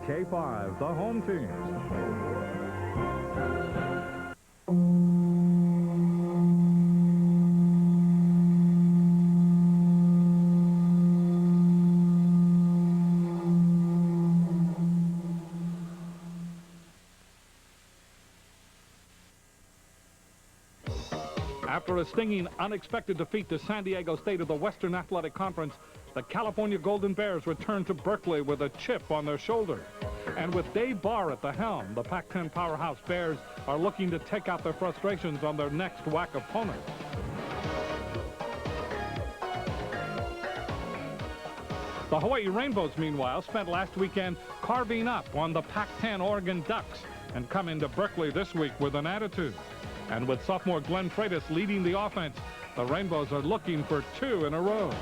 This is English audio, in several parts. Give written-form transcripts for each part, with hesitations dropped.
K5, the home team. After a stinging, unexpected defeat to San Diego State of the Western Athletic Conference, the California Golden Bears return to Berkeley with a chip on their shoulder. And with Dave Barr at the helm, the Pac-10 powerhouse Bears are looking to take out their frustrations on their next WAC opponent. The Hawaii Rainbows, meanwhile, spent last weekend carving up on the Pac-10 Oregon Ducks and come into Berkeley this week with an attitude. And with sophomore Glenn Freitas leading the offense, the Rainbows are looking for 2 in a row.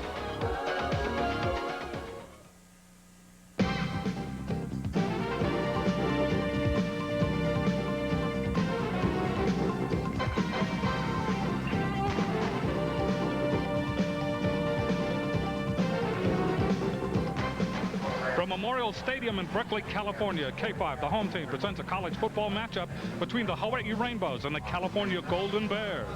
From Memorial Stadium in Berkeley, California, K5, the home team, presents a college football matchup between the Hawaii Rainbows and the California Golden Bears.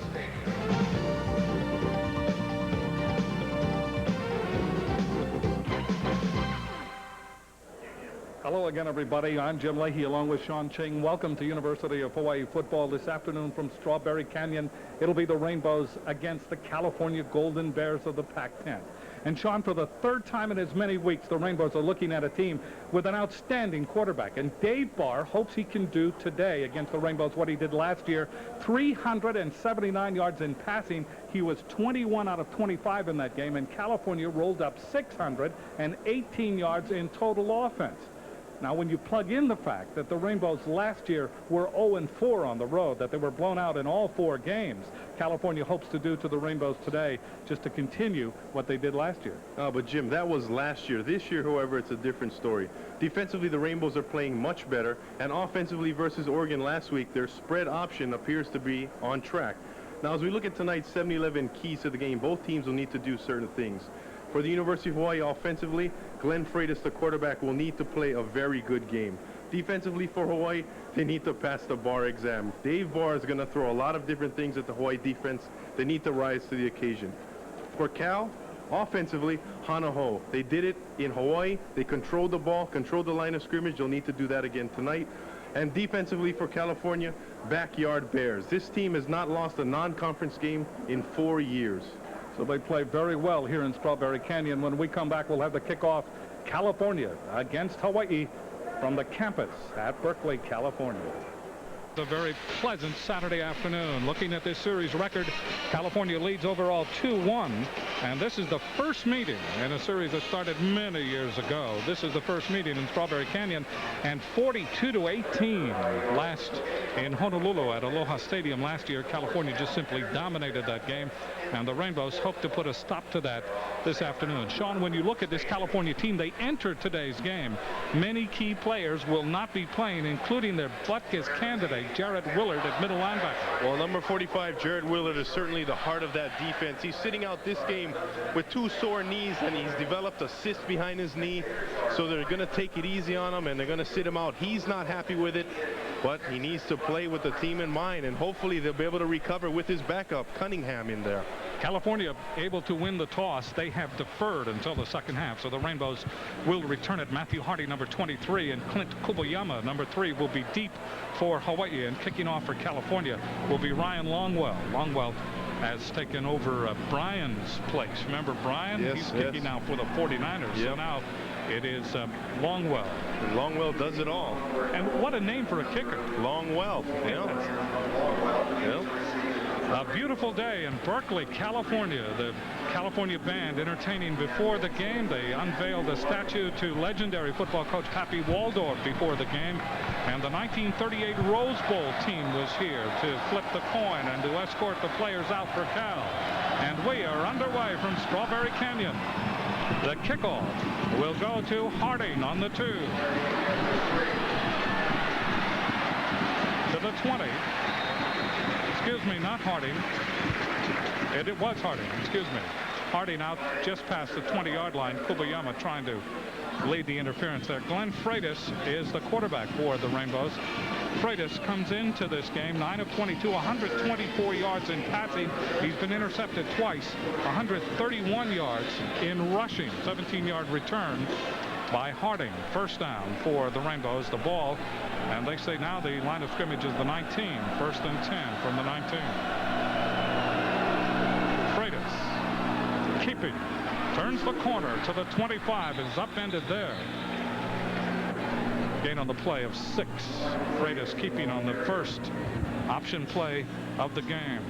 Hello again, everybody. I'm Jim Leahy along with Sean Ching. Welcome to University of Hawaii football this afternoon from Strawberry Canyon. It'll be the Rainbows against the California Golden Bears of the Pac-10. And Sean, for the third time in as many weeks, the Rainbows are looking at a team with an outstanding quarterback. And Dave Barr hopes he can do today against the Rainbows what he did last year. 379 yards in passing. He was 21 out of 25 in that game. And California rolled up 618 yards in total offense. Now, when you plug in the fact that the Rainbows last year were 0-4 on the road, that they were blown out in all 4 games, California hopes to do to the Rainbows today just to continue what they did last year. But Jim, that was last year. This year, however, it's a different story. Defensively, the Rainbows are playing much better, and offensively versus Oregon last week, their spread option appears to be on track. Now, as we look at tonight's 7-11 keys to the game, both teams will need to do certain things. For the University of Hawaii offensively, Glenn Freitas, the quarterback, will need to play a very good game. Defensively for Hawaii, they need to pass the Barr exam. Dave Barr is going to throw a lot of different things at the Hawaii defense. They need to rise to the occasion. For Cal, offensively, Hanaho. They did it in Hawaii. They controlled the ball, controlled the line of scrimmage. They'll need to do that again tonight. And defensively for California, backyard Bears. This team has not lost a non-conference game in 4 years. So they play very well here in Strawberry Canyon. When we come back, we'll have the kickoff, California against Hawaii from the campus at Berkeley, California. A very pleasant Saturday afternoon. Looking at this series record, California leads overall 2-1, and this is the first meeting in a series that started many years ago. This is the first meeting in Strawberry Canyon, and 42-18 last in Honolulu at Aloha Stadium last year. California just simply dominated that game, and the Rainbows hope to put a stop to that this afternoon. Sean, when you look at this California team, they entered today's game. Many key players will not be playing, including their Butkus candidate, Jarrett Willard, at middle linebacker. Well, number 45, Jarrett Willard, is certainly the heart of that defense. He's sitting out this game with 2 sore knees, and he's developed a cyst behind his knee, so they're going to take it easy on him, and they're going to sit him out. He's not happy with it, but he needs to play with the team in mind, and hopefully they'll be able to recover with his backup, Cunningham, in there. California able to win the toss. They have deferred until the second half, so the Rainbows will return it. Matthew Hardy, number 23, and Clint Kubayama, number 3, will be deep for Hawaii, and kicking off for California will be Ryan Longwell. Longwell has taken over Brian's place. Remember Brian? Yes, He's kicking now for the 49ers. Yep. So now it is Longwell. And Longwell does it all. And what a name for a kicker. Longwell. A beautiful day in Berkeley, California. The California band entertaining before the game. They unveiled a statue to legendary football coach Pappy Waldorf before the game. And the 1938 Rose Bowl team was here to flip the coin and to escort the players out for Cal. And we are underway from Strawberry Canyon. The kickoff will go to Harding on the 2. To the 20. Excuse me, not Harding. It was Harding, excuse me. Harding out just past the 20-yard line. Kubayama trying to lead the interference there. Glenn Freitas is the quarterback for the Rainbows. Freitas comes into this game 9 of 22, 124 yards in passing. He's been intercepted twice, 131 yards in rushing. 17-yard return by Harding. First down for the Rainbows. The ball, and they say now the line of scrimmage is the 19. First and 10 from the 19. Freitas keeping. Turns the corner to the 25. Is upended there. Gain on the play of 6. Freitas keeping on the first option play of the game.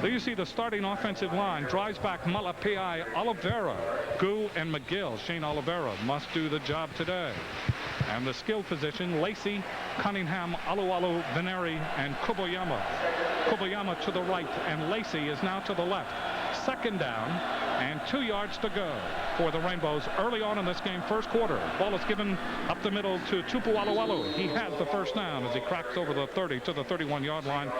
There you see the starting offensive line. Drives back Malapai, Oliveira, Gu, and McGill. Shane Oliveira must do the job today. And the skill position, Lacey, Cunningham, Alualu, Veneri, and Kubayama. Kubayama to the right, and Lacey is now to the left. Second down and 2 yards to go for the Rainbows early on in this game, first quarter. Ball is given up the middle to Tupu Alualu. He has the first down as he cracks over the 30 to the 31-yard line.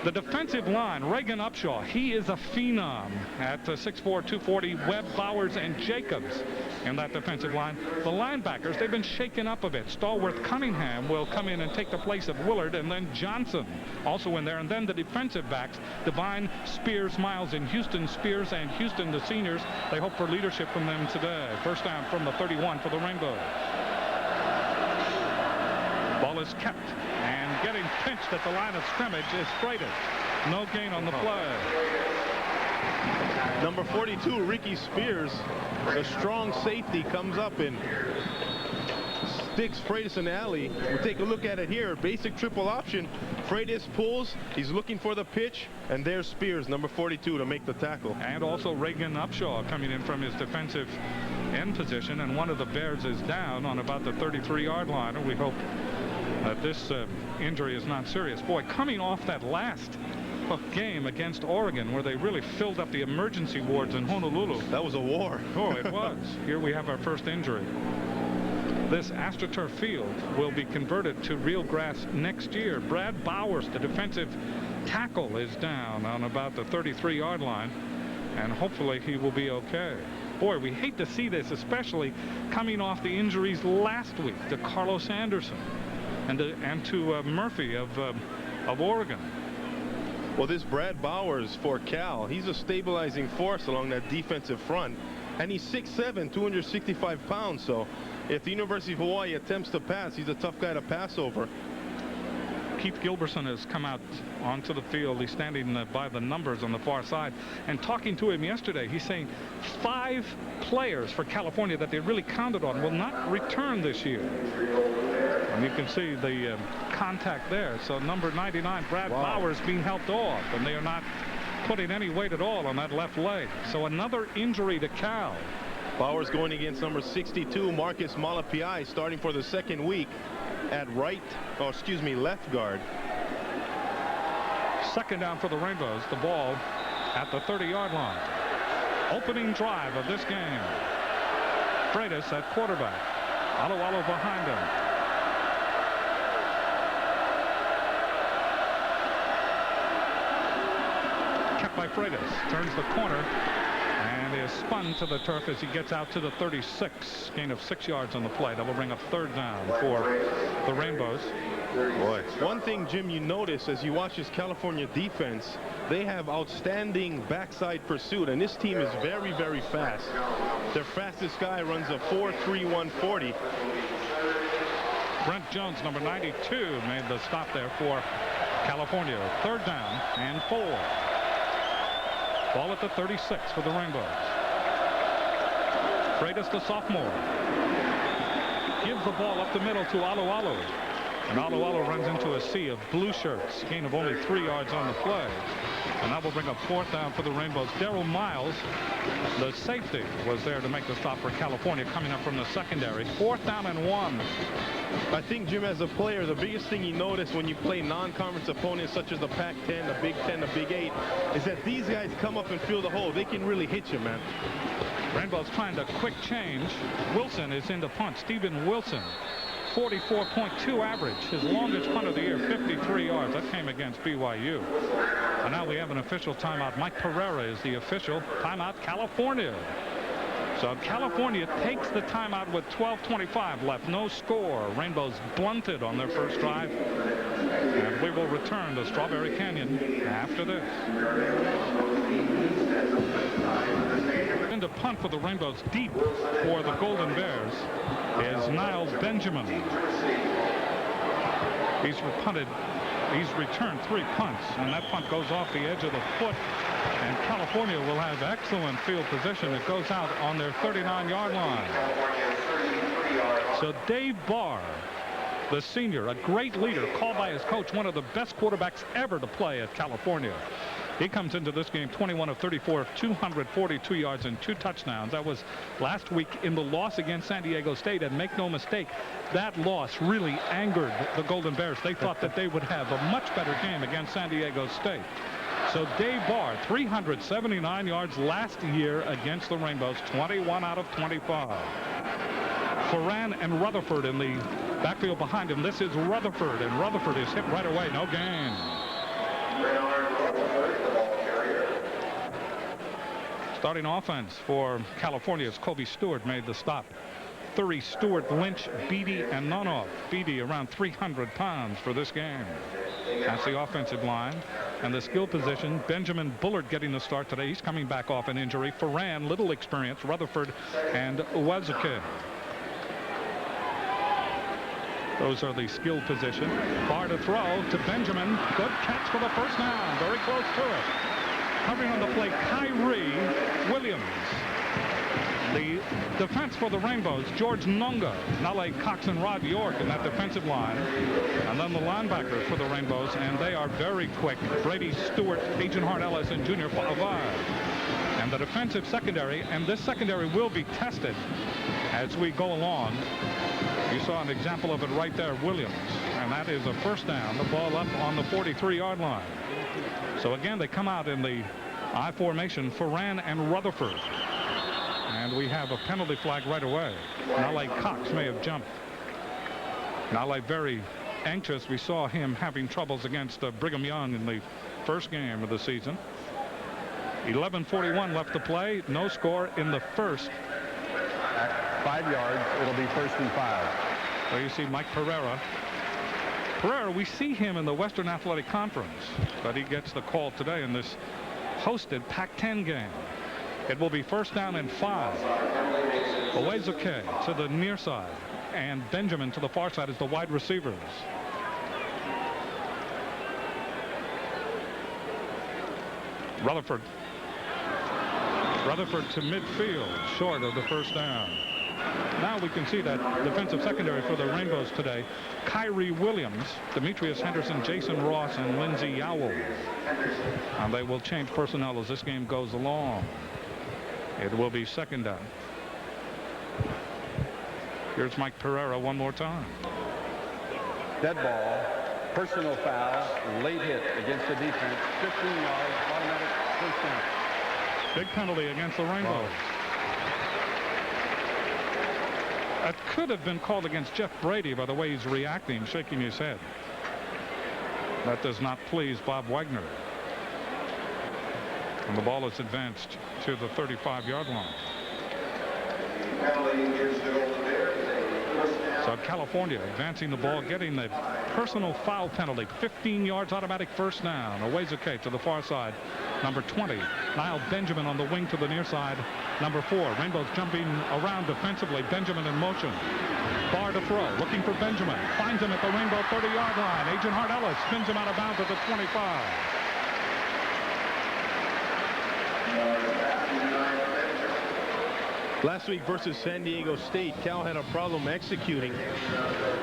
The defensive line, Reagan Upshaw, he is a phenom at 6'4", 240. Webb, Bowers, and Jacobs in that defensive line. The linebackers, they've been shaken up a bit. Stallworth Cunningham will come in and take the place of Willard, and then Johnson also in there. And then the defensive backs, Devine, Spears, Miles, and Houston. Spears and Houston, the seniors, they hope for leadership from them today. First down from the 31 for the Rainbows. Ball is kept, and getting pinched at the line of scrimmage is Freitas. No gain on the play. Number 42, Ricky Spears, the strong safety, comes up and sticks Freitas in the alley. We take a look at it here. Basic triple option. Freitas pulls. He's looking for the pitch, and there's Spears, number 42, to make the tackle. And also Reagan Upshaw coming in from his defensive end position, and one of the Bears is down on about the 33-yard line. And we hope that this injury is not serious. Boy, coming off that last game against Oregon where they really filled up the emergency wards in Honolulu. That was a war. Oh, it was. Here we have our first injury. This AstroTurf field will be converted to real grass next year. Brad Bowers, the defensive tackle, is down on about the 33-yard line, and hopefully he will be okay. Boy, we hate to see this, especially coming off the injuries last week to Carlos Anderson and to Murphy of Oregon. Well, this Brad Bowers for Cal, he's a stabilizing force along that defensive front, and he's 6'7", 265 pounds. So if the University of Hawaii attempts to pass, he's a tough guy to pass over. Keith Gilbertson has come out onto the field. He's standing by the numbers on the far side, and talking to him yesterday, he's saying 5 players for California that they really counted on will not return this year. And you can see the contact there. So number 99, Brad Bowers, being helped off, and they are not putting any weight at all on that left leg. So another injury to Cal. Bowers going against number 62, Marcus Malapai, starting for the second week at left guard. Second down for the Rainbows. The ball at the 30-yard line. Opening drive of this game. Freitas at quarterback. Alualu behind him. Kept by Freitas. Turns the corner and is spun to the turf as he gets out to the 36. Gain of 6 yards on the play. That will bring up third down for the Rainbows. Boy. One thing, Jim, you notice as you watch this California defense, they have outstanding backside pursuit, and this team is very, very fast. Their fastest guy runs a 4.31 40. Brent Jones, number 92, made the stop there for California. Third down and 4. Ball at the 36 for the Rainbows. Freitas, the sophomore, gives the ball up the middle to Alualu. And Alualu runs into a sea of blue shirts. Gain of only 3 yards on the play. And that will bring up fourth down for the Rainbows. Darryl Miles, the safety, was there to make the stop for California, coming up from the secondary. Fourth down and 1. I think, Jim, as a player, the biggest thing you notice when you play non-conference opponents such as the Pac-10, the Big 10, the Big 8, is that these guys come up and fill the hole. They can really hit you, man. Rainbows trying to quick change. Wilson is into punt. Stephen Wilson 44.2 average. His longest punt of the year, 53 yards. That came against BYU. And now we have an official timeout. Mike Pereira is the official timeout. California. So California takes the timeout with 12:25 left. No score. Rainbows blunted on their first drive. And we will return to Strawberry Canyon after this. Into punt for the Rainbows deep for the Golden Bears is Niles Benjamin. He's returned 3 punts, and that punt goes off the edge of the foot, and California will have excellent field position. It goes out on their 39-yard line. So Dave Barr, the senior, a great leader, called by his coach one of the best quarterbacks ever to play at California. He comes into this game 21 of 34, 242 yards and 2 touchdowns. That was last week in the loss against San Diego State. And make no mistake, that loss really angered the Golden Bears. They thought that they would have a much better game against San Diego State. So Dave Barr, 379 yards last year against the Rainbows, 21 out of 25. Foran and Rutherford in the backfield behind him. This is Rutherford, and Rutherford is hit right away. No gain. Starting offense for California as Kobe Stewart made the stop. 30 Stewart, Lynch, Beatty, and Nunoff. Beatty around 300 pounds for this game. That's the offensive line. And the skill position, Benjamin Bullard getting the start today. He's coming back off an injury. Foran, little experience. Rutherford and Uwazuke. Those are the skill position. Barr to throw to Benjamin. Good catch for the first down. Very close to it. Covering on the play, Khary Williams. The defense for the Rainbows, George Nunga, Nale Cox, and Rod York in that defensive line. And then the linebackers for the Rainbows, and they are very quick. Brady Stewart, Agent Hart Ellis, and Junior Pavard. And the defensive secondary, and this secondary will be tested as we go along. You saw an example of it right there, Williams. And that is a first down. The ball up on the 43-yard line. So again, they come out in the I formation, Foran and Rutherford. And we have a penalty flag right away. Nale Cox may have jumped. Nale very anxious. We saw him having troubles against Brigham Young in the first game of the season. 11:41 left to play. No score in the first. 5 yards. It'll be 1st and 5. There you see Mike Pereira. Pereira, we see him in the Western Athletic Conference, but he gets the call today in this hosted Pac-10 game. It will be 1st down and 5. Uwazuke to the near side, and Benjamin to the far side as the wide receivers. Rutherford to midfield, short of the first down. Now we can see that defensive secondary for the Rainbows today. Khary Williams, Demetrius Henderson, Jason Ross, and Lindsey Yowell. And they will change personnel as this game goes along. It will be 2nd down. Here's Mike Pereira one more time. Dead ball, personal foul, late hit against the defense, 15 yards, automatic 1st down. Big penalty against the Rainbows. That could have been called against Jeff Brady by the way he's reacting, shaking his head. That does not please Bob Wagner. And the ball is advanced to the 35-yard line. So California advancing the ball, getting the personal foul penalty. 15 yards, automatic 1st down. Uwazuke to the far side. Number 20, Niall Benjamin on the wing to the near side. Number 4, Rainbows jumping around defensively. Benjamin in motion. Barr to throw, looking for Benjamin. Finds him at the Rainbow 30-yard line. Agent Hart Ellis spins him out of bounds at the 25. Last week versus San Diego State, Cal had a problem executing.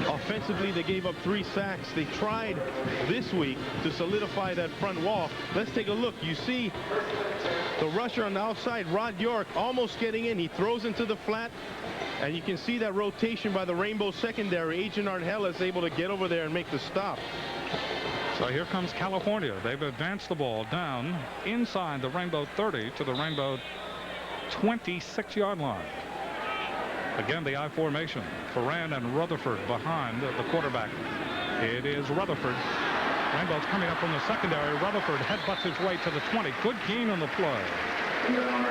Offensively, they gave up 3 sacks. They tried this week to solidify that front wall. Let's take a look. You see the rusher on the outside, Rod York, almost getting in. He throws into the flat, and you can see that rotation by the Rainbow secondary. Agent Hart Ellis able to get over there and make the stop. So here comes California. They've advanced the ball down inside the Rainbow 30 to the Rainbow 26-yard line. Again, the I formation. Ferrand and Rutherford behind the quarterback. It is Rutherford. Rainbow's coming up from the secondary. Rutherford headbutts his way to the 20. Good gain on the play.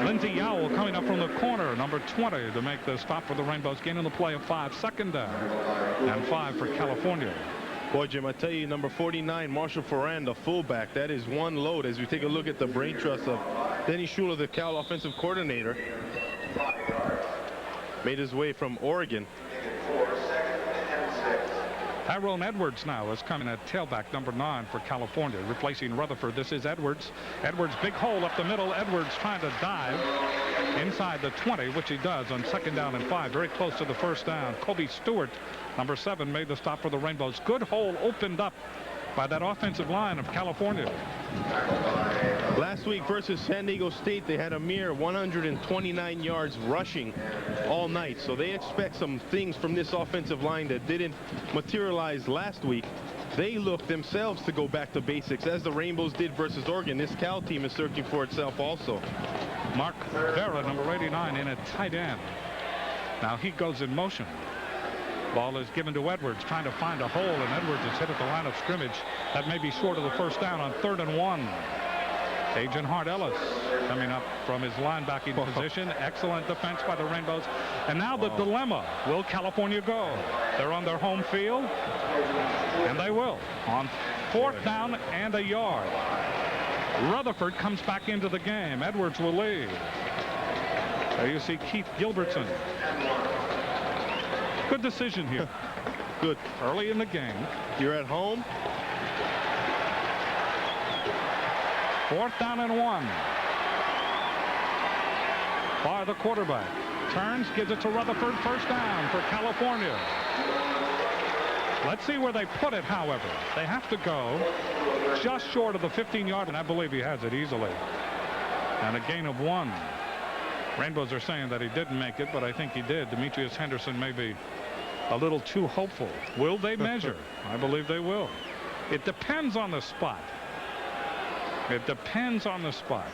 Lindsey Yowell coming up from the corner, number 20, to make the stop for the Rainbows. Gain on the play of 5. Second down and 5 for California. Boy, Jim, I tell you, number 49, Marshall Ferrand, the fullback. That is one load as we take a look at the brain trust of Denny Schuler, the Cal offensive coordinator. Made his way from Oregon. Tyrone Edwards now is coming at tailback, number 9 for California, replacing Rutherford. This is Edwards. Edwards, big hole up the middle. Edwards trying to dive inside the 20, which he does on second down and 5, very close to the first down. Kobe Stewart, number 7, made the stop for the Rainbows. Good hole opened up by that offensive line of California. Last week versus San Diego State, they had a mere 129 yards rushing all night. So they expect some things from this offensive line that didn't materialize last week. They look themselves to go back to basics, as the Rainbows did versus Oregon. This Cal team is searching for itself also. Mark Vera, number 89, in at tight end. Now he goes in motion. Ball is given to Edwards, trying to find a hole, and Edwards is hit at the line of scrimmage. That may be short of the first down on 3rd and 1. Agent Hart Ellis coming up from his linebacking position. Excellent defense by the Rainbows. And now the dilemma, will California go? They're on their home field, and they will. On 4th down and a yard. Rutherford comes back into the game. Edwards will lead. There you see Keith Gilbertson. Good decision here. Good. Early in the game. You're at home. 4th down and 1. By the quarterback. Turns, gives it to Rutherford. First down for California. Let's see where they put it, however. They have to go just short of the 15-yard, and I believe he has it easily. And a gain of 1. Rainbows are saying that he didn't make it, but I think he did. Demetrius Henderson may be a little too hopeful. Will they measure? I believe they will. It depends on the spot. It depends on the spot.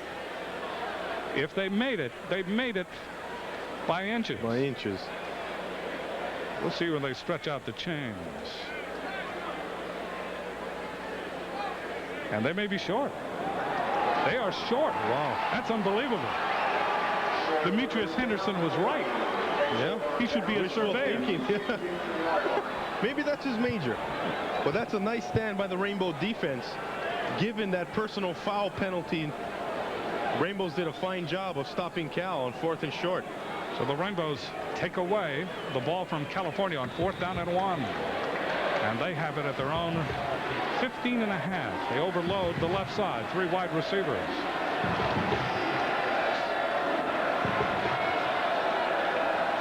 If they made it by inches. By inches. We'll see when they stretch out the chains. And they may be short. They are short. Wow. That's unbelievable. Demetrius Henderson was right. Yeah. He should be a surveyor. Maybe that's his major. But that's a nice stand by the Rainbow defense. Given that personal foul penalty, Rainbows did a fine job of stopping Cal on 4th and short. So the Rainbows take away the ball from California on 4th down and 1. And they have it at their own 15.5. They overload the left side. 3 wide receivers.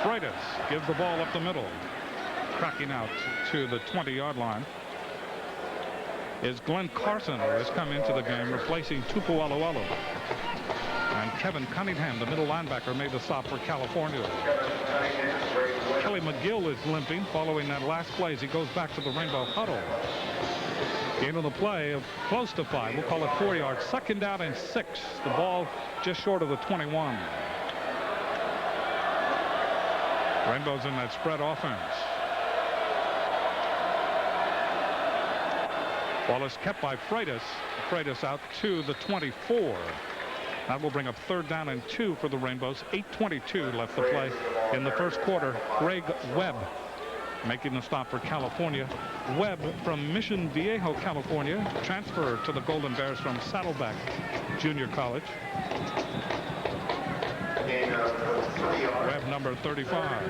Freitas gives the ball up the middle. Cracking out to the 20-yard line is Glenn Carson, who has come into the game, replacing Tupu Alualu. And Kevin Cunningham, the middle linebacker, made the stop for California. Kelly McGill is limping following that last play as he goes back to the Rainbow huddle. Gain on the play of close to 5. We'll call it 4 yards. 2nd down and 6. The ball just short of the 21. Rainbows in that spread offense. Ball is kept by Freitas. Freitas out to the 24. That will bring up 3rd down and 2 for the Rainbows. 8:22 left to play in the first quarter. Greg Webb making the stop for California. Webb from Mission Viejo, California, transfer to the Golden Bears from Saddleback Junior College. Webb number 35.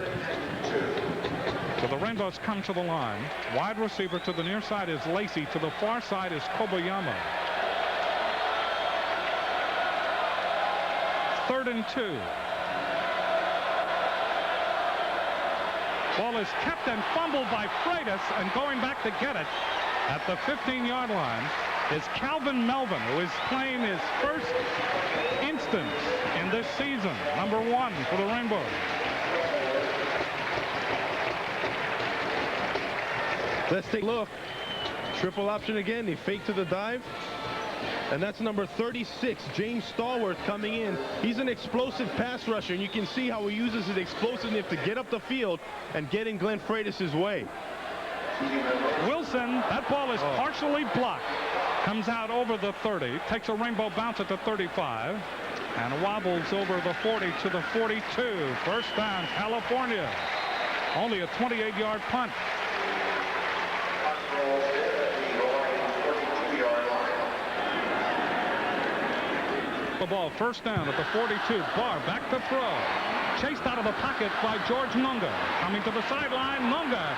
So the Rainbows come to the line. Wide receiver to the near side is Lacey. To the far side is Kobayama. 3rd and 2. Ball is kept and fumbled by Freitas, and going back to get it at the 15-yard line is Calvin Melvin, who is playing his first instance in this season. Number 1 for the Rainbows. Let's take a look. Triple option again. He faked to the dive. And that's number 36, James Stallworth, coming in. He's an explosive pass rusher, and you can see how he uses his explosiveness to get up the field and get in Glenn Freitas' way. Wilson, that ball is partially blocked. Comes out over the 30, takes a rainbow bounce at the 35, and wobbles over the 40 to the 42. First down, California. Only a 28-yard punt. The ball first down at the 42. Barr back to throw. Chased out of the pocket by George Nunga. Coming to the sideline, Nunga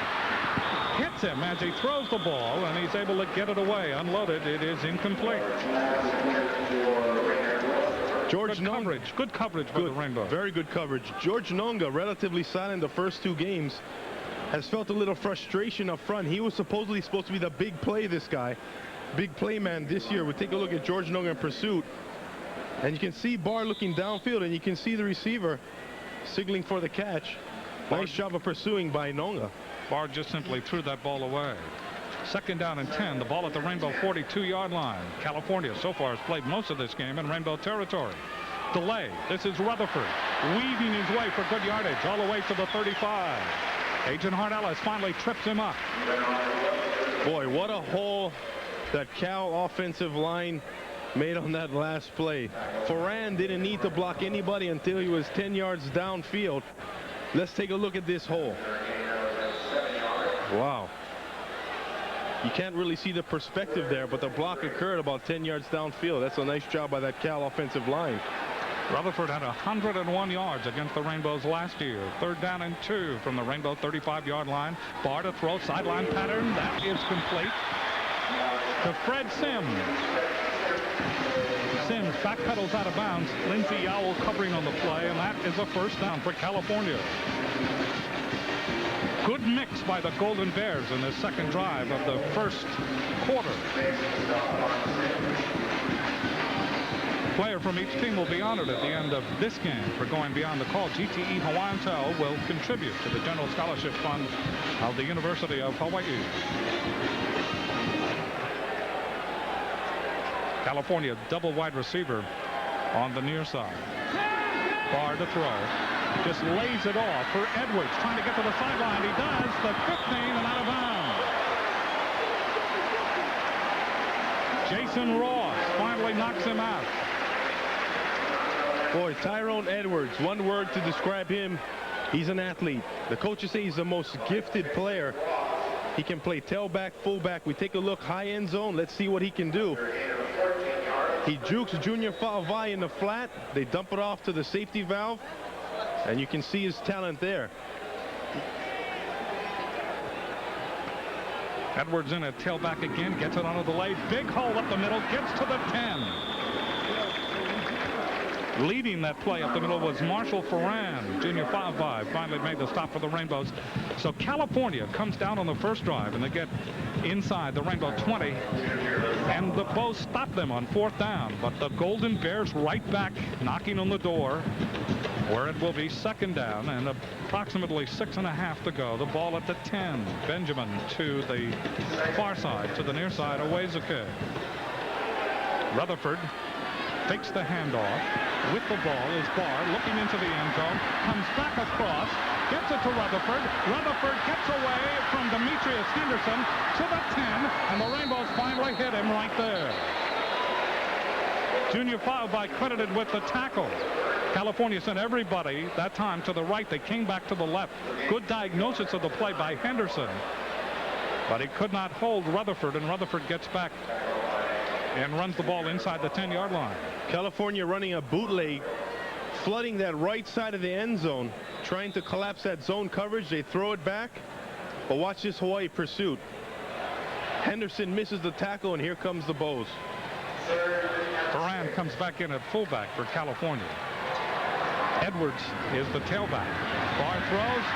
hits him as he throws the ball, and he's able to get it away. Unloaded, it is incomplete. George Good coverage. Good coverage by the Rainbow. Very good coverage. George Nunga, relatively silent the first 2 games, has felt a little frustration up front. He was supposedly supposed to be the big play, this guy. Big play man this year. We take a look at George Nunga in pursuit. And you can see Barr looking downfield, and you can see the receiver signaling for the catch. Nice job of pursuing by Nunga. Barr just simply threw that ball away. Second down and 10. The ball at the Rainbow 42-yard line. California so far has played most of this game in Rainbow territory. Delay. This is Rutherford weaving his way for good yardage all the way to the 35. Agent Hart Ellis finally trips him up. Boy, what a hole that Cal offensive line made on that last play. Foran didn't need to block anybody until he was 10 yards downfield. Let's take a look at this hole. Wow. You can't really see the perspective there, but the block occurred about 10 yards downfield. That's a nice job by that Cal offensive line. Rutherford had 101 yards against the Rainbows last year. Third down and 2 from the Rainbow 35-yard line. Barr to throw, sideline pattern. That is complete to Fred Sims. Sims backpedals out of bounds. Lindsey Yowell covering on the play, and that is a first down for California. Good mix by the Golden Bears in the second drive of the first quarter. Player from each team will be honored at the end of this game for going beyond the call. GTE Hawaiian Tel will contribute to the General Scholarship Fund of the University of Hawaii. California double wide receiver on the near side. Barr to throw. Just lays it off for Edwards, trying to get to the sideline. He does. The 15 and out of bounds. Jason Ross finally knocks him out. Boy, Tyrone Edwards, one word to describe him. He's an athlete. The coaches say he's the most gifted player. He can play tailback, fullback. We take a look, high end zone. Let's see what he can do. He jukes Junior Falvai in the flat. They dump it off to the safety valve. And you can see his talent there. Edwards in at tailback again, gets it on a delay. Big hole up the middle, gets to the 10. Leading that play up the middle was Marshall Foran. Junior Falvai finally made the stop for the Rainbows. So California comes down on the first drive, and they get inside the Rainbow 20. And the Bows stop them on fourth down. But the Golden Bears right back, knocking on the door, where it will be second down and approximately 6.5 to go. The ball at the 10. Benjamin to the far side, to the near side, Owazuke. Rutherford takes the handoff. With the ball is Barr looking into the end zone, comes back across, gets it to Rutherford. Rutherford gets away from Demetrius Henderson to the 10, and the Rainbows finally hit him right there. Junior Falvai credited with the tackle. California sent everybody that time to the right. They came back to the left. Good diagnosis of the play by Henderson, but he could not hold Rutherford, and Rutherford gets back and runs the ball inside the 10-yard line. California running a bootleg, flooding that right side of the end zone, trying to collapse that zone coverage. They throw it back, but watch this Hawaii pursuit. Henderson misses the tackle, and here comes the Bows. Foran comes back in at fullback for California. Edwards is the tailback. Barr throws.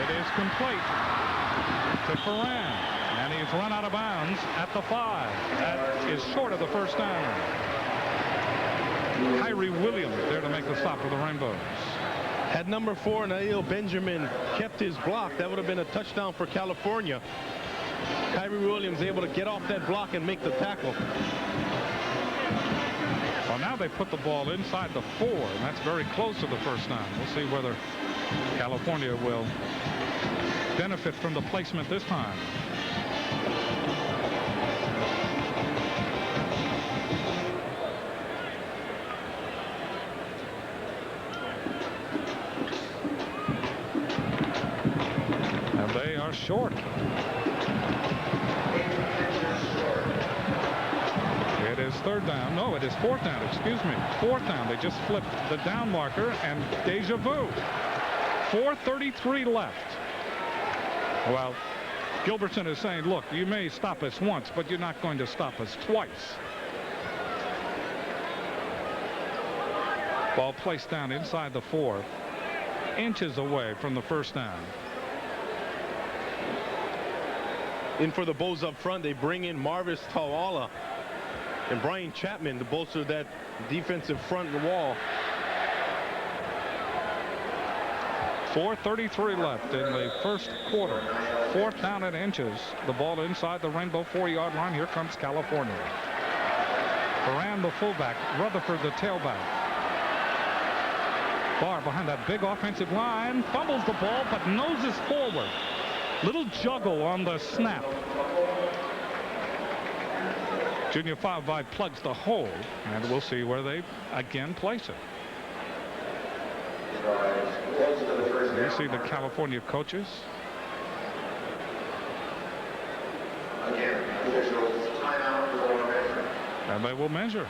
It is complete to Foran, and he's run out of bounds at the 5. That is short of the first down. Khary Williams there to make the stop for the Rainbows. Had number 4, Nail Benjamin, kept his block, that would have been a touchdown for California. Khary Williams able to get off that block and make the tackle. they put the ball inside the 4, and that's very close to the first down. We'll see whether California will benefit from the placement this time. And they are short. It is 3rd down. No, it is 4th down. Excuse me. 4th down. They just flipped the down marker and deja vu. 4:33 left. Well, Gilbertson is saying, look, you may stop us once, but you're not going to stop us twice. Ball placed down inside the 4, inches away from the first down. In for the Bows up front, they bring in Marvis Tawala and Brian Chapman to bolster that defensive front wall. 4:33 left in the first quarter. 4th down and inches. The ball inside the Rainbow 4-yard line. Here comes California. Moran the fullback. Rutherford the tailback. Barr behind that big offensive line. Fumbles the ball but noses forward. Little juggle on the snap. Junior 5-5 plugs the hole, and we'll see where they again place it. You see the California coaches. And they will measure.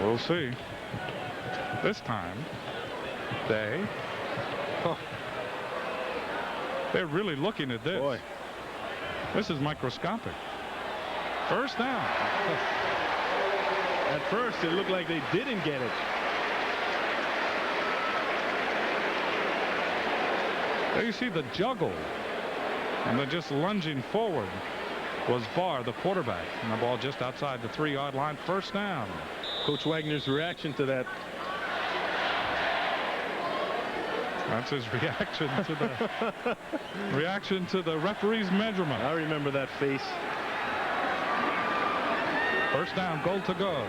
We'll see. This time, they're really looking at this. Boy. This is microscopic. First down. At first, it looked like they didn't get it. There you see the juggle. And they're just lunging forward. Was Barr, the quarterback. And the ball just outside the 3-yard line. First down. Coach Wagner's reaction to that. That's his reaction to the referee's measurement. I remember that face. First down, goal to go.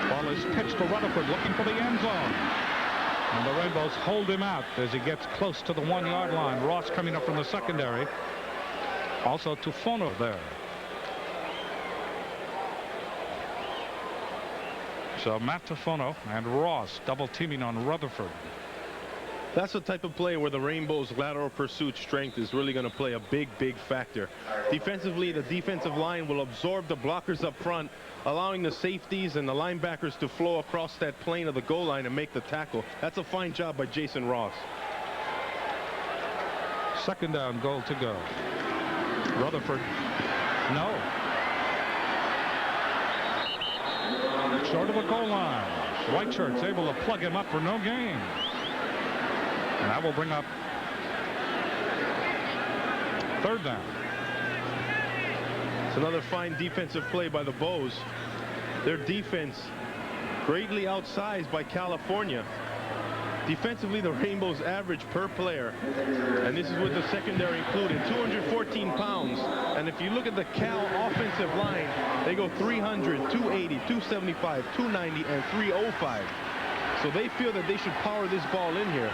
Ball is pitched to Rutherford, looking for the end zone. And the Rainbows hold him out as he gets close to the 1-yard line. Ross coming up from the secondary. Also Tufono there. So Matt Tufono and Ross double teaming on Rutherford. That's the type of play where the Rainbows' lateral pursuit strength is really going to play a big factor. Defensively, the defensive line will absorb the blockers up front, allowing the safeties and the linebackers to flow across that plane of the goal line and make the tackle. That's a fine job by Jason Ross. Second down, goal to go. Rutherford, no. Short of the goal line. White shirts able to plug him up for no gain. And that will bring up 3rd down. It's another fine defensive play by the Bows. Their defense greatly outsized by California. Defensively, the Rainbows average per player, and this is with the secondary included, 214 pounds. And if you look at the Cal offensive line, they go 300, 280, 275, 290, and 305. So they feel that they should power this ball in here.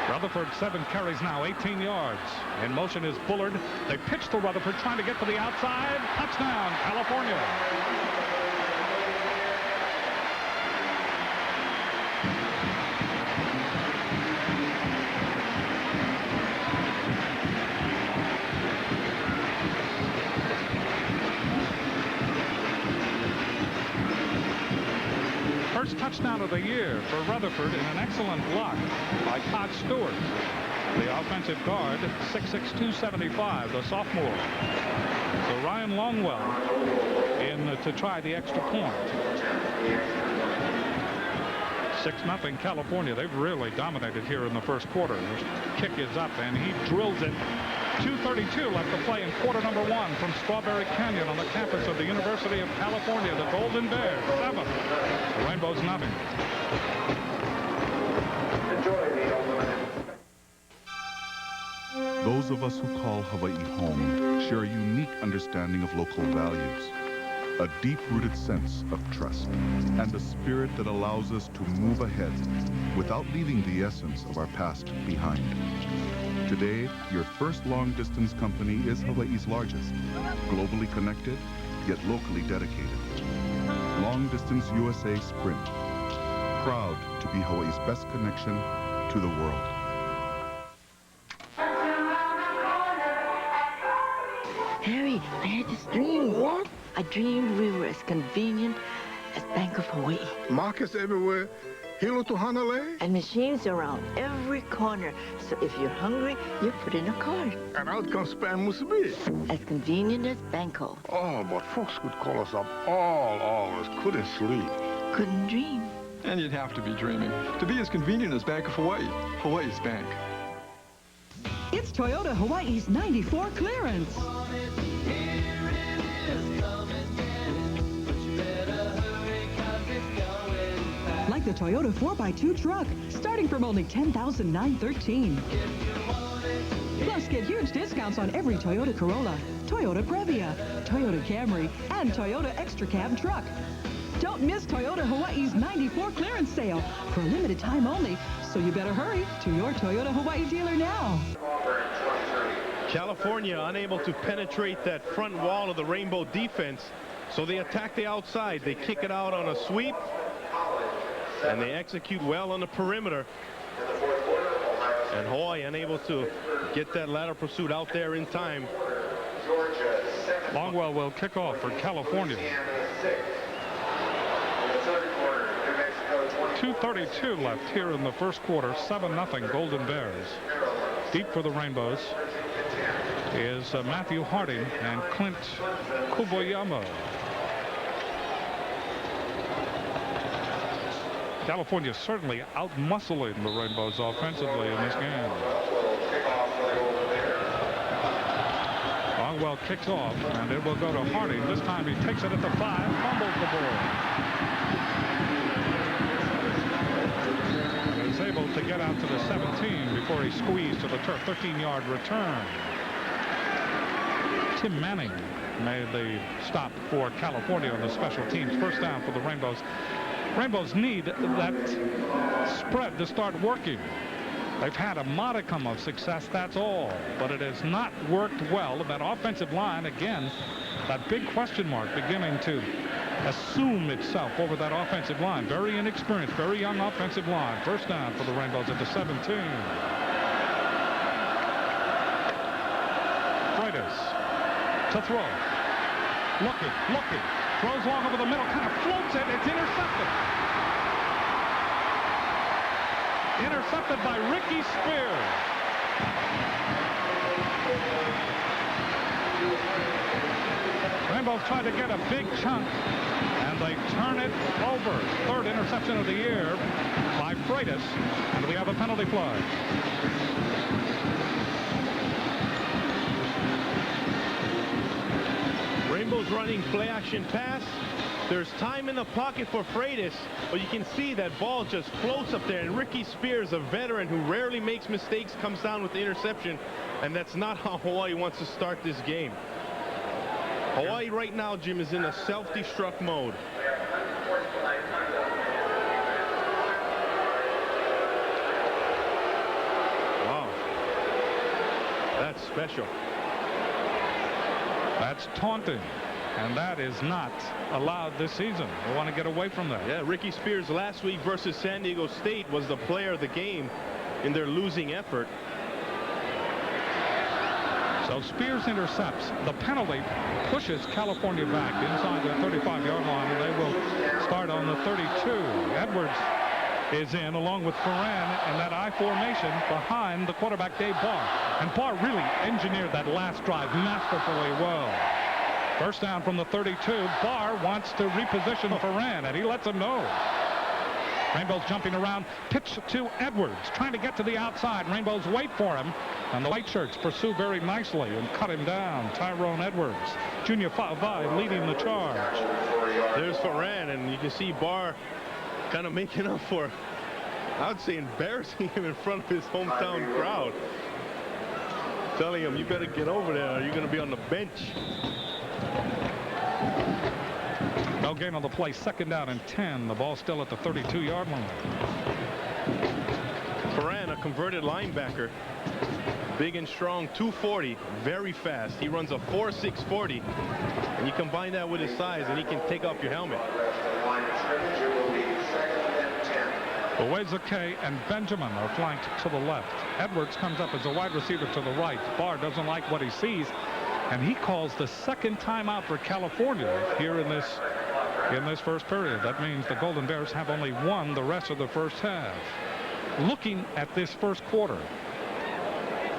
Rutherford 7 carries now, 18 yards. In motion is Bullard. They pitch to Rutherford, trying to get to the outside. Touchdown, California. First touchdown of the year for Rutherford in an excellent block by Todd Stewart, the offensive guard, 6'6", 275, the sophomore. So Ryan Longwell in to try the extra point. 6-0 California. They've really dominated here in the first quarter. The kick is up and he drills it 2:32 left to play in quarter number 1 from Strawberry Canyon on the campus of the University of California. The Golden Bears 7, the Rainbows nothing. Those of us who call Hawaii home share a unique understanding of local values, a deep-rooted sense of trust, and a spirit that allows us to move ahead without leaving the essence of our past behind. Today, your first long-distance company is Hawaii's largest, globally connected, yet locally dedicated. Long Distance USA Sprint, proud to be Hawaii's best connection to the world. Harry, I had this dream. What? I dreamed we were as convenient as Bank of Hawaii. Markets everywhere. Hilo to Hanalei. And machines around every corner. So if you're hungry, you put in a card. And out comes Span Musubi. As convenient as Banco. Oh, but folks could call us up all hours. Couldn't sleep. Couldn't dream. And you'd have to be dreaming to be as convenient as Bank of Hawaii, Hawaii's bank. It's Toyota Hawaii's 94 clearance. Like the Toyota 4x2 truck, starting from only $10,913. Plus, get huge discounts on every Toyota Corolla, Toyota Previa, Toyota Camry, and Toyota Extra Cab truck. Don't miss Toyota Hawaii's 94 clearance sale for a limited time only, so you better hurry to your Toyota Hawaii dealer now. California unable to penetrate that front wall of the Rainbow defense, so they attack the outside. They kick it out on a sweep, and they execute well on the perimeter. And Hawaii unable to get that lateral pursuit out there in time. Longwell will kick off for California. 2:32 left here in the first quarter. 7-0 Golden Bears. Deep for the Rainbows is Matthew Harding and Clint Kuboyama. California certainly out-muscling the Rainbows offensively in this game. Longwell kicks off, and it will go to Harding. This time he takes it at the 5, fumbles the ball. And is able to get out to the 17 before he squeezed to the turf. 13-yard return. Tim Manning made the stop for California on the special teams. First down for the Rainbows. Rainbows need that spread to start working. They've had a modicum of success, that's all, but it has not worked well. That offensive line, again, that big question mark beginning to assume itself over that offensive line. Very inexperienced, very young offensive line. First down for the Rainbows at the 17. Freitas to throw. Looking. Throws long over the middle, kind of floats it. It's intercepted. Intercepted by Ricky Spears. Rainbows tried to get a big chunk, and they turn it over. Third interception of the year by Freitas, and we have a penalty flag. Rainbows running play action pass. There's time in the pocket for Freitas, but you can see that ball just floats up there, and Ricky Spears, a veteran who rarely makes mistakes, comes down with the interception, and that's not how Hawaii wants to start this game. Hawaii right now, Jim, is in a self-destruct mode. Wow. That's special. That's taunting, and that is not allowed this season. They want to get away from that. Yeah, Ricky Spears last week versus San Diego State was the player of the game in their losing effort. So Spears intercepts. The penalty pushes California back inside the 35-yard line, and they will start on the 32. Edwards is in along with Ferran in that I formation behind the quarterback Dave Barr. And Barr really engineered that last drive masterfully well. First down from the 32. Barr wants to reposition Ferran, and he lets him know. Rainbows jumping around. Pitch to Edwards, trying to get to the outside. Rainbows wait for him, and the white shirts pursue very nicely and cut him down. Tyrone Edwards, Junior 5 leading the charge. There's Ferran, and you can see Barr kind of making up for, I would say, embarrassing him in front of his hometown crowd. Telling him, you better get over there or you're going to be on the bench. No gain on the play. Second down and 10. The ball still at the 32-yard line. Ferran, a converted linebacker. Big and strong, 240, very fast. He runs a 4.6 40, and you combine that with his size, and he can take off your helmet. Owezeke and Benjamin are flanked to the left. Edwards comes up as a wide receiver to the right. Barr doesn't like what he sees, and he calls the second timeout for California here in this first period. That means the Golden Bears have only won the rest of the first half. Looking at this first quarter,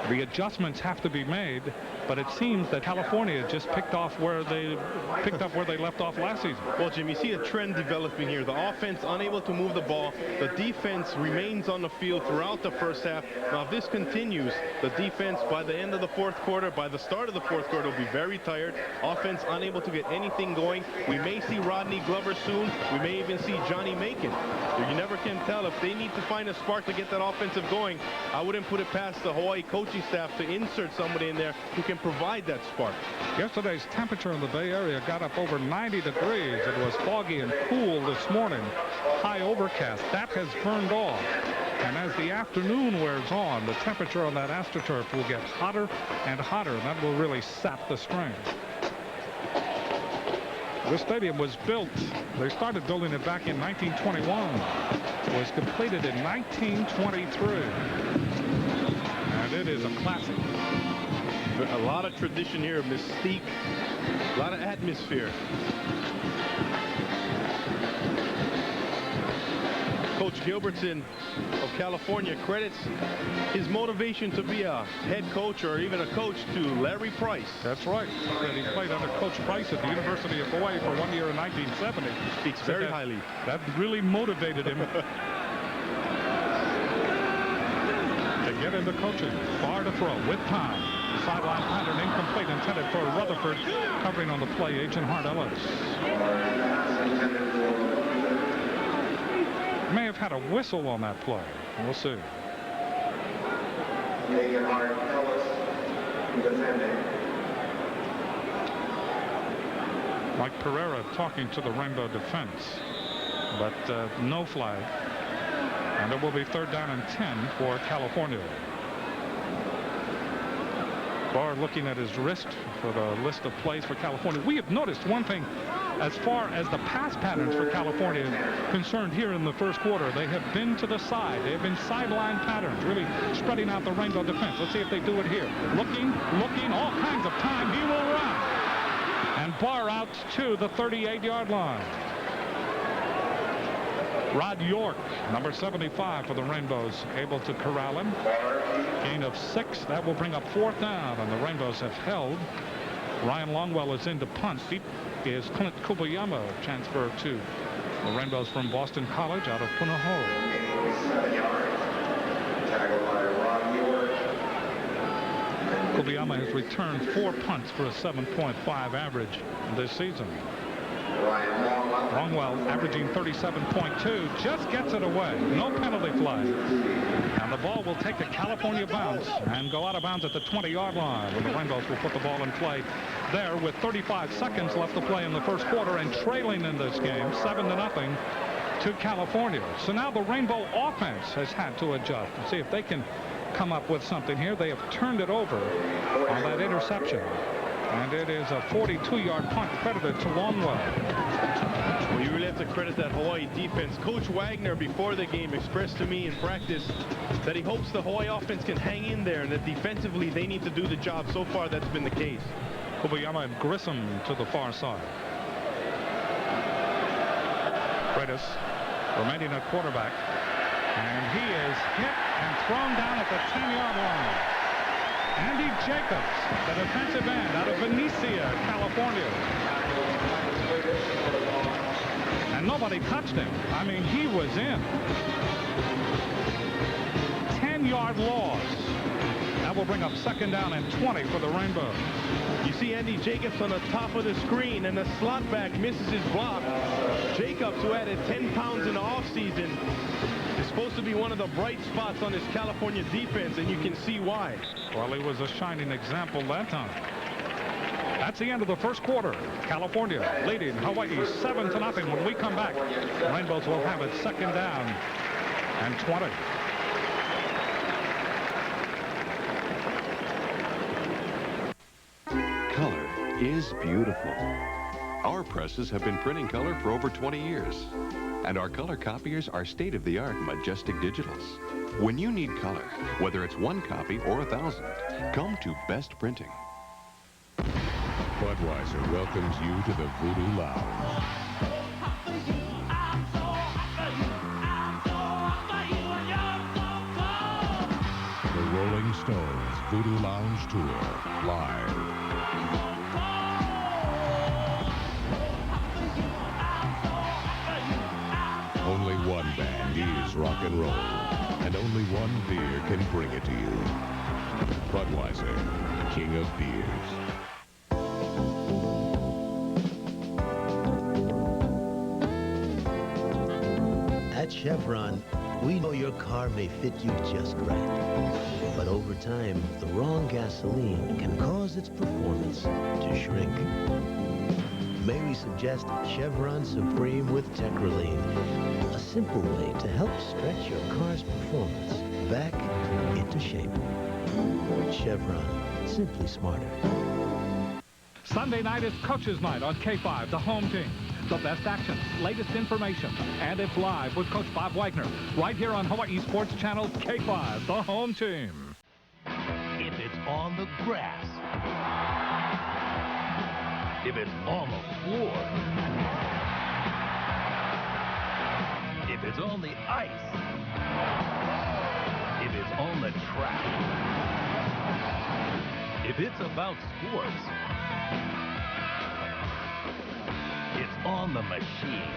the adjustments have to be made, but it seems that California just picked up where they left off last season. Well, Jim, you see a trend developing here. The offense unable to move the ball. The defense remains on the field throughout the first half. Now, if this continues, the defense by the end of the fourth quarter, by the start of the fourth quarter, will be very tired. Offense unable to get anything going. We may see Rodney Glover soon. We may even see Johnny Macon. You never can tell. If they need to find a spark to get that offensive going, I wouldn't put it past the Hawaii coaching staff to insert somebody in there who can provide that spark. Yesterday's temperature in the Bay Area got up over 90 degrees. It was foggy and cool this morning. High overcast. That has burned off. And as the afternoon wears on, the temperature on that AstroTurf will get hotter and hotter, and that will really sap the strength. The stadium was built, they started building it back in 1921. It was completed in 1923. And it is a classic. A lot of tradition here, mystique, a lot of atmosphere. Coach Gilbertson of California credits his motivation to be a head coach or even a coach to Larry Price. That's right. And he played under Coach Price at the University of Hawaii for 1 year in 1970. Speaks very highly. That really motivated him to get into coaching. Far to throw with time. Sideline pattern incomplete, intended for Rutherford. Covering on the play, Agent Hart Ellis. May have had a whistle on that play. We'll see. Agent Hart Ellis defending. Mike Pereira talking to the Rainbow defense, but no flag. And it will be third down and 10 for California. Barr looking at his wrist for the list of plays for California. We have noticed one thing as far as the pass patterns for California concerned here in the first quarter. They have been to the side. They have been sideline patterns, really spreading out the Rainbow defense. Let's see if they do it here. Looking, all kinds of time. He will run. And Barr out to the 38-yard line. Rod York, number 75 for the Rainbows, able to corral him. Gain of 6. That will bring up fourth down, and the Rainbows have held. Ryan Longwell is in to punt. Deep is Clint Kubayama, transfer to the Rainbows from Boston College out of Punahou. 7 yards. Tackled by Rod York. Kubayama has returned 4 punts for a 7.5 average this season. Longwell averaging 37.2, just gets it away. No penalty flag. And the ball will take a California bounce and go out of bounds at the 20-yard line, when the Rainbows will put the ball in play there with 35 seconds left to play in the first quarter and trailing in this game 7-0 to California. So now the Rainbow offense has had to adjust and see if they can come up with something here. They have turned it over on that interception. And it is a 42-yard punt credited to Longwell. Well, you really have to credit that Hawaii defense. Coach Wagner, before the game, expressed to me in practice that he hopes the Hawaii offense can hang in there and that defensively they need to do the job. So far, that's been the case. Kubayama and Grissom to the far side. Freitas remaining at quarterback. And he is hit and thrown down at the 10-yard line. Andy Jacobs, the defensive end out of Benicia, California. And And nobody touched him. I mean, he was in. 10-yard loss. That will bring up 2nd down and 20 for the Rainbow. You see Andy Jacobs on the top of the screen, and the slot back misses his block. Jacobs, who added 10 pounds in the offseason, is supposed to be one of the bright spots on this California defense, and you can see why. Well, he was a shining example that time. That's the end of the first quarter. California leading Hawaii 7-0. When we come back, Rainbows will have it 2nd down and 20. Color is beautiful. Our presses have been printing color for over 20 years. And our color copiers are state-of-the-art majestic digitals. When you need color, whether it's 1 copy or 1,000, come to Best Printing. Budweiser welcomes you to the Voodoo Lounge. The Rolling Stones Voodoo Lounge Tour, live. Only one band is rock and roll, and only one beer can bring it to you. Budweiser, king of beers. At Chevron, we know your car may fit you just right. But over time, the wrong gasoline can cause its performance to shrink. May we suggest Chevron Supreme with Tetraline, a simple way to help stretch your car's performance back into shape. Chevron, simply smarter. Sunday night is Coach's Night on K5, the home team. The best action, latest information, and it's live with Coach Bob Wagner, right here on Hawaii Sports Channel K5, the home team. If it's on the grass, if it's on the floor, if it's on the ice, if it's on the track, if it's about sports, it's on the machine.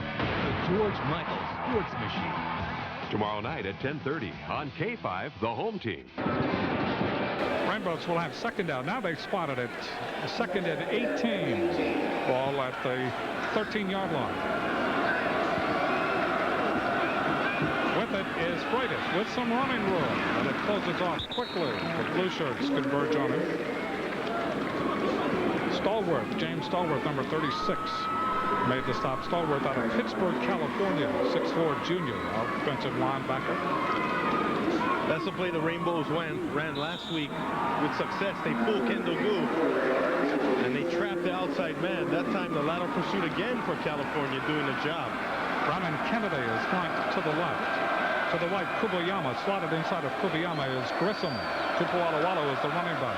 The George Michael Sports Machine. Tomorrow night at 10:30 on K5, the home team. Rainbows will have 2nd down. Now they've spotted it. 2nd and 18. Ball at the 13-yard line. With it is Freitas with some running room. And it closes off quickly. The blue shirts converge on him. Stallworth, James Stallworth, number 36, made the stop. Stallworth out of Pittsburgh, California, 6'4" junior, offensive linebacker. That's the play the Rainbows ran last week with success. They pulled Kendall Gu, and they trapped the outside man. That time, the lateral pursuit again for California, doing the job. Brandon Kennedy is flanked to the left. To the right, Kubayama. Slotted inside of Kubayama is Grissom. Tupualawalo is the running back.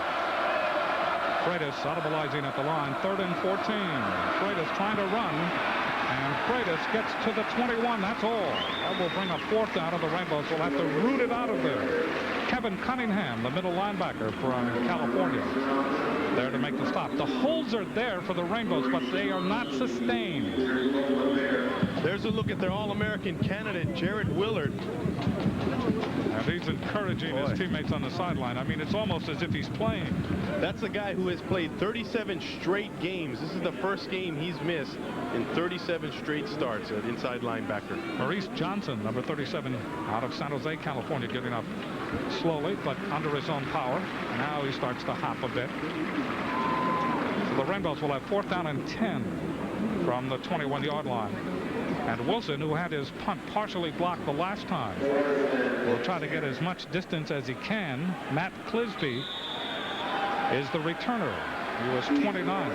Freitas audibilizing at the line, 3rd and 14. Freitas trying to run, and Freitas gets to the 21. That's all. That will bring a 4th down, and the Rainbows will have to root it out of there. Kevin Cunningham, the middle linebacker from California, there to make the stop. The holes are there for the Rainbows, but they are not sustained. There's a look at their All-American candidate, Jared Willard. And he's encouraging his teammates on the sideline. I mean, it's almost as if he's playing. That's a guy who has played 37 straight games. This is the first game he's missed in 37 straight starts at inside linebacker. Maurice Johnson, number 37, out of San Jose, California, getting up slowly, but under his own power. Now he starts to hop a bit. So the Rainbows will have 4th down and 10 from the 21-yard line. And Wilson, who had his punt partially blocked the last time, will try to get as much distance as he can. Matt Clisby is the returner. He was 29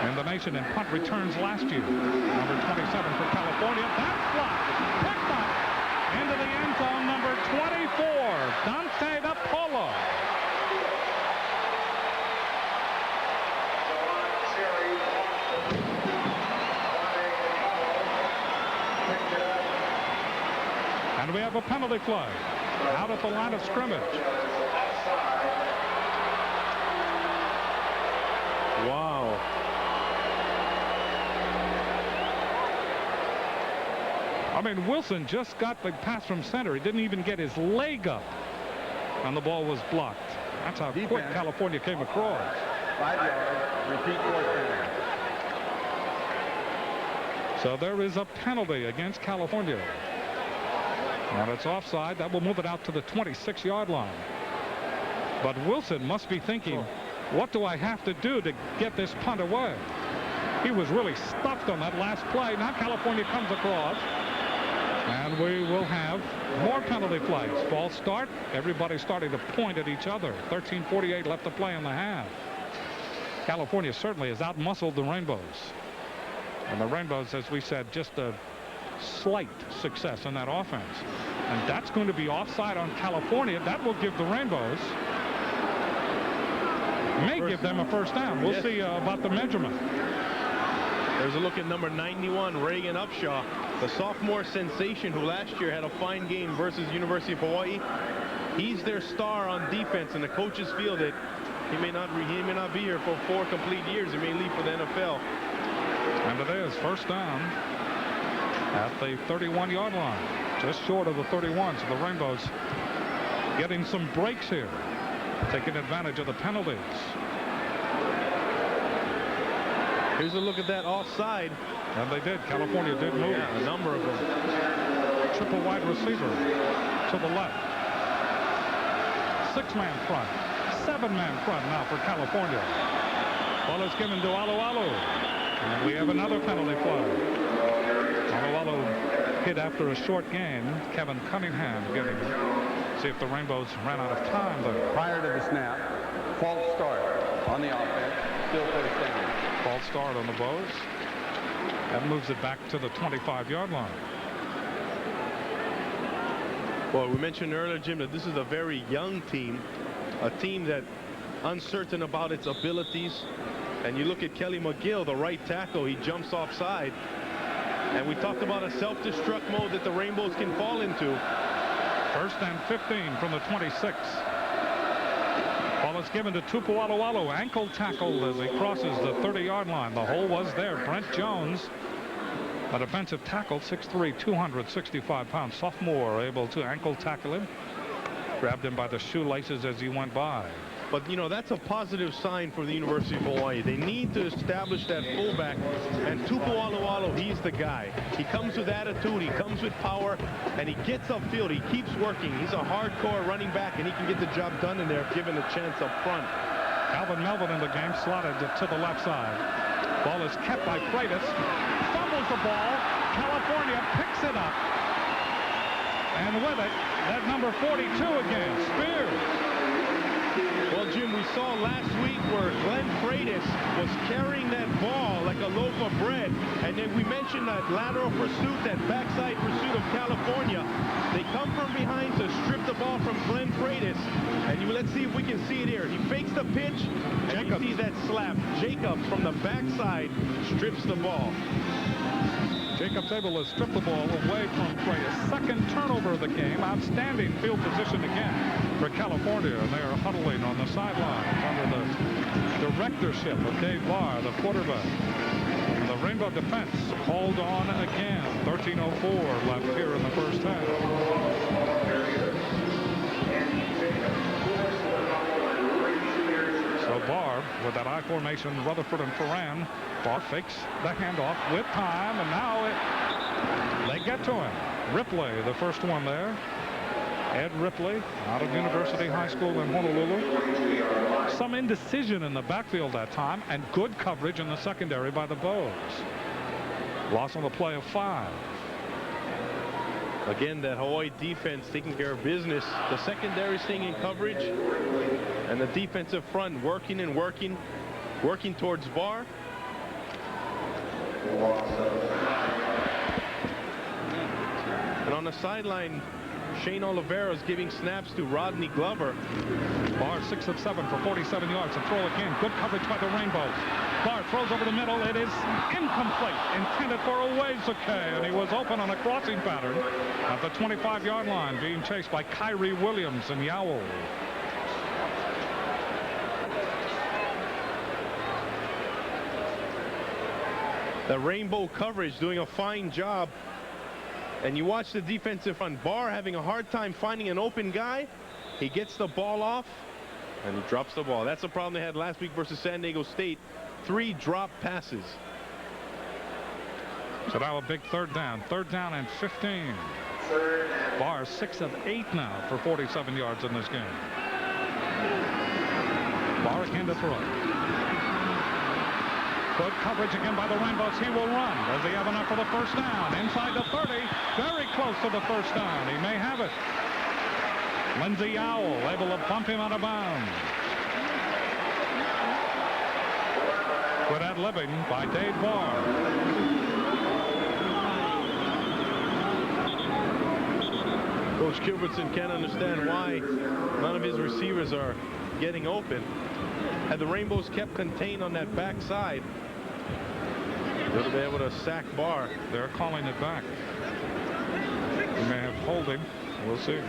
in the nation in punt returns last year. Number 27 for California. That's blocked. Picked up into the end zone. Number 24, Dante DePolo. And we have a penalty flag out at the line of scrimmage. Wow. I mean, Wilson just got the pass from center. He didn't even get his leg up, and the ball was blocked. That's how quick California came across. 5 yards. Repeat fourth down. So there is a penalty against California. And it's offside. That will move it out to the 26-yard line. But Wilson must be thinking, what do I have to do to get this punt away? He was really stuffed on that last play. Now California comes across. And we will have more penalty flags. False start. Everybody starting to point at each other. 13:48 left to play in the half. California certainly has outmuscled the Rainbows. And the Rainbows, as we said, just a slight success in that offense. And that's going to be offside on California. That will give the Rainbows, may give them a first down. We'll see about the measurement. There's a look at number 91, Reagan Upshaw, the sophomore sensation who last year had a fine game versus University of Hawaii. He's their star on defense, and the coaches feel that he may not be here for 4 complete years. He may leave for the NFL. And it is first down at the 31-yard line, just short of the 31. So the Rainbows getting some breaks here, taking advantage of the penalties. Here's a look at that offside. And they did. California did move. Yeah, a number of them. Triple wide receiver to the left. 6-man front. 7-man front now for California. Ball is given to Alualu. And we have another penalty flag. Alualu hit after a short gain. Kevin Cunningham getting it. See if the Rainbows ran out of time there. Prior to the snap, false start on the offense. Still first down. False start on the Bows. That moves it back to the 25-yard line. Well, we mentioned earlier, Jim, that this is a very young team, a team that uncertain about its abilities. And you look at Kelly McGill, the right tackle, he jumps offside. And we talked about a self-destruct mode that the Rainbows can fall into. First and 15 from the 26. Ball is given to Tupu Alualu. Ankle tackle as he crosses the 30-yard line. The hole was there. Brent Jones, a defensive tackle, 6'3", 265 pounds. Sophomore, able to ankle tackle him. Grabbed him by the shoelaces as he went by. But, you know, that's a positive sign for the University of Hawaii. They need to establish that fullback. And Tupu Alualu, he's the guy. He comes with attitude. He comes with power. And he gets upfield. He keeps working. He's a hardcore running back, and he can get the job done in there if given a chance up front. Calvin Melvin in the game, slotted to the left side. Ball is kept by Freitas. Fumbles the ball. California picks it up. And with it, that number 42 again, Spears. Well, Jim, we saw last week where Glenn Freitas was carrying that ball like a loaf of bread. And then we mentioned that lateral pursuit, that backside pursuit of California. They come from behind to strip the ball from Glenn Freitas. And let's see if we can see it here. He fakes the pitch, and you see that slap. Jacobs from the backside strips the ball. Jacobs able to strip the ball away from Freitas. Second turnover of the game. Outstanding field position again for California. And they are huddling on the sidelines under the directorship of Dave Barr, the quarterback. And the Rainbow defense called on again. 13:04 left here in the first half. So Barr with that I formation, Rutherford and Ferran. Barr fakes the handoff with time, and now they get to him. Ripley, the first one there. Ed Ripley out of University High School in Honolulu. Some indecision in the backfield that time, and good coverage in the secondary by the Bows. Loss on the play of 5. Again, that Hawaii defense taking care of business. The secondary staying in coverage, and the defensive front working and working towards Barr. And on the sideline, Shane Oliveira is giving snaps to Rodney Glover. Barr 6 of 7 for 47 yards. A throw again. Good coverage by the Rainbows. Barr throws over the middle. It is incomplete. Intended for Owazuke, and he was open on a crossing pattern at the 25-yard line, being chased by Khary Williams and Yowl. The Rainbow coverage doing a fine job. And you watch the defensive front. Barr having a hard time finding an open guy. He gets the ball off, and he drops the ball. That's the problem they had last week versus San Diego State. 3 drop passes. So now a big third down. Third down and 15. Barr 6 of 8 now for 47 yards in this game. Barr again to throw. Good coverage again by the Rainbows. He will run. Does he have enough for the first down? Inside the 30. Very close to the first down. He may have it. Lindsey Owell able to bump him out of bounds. Good ad-libbing by Dave Barr. Coach Gilbertson can't understand why none of his receivers are getting open. Had the Rainbows kept contained on that backside, they would have been able to sack Barr. They're calling it back. They may have hold him. We'll see.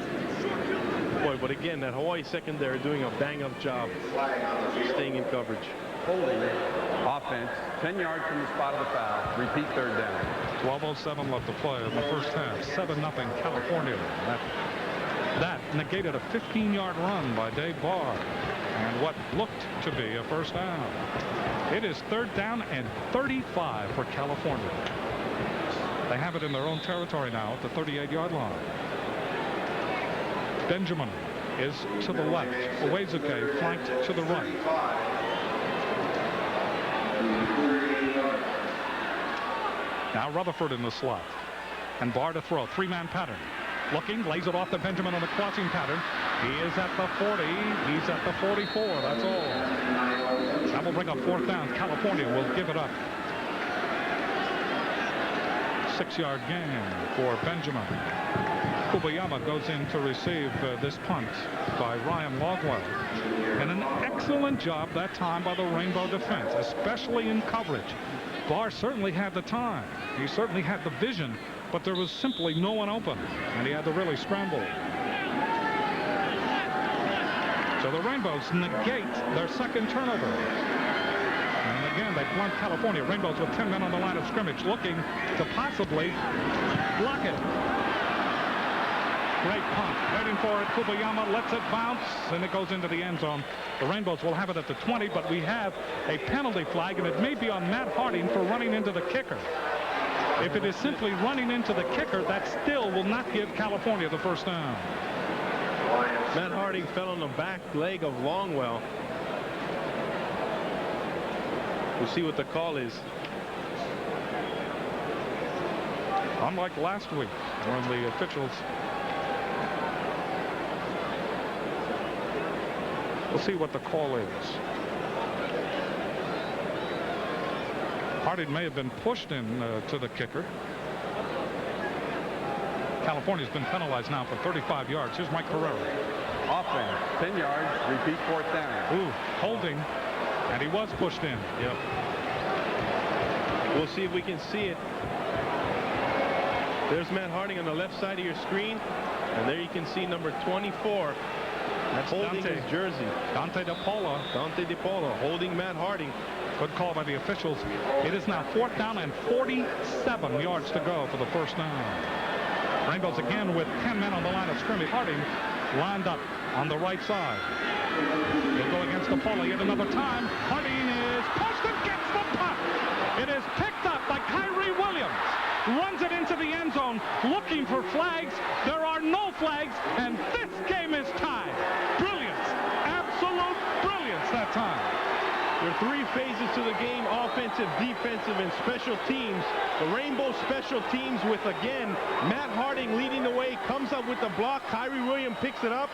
Boy, but again, that Hawaii secondary doing a bang-up job staying in coverage. Holding offense 10 yards from the spot of the foul. Repeat third down. 12:07 left to play in the first half. 7-0 California. That negated a 15-yard run by Dave Barr and what looked to be a first down. It is third down and 35 for California. They have it in their own territory now at the 38-yard line. Benjamin is to the left. Uwezuke flanked to the right. Now Rutherford in the slot. And Barr to throw. 3-man pattern. Looking, lays it off to Benjamin on the crossing pattern. He is at the 40. He's at the 44. That's all. That will bring up fourth down. California will give it up. 6-yard gain for Benjamin. Kubayama goes in to receive this punt by Ryan Longwell. And an excellent job that time by the Rainbow defense, especially in coverage. Barr certainly had the time. He certainly had the vision, but there was simply no one open, and he had to really scramble. So the Rainbows negate their second turnover. And again, they blunt California. Rainbows with 10 men on the line of scrimmage looking to possibly block it. Great punt. Waiting for it. Kubayama lets it bounce, and it goes into the end zone. The Rainbows will have it at the 20, but we have a penalty flag, and it may be on Matt Harding for running into the kicker. If it is simply running into the kicker, that still will not give California the first down. Matt Harding fell on the back leg of Longwell. We'll see what the call is. Unlike last week, when the officials... We'll see what the call is. Harding may have been pushed in to the kicker. California's been penalized now for 35 yards. Here's Mike Carrera. Offense, 10 yards, repeat fourth down. Ooh, holding, and he was pushed in. Yep. We'll see if we can see it. There's Matt Harding on the left side of your screen, and there you can see number 24. That's holding Dante. his jersey. Dante DePaula. Dante DePaula holding Matt Harding. Good call by the officials. It is now fourth down and 47 yards to go for the first down. Rainbows again with 10 men on the line of scrimmage. Harding lined up on the right side. He'll go against DePaula yet another time. Harding is pushed and gets the punt. It is picked up by Khary Williams. Runs it into the end zone, looking for flags. There are no flags, and this game is tied. Brilliance, absolute brilliance that time. There are 3 phases to the game: offensive, defensive, and special teams. The Rainbow special teams with, again, Matt Harding leading the way, comes up with the block. Khary Williams picks it up,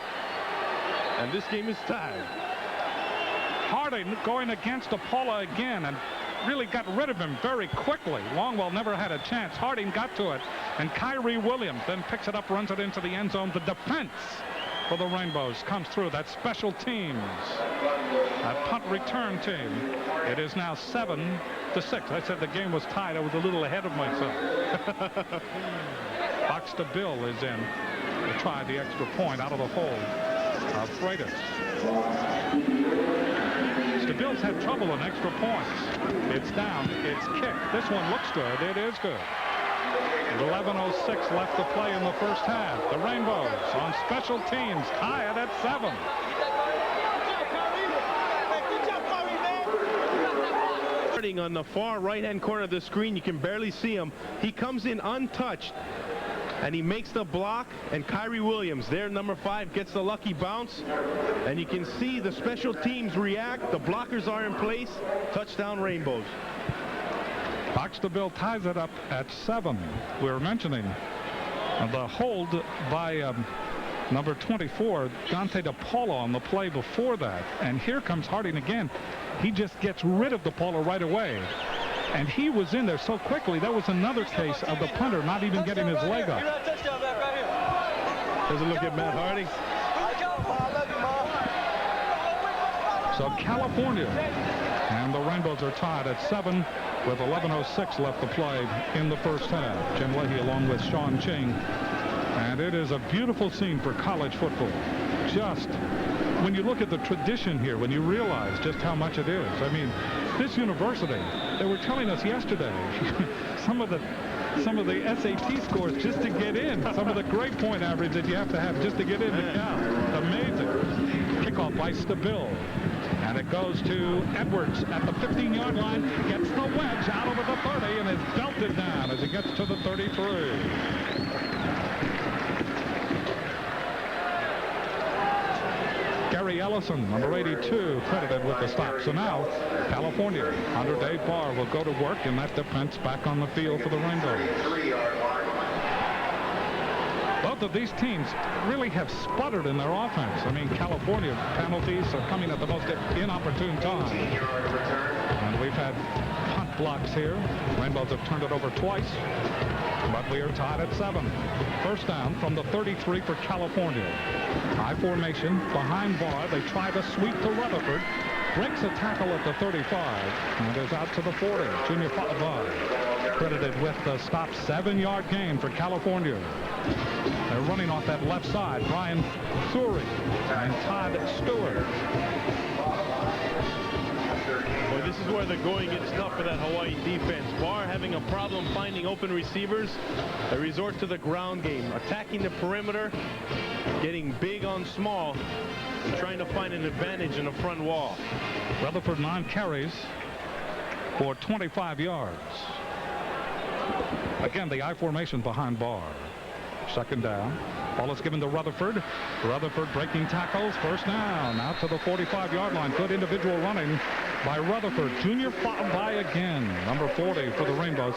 and this game is tied. Harding going against DePaula again, and really got rid of him very quickly. Longwell never had a chance. Harding got to it, and Khary Williams then picks it up, runs it into the end zone. The defense for the Rainbows comes through. That special teams, that punt return team. It is now 7-6. I said the game was tied. I was a little ahead of myself. Box to Bill is in to try the extra point out of the hold of Freitas. The Bills had trouble in extra points. It's down. It's kicked. This one looks good. It is good. 11:06 left to play in the first half. The Rainbows on special teams tie it at 7. On the far right-hand corner of the screen, you can barely see him. He comes in untouched, and he makes the block, and Khary Williams, there, number 5, gets the lucky bounce, and you can see the special teams react. The blockers are in place. Touchdown, Rainbows. Boxterville ties it up at 7. We were mentioning the hold by number 24, Dante DePaula, on the play before that. And here comes Harding again. He just gets rid of DePaula right away. And he was in there so quickly. That was another case of the punter not even getting his leg up. There's a look at Matt Harding. So California and the Rainbows are tied at 7 with 11:06 left to play in the first half. Jim Leahy along with Sean Ching. And it is a beautiful scene for college football. Just when you look at the tradition here, when you realize just how much it is. I mean, this university, they were telling us yesterday, some of the SAT scores just to get in, some of the grade point average that you have to have just to get in the count. Amazing. Kickoff by Stabil. And it goes to Edwards at the 15-yard line, gets the wedge out over the 30 and is belted down as he gets to the 33. Gary Ellison, number 82, credited with the stop. So now California under Dave Barr will go to work, and that defense back on the field for the Rainbows. Both of these teams really have sputtered in their offense. I mean, California penalties are coming at the most inopportune time. And we've had punt blocks here. Rainbows have turned it over twice, but we are tied at 7. First down from the 33 for California. High formation behind Barr. They try to sweep to Rutherford. Breaks a tackle at the 35 and is out to the 40. Junior Barr credited with the stop. 7-yard gain for California. They're running off that left side. Brian Suri and Todd Stewart. Well, this is where the going gets tough for that Hawaii defense. Barr having a problem finding open receivers. They resort to the ground game, attacking the perimeter, getting big on small, and trying to find an advantage in the front wall. Rutherford 9 carries for 25 yards. Again, the I formation behind Barr. Second down. Ball is given to Rutherford. Rutherford breaking tackles. First down. Out to the 45-yard line. Good individual running by Rutherford. Junior Favai again. Number 40 for the Rainbows.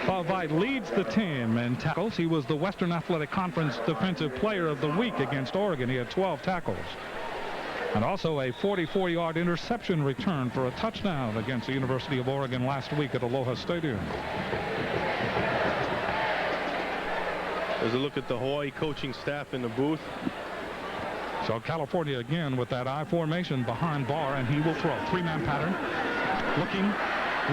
Favai leads the team in tackles. He was the Western Athletic Conference Defensive Player of the Week against Oregon. He had 12 tackles. And also a 44-yard interception return for a touchdown against the University of Oregon last week at Aloha Stadium. There's a look at the Hawaii coaching staff in the booth. So California again with that I formation behind Barr, and he will throw. 3-man pattern.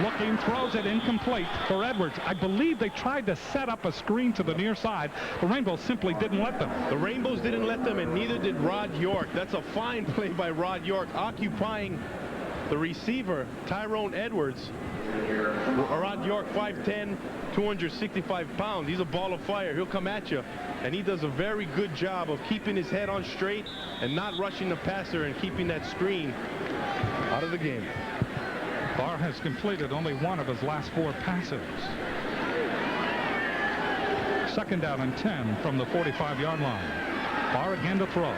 Looking, throws it incomplete for Edwards. I believe they tried to set up a screen to the near side. The Rainbows simply didn't let them. The Rainbows didn't let them, and neither did Rod York. That's a fine play by Rod York, occupying the receiver, Tyrone Edwards. Rod York, 5'10", 265 pounds. He's a ball of fire. He'll come at you, and he does a very good job of keeping his head on straight and not rushing the passer and keeping that screen out of the game. Barr has completed only one of his last 4 passes. Second down and 10 from the 45-yard line. Barr again to throw.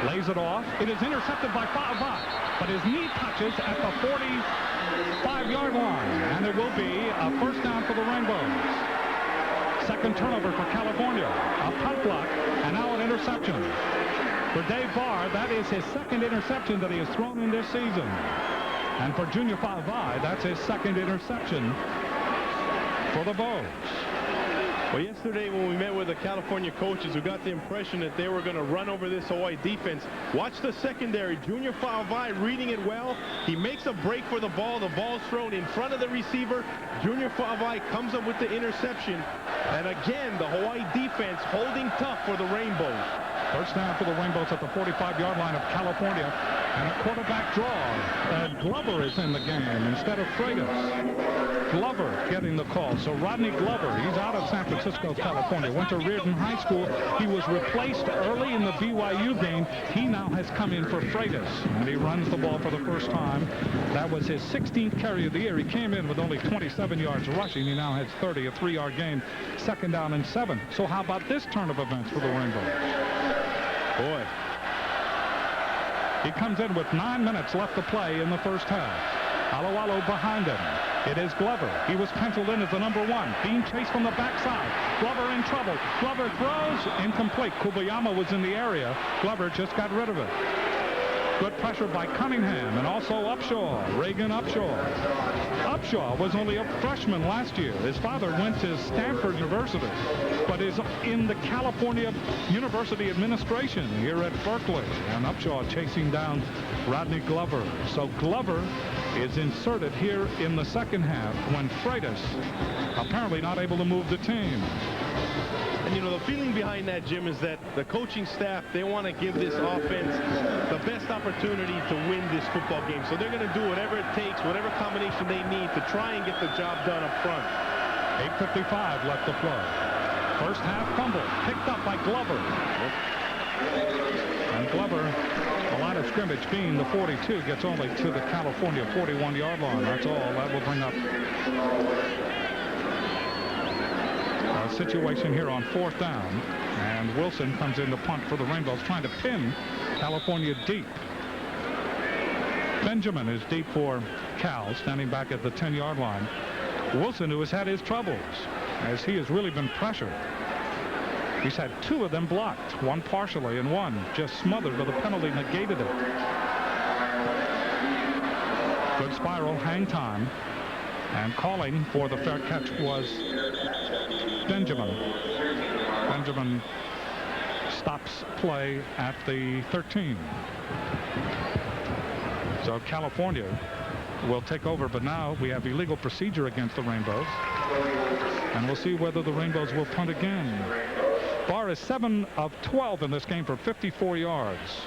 Lays it off. It is intercepted by Favai, but his knee touches at the 45-yard line, and there will be a first down for the Rainbows. Second turnover for California. A punt block, and now an interception. For Dave Barr, that is his second interception that he has thrown in this season. And for Junior Favai, that's his second interception for the Bows. Well, yesterday when we met with the California coaches, we got the impression that they were going to run over this Hawaii defense. Watch the secondary. Junior Favai reading it well. He makes a break for the ball. The ball's thrown in front of the receiver. Junior Favai comes up with the interception. And again, the Hawaii defense holding tough for the Rainbows. First down for the Rainbows at the 45-yard line of California. And quarterback draw. Glover is in the game instead of Freitas. Glover getting the call. So Rodney Glover, he's out of San Francisco, California. Went to Reardon High School. He was replaced early in the BYU game. He now has come in for Freitas, and he runs the ball for the first time. That was his 16th carry of the year. He came in with only 27 yards rushing. He now has 30, a 3-yard gain, 2nd down and 7. So how about this turn of events for the Rainbows? Boy. He comes in with 9 minutes left to play in the first half. Alualu behind him. It is Glover. He was penciled in as the number 1. Being chased from the backside. Glover in trouble. Glover throws. Incomplete. Kubayama was in the area. Glover just got rid of it. Good pressure by Cunningham and also Upshaw. Reagan Upshaw. Upshaw was only a freshman last year. His father went to Stanford University, but is in the California University Administration here at Berkeley. And Upshaw chasing down Rodney Glover. So Glover is inserted here in the second half when Freitas apparently not able to move the team. And, you know, the feeling behind that, Jim, is that the coaching staff, they want to give this offense the best opportunity to win this football game. So they're going to do whatever it takes, whatever combination they need to try and get the job done up front. 8:55 left to play. First half fumble picked up by Glover. And Glover, a line of scrimmage being the 42, gets only to the California 41-yard line. That's all. That will bring up a situation here on 4th down. And Wilson comes in to punt for the Rainbows, trying to pin California deep. Benjamin is deep for Cal, standing back at the 10-yard line. Wilson, who has had his troubles, as he has really been pressured. He's had 2 of them blocked, 1 partially and 1 just smothered, but the penalty negated it. Good spiral, hang time, and calling for the fair catch was Benjamin. Benjamin stops play at the 13. So California will take over, but now we have illegal procedure against the Rainbows, and we'll see whether the Rainbows will punt again. Barr is 7 of 12 in this game for 54 yards.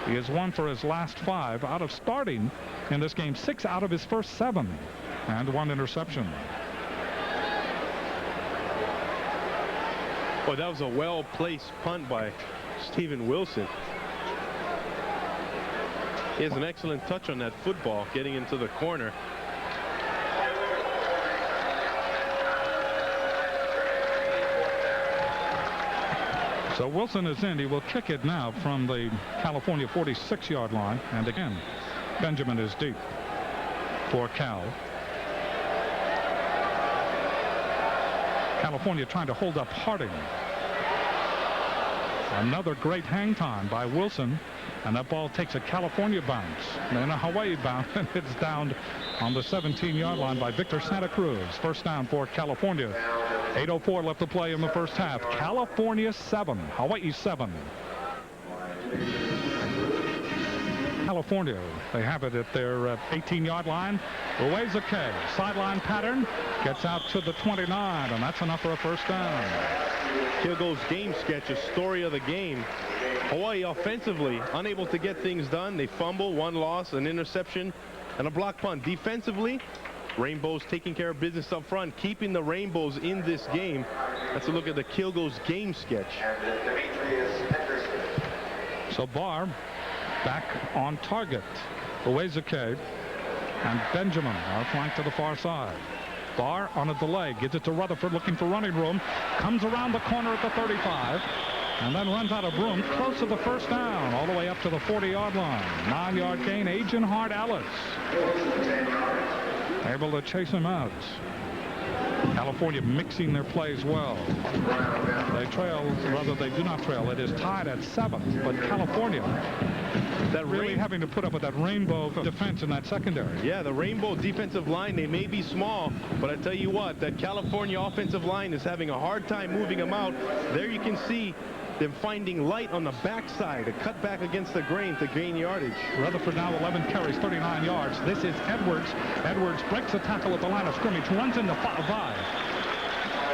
He has 1 for his last 5 out of starting in this game, 6 out of his first 7, and 1 interception. Boy, that was a well-placed punt by Stephen Wilson. He has an excellent touch on that football, getting into the corner. So Wilson is in. He will kick it now from the California 46-yard line. And again, Benjamin is deep for Cal. California trying to hold up Harding. Another great hang time by Wilson, and that ball takes a California bounce, then a Hawaii bounce, and it's down on the 17-yard line by Victor Santa Cruz. First down for California. 8:04 left to play in the first half. California 7, Hawaii 7. California, they have it at their 18-yard line. Uwezake, sideline pattern, gets out to the 29, and that's enough for a first down. Here goes game sketch, a story of the game. Hawaii offensively unable to get things done. They fumble, 1 loss, an interception, and a block punt. Defensively, Rainbows taking care of business up front, keeping the Rainbows in this game. Let's look at the Kilgo's game sketch. So Barr back on target. Uwezake and Benjamin are flanked to the far side. Barr on a delay, gives it to Rutherford, looking for running room, comes around the corner at the 35, and then runs out of room close to the first down, all the way up to the 40-yard line. 9-yard gain. Agent Hart Ellis able to chase him out. California mixing their plays well. They trail, rather they do not trail. It is tied at 7, but California that really having to put up with that Rainbow defense in that secondary. Yeah, the Rainbow defensive line, they may be small, but I tell you what, that California offensive line is having a hard time moving them out. There you can see them finding light on the backside, a cut back against the grain to gain yardage. Rutherford now 11 carries, 39 yards. This is Edwards. Edwards breaks a tackle at the line of scrimmage, runs into 5,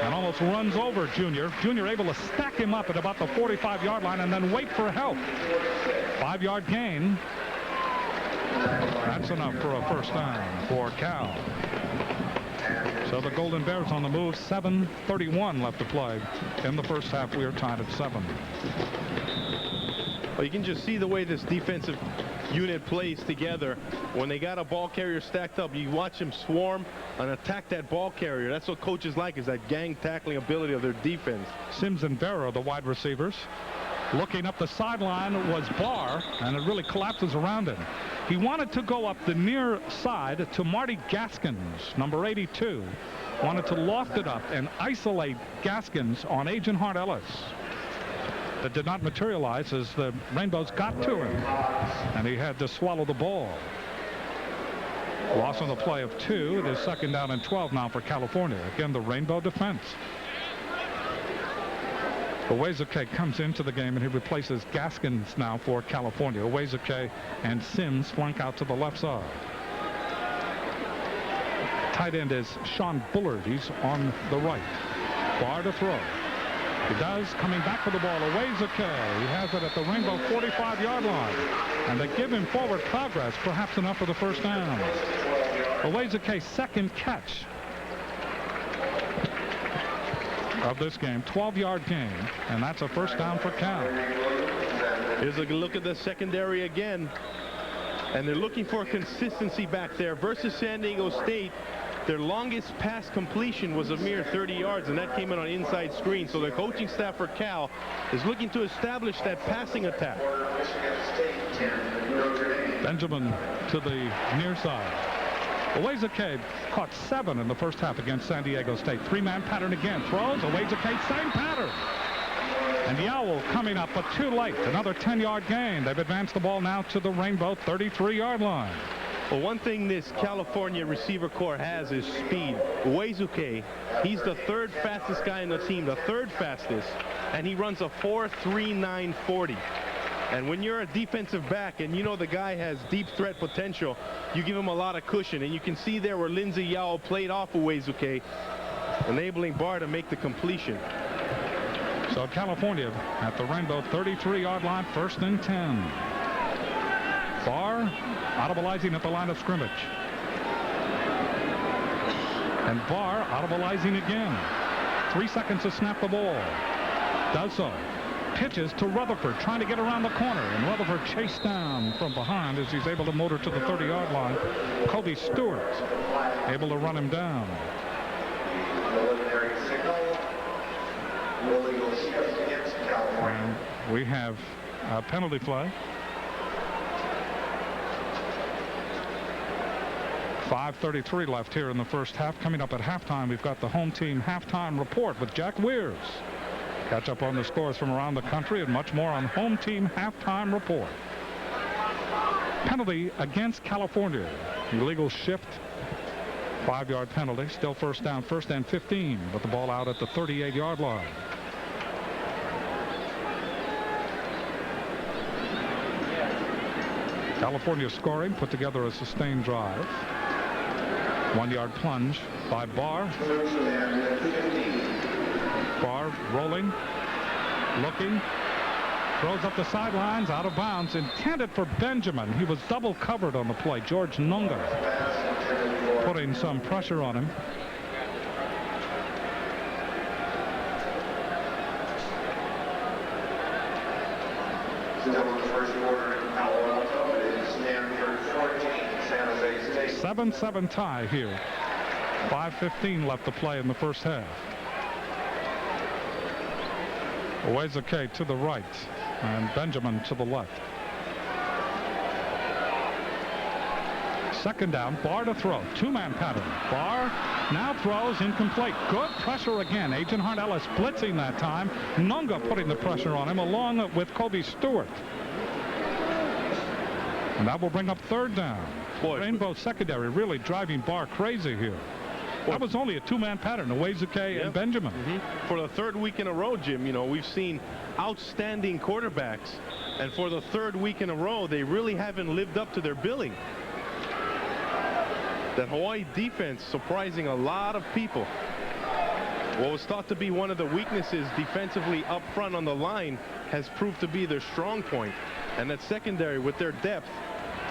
and almost runs over Junior. Junior able to stack him up at about the 45-yard line and then wait for help. 5-yard gain. That's enough for a first down for Cal. So the Golden Bears on the move. 7:31 left to play in the first half. We are tied at 7. Well, you can just see the way this defensive unit plays together. When they got a ball carrier stacked up, you watch them swarm and attack that ball carrier. That's what coaches like, is that gang tackling ability of their defense. Sims and Vera, the wide receivers. Looking up the sideline was Barr, and it really collapses around him. He wanted to go up the near side to Marty Gaskins, number 82. Wanted to loft it up and isolate Gaskins on Agent Hart Ellis. That did not materialize as the Rainbows got to him, and he had to swallow the ball. Loss on the play of 2. It is 2nd down and 12 now for California. Again, the Rainbow defense. Uwezuke comes into the game, and he replaces Gaskins now for California. Uwezuke and Sims flank out to the left side. Tight end is Sean Bullard. He's on the right. Barr to throw. He does, coming back for the ball. Uwezuke. He has it at the Rainbow 45-yard line. And they give him forward progress, perhaps enough for the first down. Uwezuke's second catch of this game, 12-yard gain, and that's a first down for Cal. Here's a look at the secondary again, and they're looking for consistency back there. Versus San Diego State, their longest pass completion was a mere 30 yards, and that came in on inside screen. So the coaching staff for Cal is looking to establish that passing attack. Benjamin to the near side. Uwezuke caught 7 in the first half against San Diego State. 3-man pattern again. Throws. Uwezuke, same pattern. And the Owl coming up, but too late. Another 10-yard gain. They've advanced the ball now to the Rainbow 33-yard line. Well, one thing this California receiver corps has is speed. Uwezuke, he's the 3rd fastest guy in the team, the 3rd fastest, and he runs a 4.39 40. And when you're a defensive back and you know the guy has deep threat potential, you give him a lot of cushion. And you can see there where Lindsey Yao played off Uwezuke, enabling Barr to make the completion. So California at the Rainbow 33-yard line, 1st and 10. Barr audibilizing at the line of scrimmage. And Barr audibilizing again. 3 seconds to snap the ball. Does so. Pitches to Rutherford, trying to get around the corner, and Rutherford chased down from behind as he's able to motor to the 30-yard line. Kobe Stewart able to run him down. And we have a penalty flag. 5:33 left here in the first half. Coming up at halftime, we've got the home team halftime report with Jack Weirs. Catch up on the scores from around the country and much more on home team halftime report. Penalty against California. Illegal shift. 5-yard penalty. Still first down, 1st and 15, but the ball out at the 38-yard line. California scoring, put together a sustained drive. 1-yard plunge by Barr. Barr rolling, looking, throws up the sidelines, out of bounds, intended for Benjamin. He was double covered on the play. George Nunga putting some pressure on him. Still in the first quarter in Palo Alto, it is Stanford 14, San Jose State. 7-7 tie here. 5:15 left to play in the first half. Uwezuke to the right and Benjamin to the left. 2nd down, Barr to throw. 2-man pattern. Barr now throws incomplete. Good pressure again. Agent Hart Ellis blitzing that time. Nunga putting the pressure on him along with Kobe Stewart. And that will bring up 3rd down. Boy, Rainbow secondary really driving Barr crazy here. That was only a 2-man pattern, Uwezuke and Benjamin. For the 3rd week in a row, Jim, you know, we've seen outstanding quarterbacks. And for the 3rd week in a row, they really haven't lived up to their billing. That Hawaii defense surprising a lot of people. What was thought to be one of the weaknesses defensively up front on the line has proved to be their strong point. And that secondary with their depth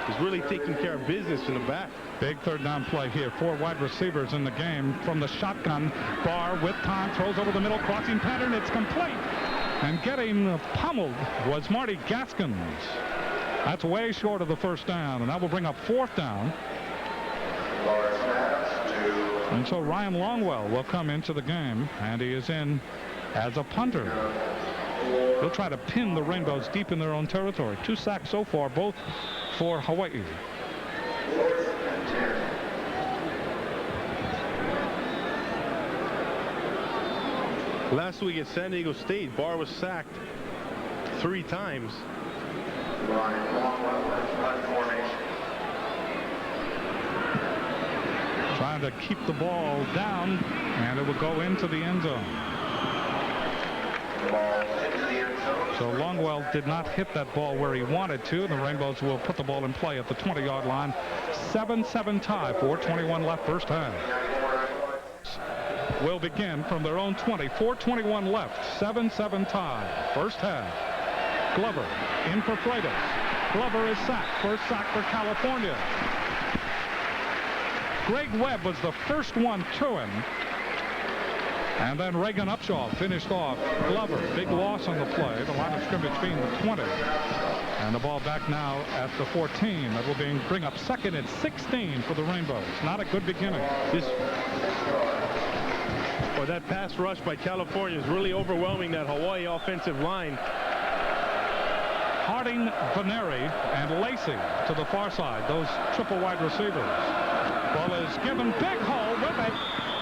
is really taking care of business in the back. Big third down play here. 4 wide receivers in the game from the shotgun. Barr with time throws over the middle, crossing pattern. It's complete. And getting pummeled was Marty Gaskins. That's way short of the first down, and that will bring up 4th down. And so Ryan Longwell will come into the game, and he is in as a punter. He'll try to pin the Rainbows deep in their own territory. 2 sacks so far, both for Hawaii. Last week at San Diego State, Barr was sacked 3 times. Trying to keep the ball down, and it will go into the end zone. So Longwell did not hit that ball where he wanted to, and the Rainbows will put the ball in play at the 20-yard line. 7-7 tie, 4:21 left first half. Will begin from their own 20, 4:21 left, 7-7 tie, first half. Glover in for Freitas. Glover is sacked, first sack for California. Greg Webb was the first one to him. And then Reagan Upshaw finished off Glover. Big loss on the play. The line of scrimmage being the 20. And the ball back now at the 14. That will bring up 2nd and 16 for the Rainbows. Not a good beginning. That pass rush by California is really overwhelming that Hawaii offensive line. Harding, Veneri, and Lacey to the far side. Those triple wide receivers. Ball is given. Big hole with it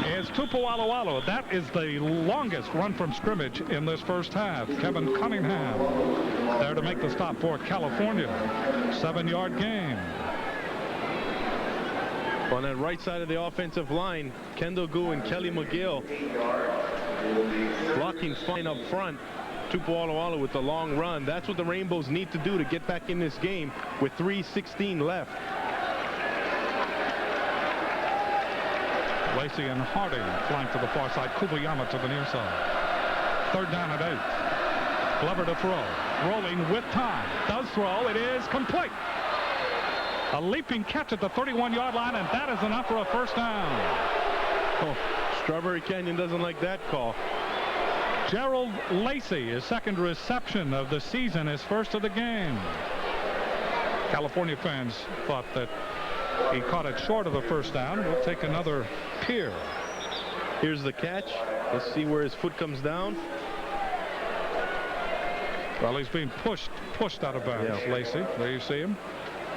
is Tupu Alualu. That is the longest run from scrimmage in this first half. Kevin Cunningham there to make the stop for California. 7-yard gain. On that right side of the offensive line, Kendall Gu and Kelly McGill blocking fine up front. Tupu Alualu with the long run. That's what the Rainbows need to do to get back in this game with 3:16 left. Lacey and Harding flank to the far side. Kubayama to the near side. 3rd down at 8. Glover to throw. Rolling with time. Does throw. It is complete. A leaping catch at the 31-yard line, and that is enough for a first down. Oh, Strawberry Canyon doesn't like that call. Gerald Lacey, his 2nd reception of the season, his first of the game. California fans thought that he caught it short of the first down. We'll take another peer. Here's the catch. Let's see where his foot comes down. Well, he's being pushed out of bounds. Yeah. Lacey, there you see him.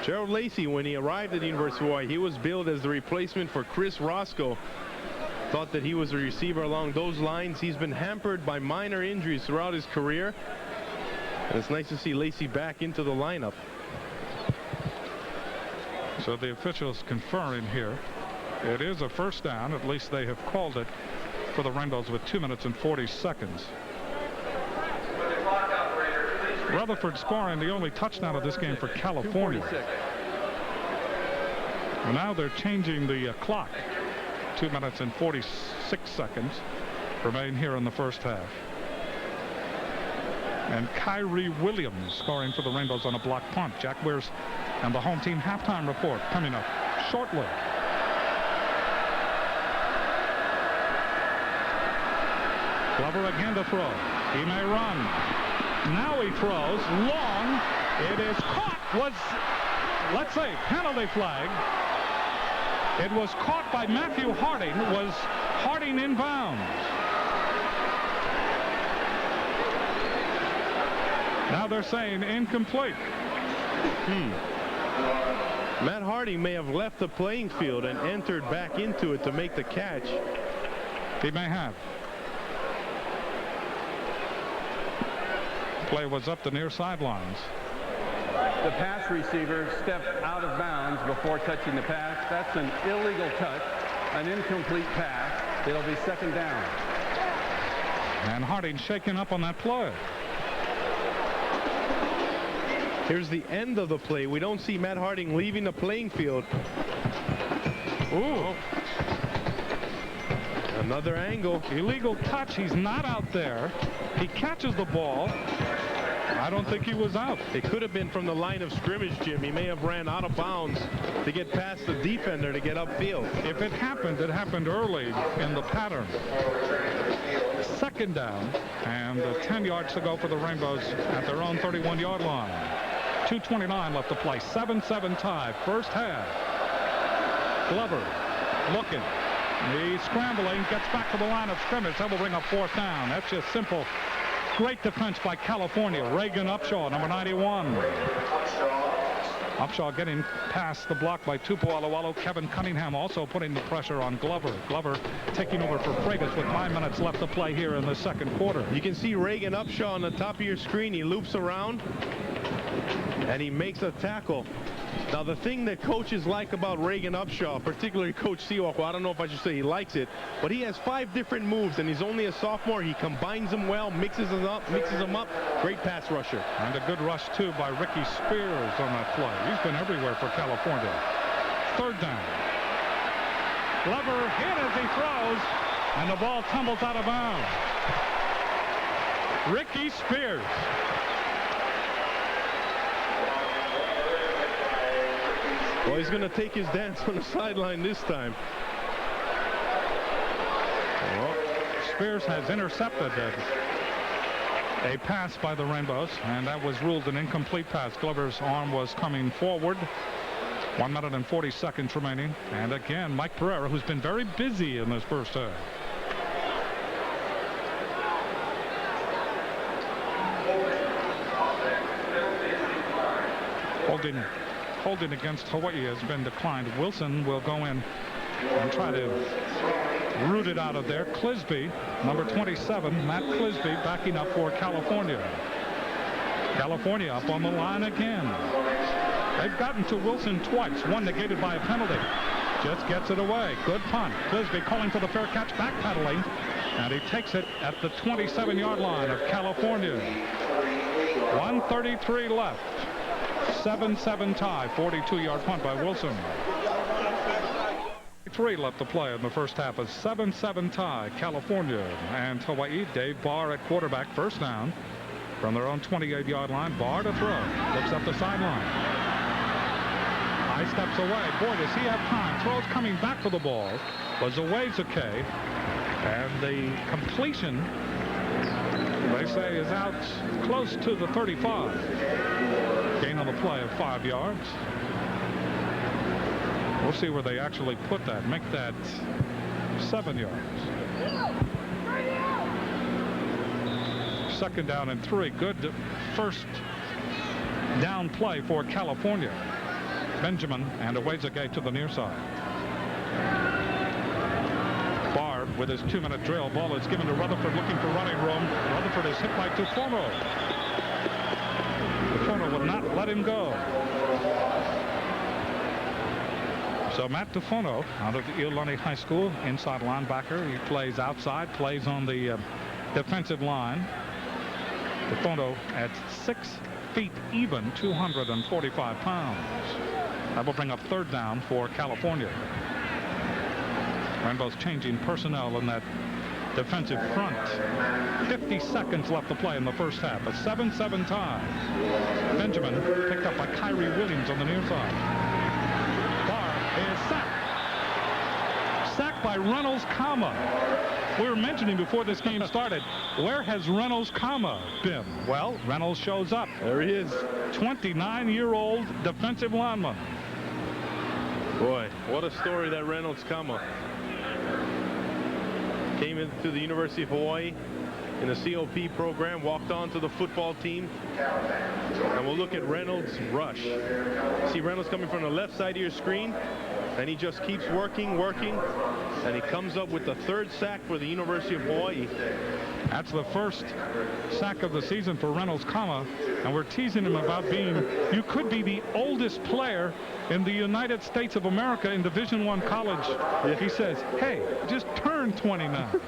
Gerald Lacey, when he arrived at the University of Hawaii, he was billed as the replacement for Chris Roscoe. Thought that he was a receiver along those lines. He's been hampered by minor injuries throughout his career. And it's nice to see Lacey back into the lineup. So the officials conferring here. It is a first down. At least they have called it for the Rainbows with 2 minutes and 40 seconds. Rutherford scoring the only touchdown of this game for California. Well, now they're changing the clock. 2 minutes and 46 seconds remain here in the first half. And Khary Williams scoring for the Rainbows on a blocked punt. Jack Weir's and the home team halftime report coming up shortly. Glover again to throw. He may run. Now he throws long. It is caught. Was, let's say, penalty flag. It was caught by Matthew Harding. Was Harding inbounds? Now they're saying incomplete. Matt Harding may have left the playing field and entered back into it to make the catch. He may have. Play was up the near sidelines. The pass receiver stepped out of bounds before touching the pass. That's an illegal touch, an incomplete pass. It'll be 2nd down. And Harding shaken up on that play. Here's the end of the play. We don't see Matt Harding leaving the playing field. Ooh. Another angle. Illegal touch. He's not out there. He catches the ball. I don't think he was out. It could have been from the line of scrimmage, Jim. He may have ran out of bounds to get past the defender to get upfield. If it happened early in the pattern. Second down, and 10 yards to go for the Rainbows at their own 31-yard line. 2:29 left to play. 7-7 tie. First half. Glover looking. He's scrambling. Gets back to the line of scrimmage. That will bring up fourth down. That's just simple. Great defense by California. Reagan Upshaw, number 91. Upshaw getting past the block by Tupo Alualu. Kevin Cunningham also putting the pressure on Glover. Glover taking over for Freitas with 9 minutes left to play here in the second quarter. You can see Reagan Upshaw on the top of your screen. He loops around and he makes a tackle. Now, the thing that coaches like about Reagan Upshaw, particularly Coach Seawalk, well, I don't know if I should say he likes it, but he has 5 different moves, and he's only a sophomore. He combines them well, mixes them up. Great pass rusher. And a good rush, too, by Ricky Spears on that play. He's been everywhere for California. Third down. Glover hit as he throws, and the ball tumbles out of bounds. Ricky Spears. Well, he's going to take his dance on the sideline this time. Well, Spears has intercepted a pass by the Rainbows, and that was ruled an incomplete pass. Glover's arm was coming forward. 1 minute and 40 seconds remaining. And again, Mike Pereira, who's been very busy in this first half. Holding against Hawaii has been declined. Wilson will go in and try to root it out of there. Clisby, number 27, Matt Clisby, backing up for California. California up on the line again. They've gotten to Wilson twice, one negated by a penalty. Just gets it away. Good punt. Clisby calling for the fair catch, backpedaling, and he takes it at the 27-yard line of California. 1:33 left. 7-7 tie. 42-yard punt by Wilson. 3 left to play in the first half. A 7-7 tie. California and Hawaii. Dave Barr at quarterback. First down from their own 28-yard line. Barr to throw. Looks up the sideline. High steps away. Boy, does he have time. Throws coming back for the ball. Was a ways okay. And the completion, they say, is out close to the 35. Gain on the play of 5 yards. We'll see where they actually put that. Make that 7 yards. Second down and 3. Good first down play for California. Benjamin and Awezagay to the near side. Barr with his 2-minute drill. Ball is given to Rutherford looking for running room. Rutherford is hit by Tufono. Tufono would not let him go. So Matt Tufono out of Iolani High School, inside linebacker. He plays outside, plays on the defensive line. Tufono at 6 feet even, 245 pounds. That will bring up third down for California. Rainbows changing personnel in that defensive front. 50 seconds left to play in the first half. A 7-7 tie. Benjamin picked up by Khary Williams on the near side. Barr is sacked. Sacked by Reynolds Kama. We were mentioning before this game started, where has Reynolds Kama been? Well, Reynolds shows up. There he is. 29-year-old defensive lineman. Boy, what a story, that Reynolds Kama. Came into the University of Hawaii in the COP program, walked on to the football team. And we'll look at Reynolds' rush. See Reynolds coming from the left side of your screen, and he just keeps working, and he comes up with the 3rd sack for the University of Hawaii. That's the first sack of the season for Reynolds Kama, and we're teasing him about being, you could be the oldest player in the United States of America in Division I college. Yeah. He says, hey, just turned 29.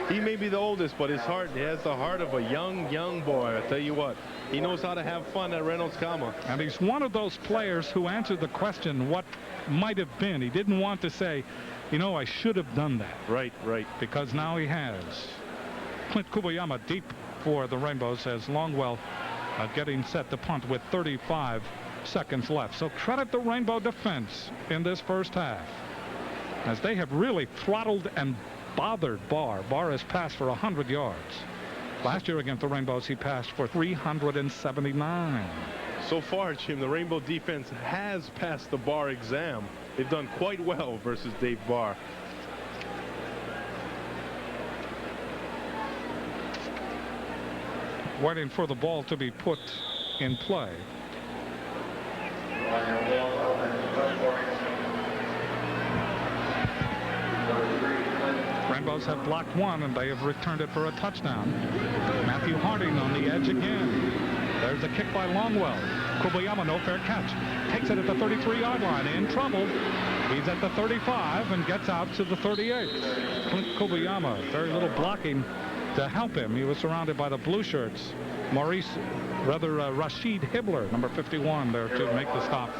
He may be the oldest, but his heart, he has the heart of a young boy. I tell you what, he knows how to have fun at Reynolds Kama. And he's one of those players who answered the question, what might have been. He didn't want to say, you know, I should have done that. Right. Because now he has. Clint Kubayama deep for the Rainbows as Longwell getting set to punt with 35 seconds left. So credit the Rainbow defense in this first half, as they have really throttled and bothered Barr. Barr has passed for 100 yards. Last year against the Rainbows, he passed for 379. So far, Jim, the Rainbow defense has passed the Barr exam. They've done quite well versus Dave Barr. Waiting for the ball to be put in play. Rainbows have blocked one, and they have returned it for a touchdown. Matthew Harding on the edge again. There's a kick by Longwell. Kubayama, no fair catch. Takes it at the 33-yard line. In trouble. He's at the 35 and gets out to the 38. Kubayama, very little blocking to help him. He was surrounded by the blue shirts. Rashid Hibbler, number 51, there to make the stop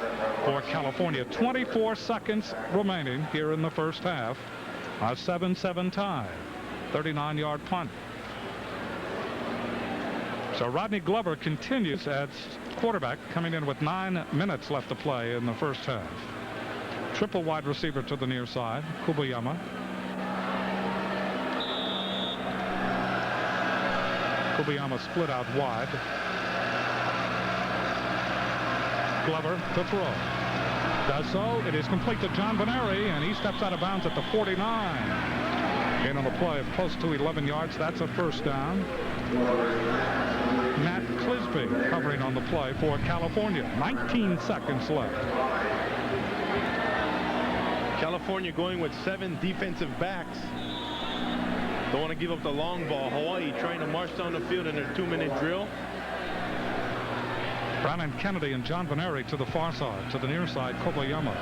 for California. 24 seconds remaining here in the first half. A 7-7 tie. 39-yard punt. So Rodney Glover continues as quarterback, coming in with 9 minutes left to play in the first half. Triple wide receiver to the near side. Kubayama. Kubayama split out wide. Glover to throw. Does so. It is complete to John Veneri, and he steps out of bounds at the 49. Gain on the play of close to 11 yards. That's a first down. Matt Clisby covering on the play for California. 19 seconds left. California going with 7 defensive backs. Don't want to give up the long ball. Hawaii trying to march down the field in their 2-minute drill. Brown and Kennedy and John Veneri to the far side. To the near side, Kobayama.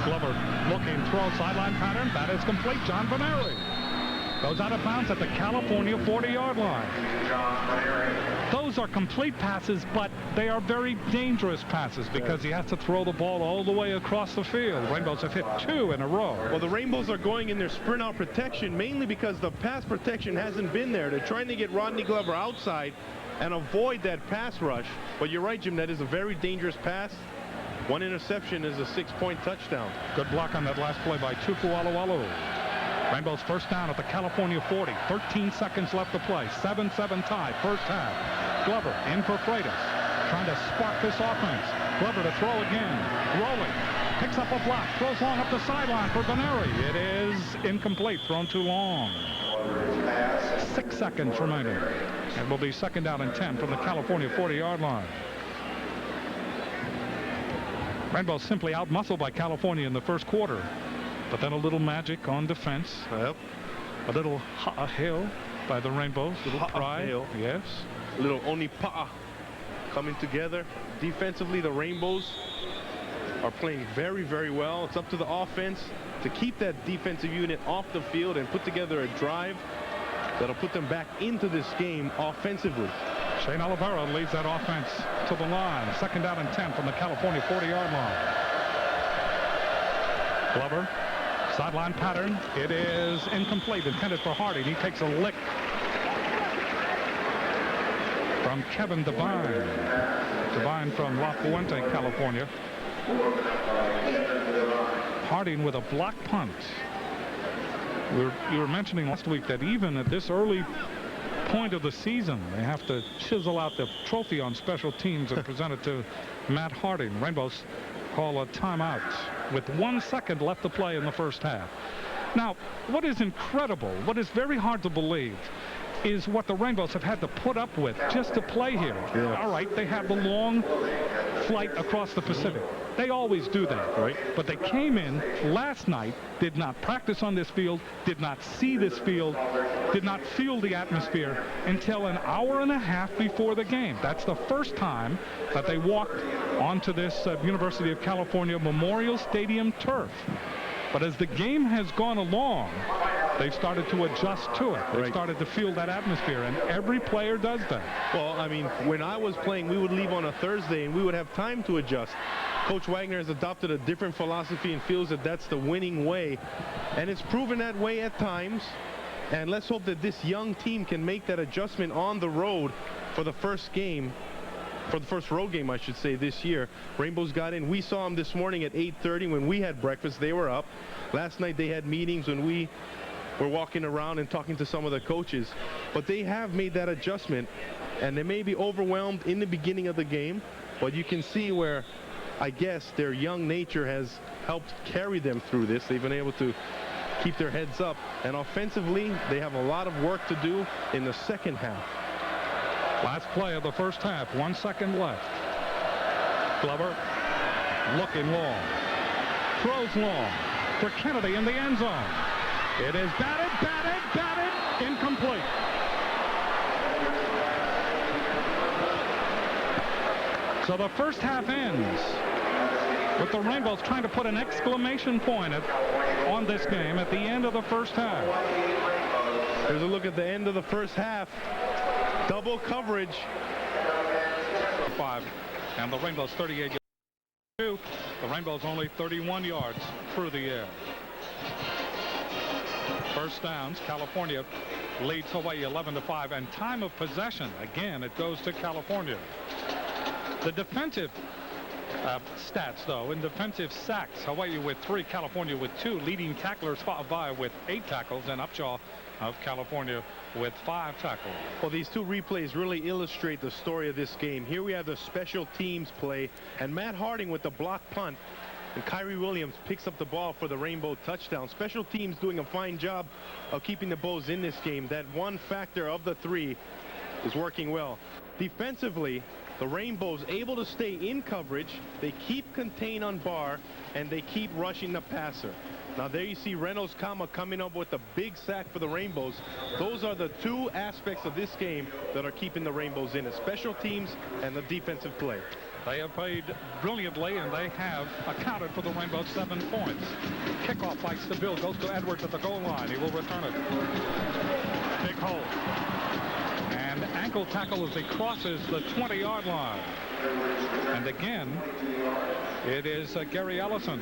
Glover looking, throw, sideline pattern. That is complete. John Veneri goes out of bounds at the California 40-yard line. Those are complete passes, but they are very dangerous passes because he has to throw the ball all the way across the field. Rainbows have hit 2 in a row. Well, the Rainbows are going in their sprint out protection mainly because the pass protection hasn't been there. They're trying to get Rodney Glover outside and avoid that pass rush. But you're right, Jim, that is a very dangerous pass. 1 interception is a 6-point touchdown. Good block on that last play by Tupu Alualu. Rainbows first down at the California 40. 13 seconds left to play. 7-7 tie, first half. Glover in for Freitas, trying to spark this offense. Glover to throw again. Rolling. Picks up a block. Throws long up the sideline for Veneri. It is incomplete. Thrown too long. 6 seconds remaining. It will be second down and 10 from the California 40-yard line. Rainbows simply out-muscled by California in the first quarter. But then a little magic on defense. Yep. A little hill by the Rainbows. A little pride. Yes. A little Onipa'a coming together. Defensively, the Rainbows are playing very, very well. It's up to the offense to keep that defensive unit off the field and put together a drive that'll put them back into this game offensively. Shane Oliveira leads that offense to the line. Second down and 10 from the California 40-yard line. Glover. Sideline pattern. It is incomplete. Intended for Harding. He takes a lick from Kevin Devine. Devine from La Fuente, California. Harding with a block punt. You were mentioning last week that even at this early point of the season, they have to chisel out the trophy on special teams and present it to Matt Harding. Rainbows call a timeout with 1 second left to play in the first half. Now, what is incredible, what is very hard to believe, is what the Rainbows have had to put up with just to play here. Yeah. All right, they have the long flight across the Pacific. They always do that. Right. But they came in last night, did not practice on this field, did not see this field, did not feel the atmosphere until an hour and a half before the game. That's the first time that they walked onto this University of California Memorial Stadium turf. But as the game has gone along, they've started to adjust to it. They've started to feel that atmosphere, and every player does that. Well, I mean, when I was playing, we would leave on a Thursday, and we would have time to adjust. Coach Wagner has adopted a different philosophy and feels that that's the winning way, and it's proven that way at times. And let's hope that this young team can make that adjustment on the road for the first game, for the first road game, I should say, this year. Rainbows got in. We saw them this morning at 8:30 when we had breakfast. They were up. Last night they had meetings when we were walking around and talking to some of the coaches. But they have made that adjustment, and they may be overwhelmed in the beginning of the game, but you can see where I guess their young nature has helped carry them through this. They've been able to keep their heads up, and offensively they have a lot of work to do in the second half. Last play of the first half, 1 second left. Glover looking long, throws long for Kennedy in the end zone. It is batted, incomplete. So the first half ends with the Rainbows trying to put an exclamation point on this game at the end of the first half. Here's a look at the end of the first half. Double coverage. 5, and the Rainbows 38 yards. The Rainbows only 31 yards through the air. First downs, California leads Hawaii 11-5, and time of possession, again, it goes to California. The defensive stats, though, in defensive sacks, Hawaii with 3, California with 2, leading tacklers Fa'avai with 8 tackles, and Upshaw of California with 5 tackles. Well, these two replays really illustrate the story of this game. Here we have the special teams play, and Matt Harding with the block punt, and Khary Williams picks up the ball for the Rainbow touchdown. Special teams doing a fine job of keeping the Bows in this game. That one factor of the 3 is working well. Defensively, the Rainbows able to stay in coverage. They keep contained on bar, and they keep rushing the passer. Now there you see Reynolds Kama coming up with a big sack for the Rainbows. Those are the 2 aspects of this game that are keeping the Rainbows in it: special teams and the defensive play. They have played brilliantly, and they have accounted for the Rainbows 7 points. Kickoff by Seville goes to Edwards at the goal line. He will return it. Big hole. And ankle tackle as he crosses the 20-yard line. And again, it is Gary Ellison,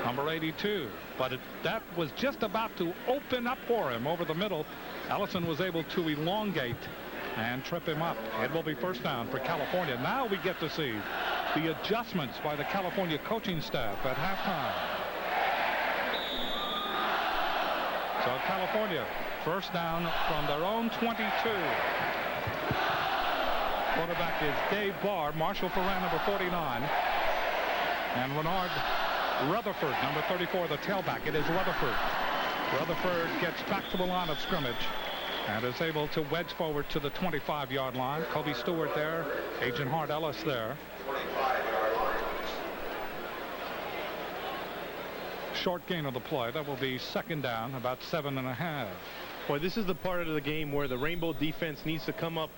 number 82. But that was just about to open up for him over the middle. Ellison was able to elongate and trip him up. It will be first down for California. Now we get to see the adjustments by the California coaching staff at halftime. So California, first down from their own 22. Quarterback is Dave Barr, Marshall Ferran, number 49, and Renard Rutherford, number 34, the tailback. It is Rutherford. Rutherford gets back to the line of scrimmage and is able to wedge forward to the 25-yard line. Kobe Stewart there, Agent Hart Ellis there. Short gain of the play. That will be second down, about 7.5. Boy, this is the part of the game where the Rainbow defense needs to come up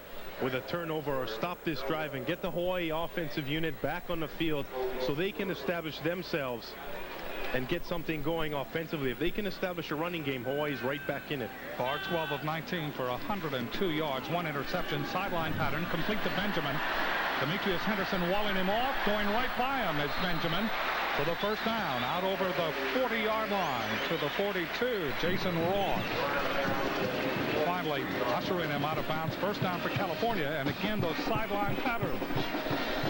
with a turnover or stop this drive and get the Hawaii offensive unit back on the field so they can establish themselves and get something going offensively. If they can establish a running game, Hawaii's right back in it. Barr 12 of 19 for 102 yards, 1 interception, sideline pattern, complete to Benjamin. Demetrius Henderson walling him off, going right by him is Benjamin for the first down, out over the 40-yard line to the 42, Jason Ross. Finally ushering him out of bounds. First down for California, and again those sideline patterns.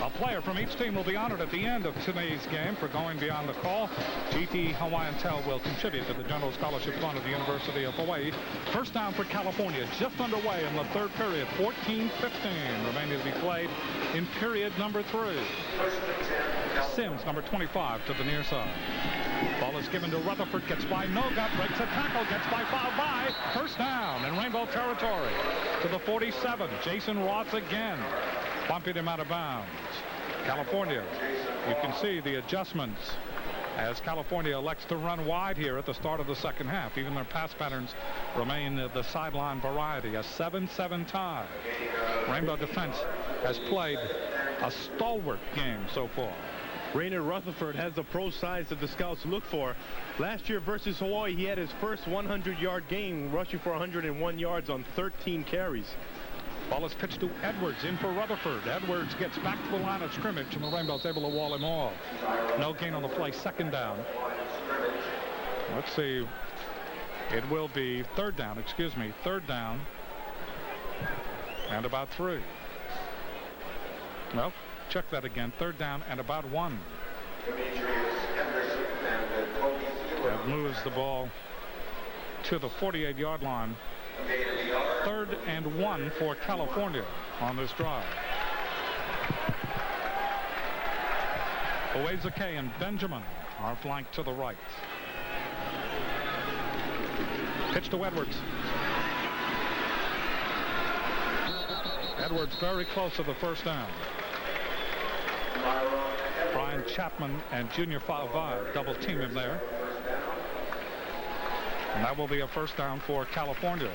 A player from each team will be honored at the end of today's game for going beyond the call. GT Hawaiian Tel will contribute to the General Scholarship Fund of the University of Hawaii. First down for California, just underway in the third period. 14-15 remaining to be played in period number 3. Sims, number 25, to the near side. Ball is given to Rutherford, gets by Noga, breaks a tackle, gets by Fa'avai. First down in Rainbow territory to the 47. Jason Ross again, bumping him out of bounds. California, you can see the adjustments as California elects to run wide here at the start of the second half. Even their pass patterns remain the sideline variety. A 7-7 tie. Rainbow defense has played a stalwart game so far. Raynard Rutherford has the pro size that the scouts look for. Last year versus Hawaii, he had his first 100-yard game, rushing for 101 yards on 13 carries. Ball is pitched to Edwards, in for Rutherford. Edwards gets back to the line of scrimmage, and the Rainbows able to wall him off. No gain on the play, second down. Let's see. It will be third down and about 3. No, check that again. Third down and about 1. That moves the ball to the 48-yard line. 3rd and 1 for California on this drive. Owezeke and Benjamin are flanked to the right. Pitch to Edwards. Edwards very close to the first down. Brian Chapman and Junior Favai double team him there. And that will be a first down for California.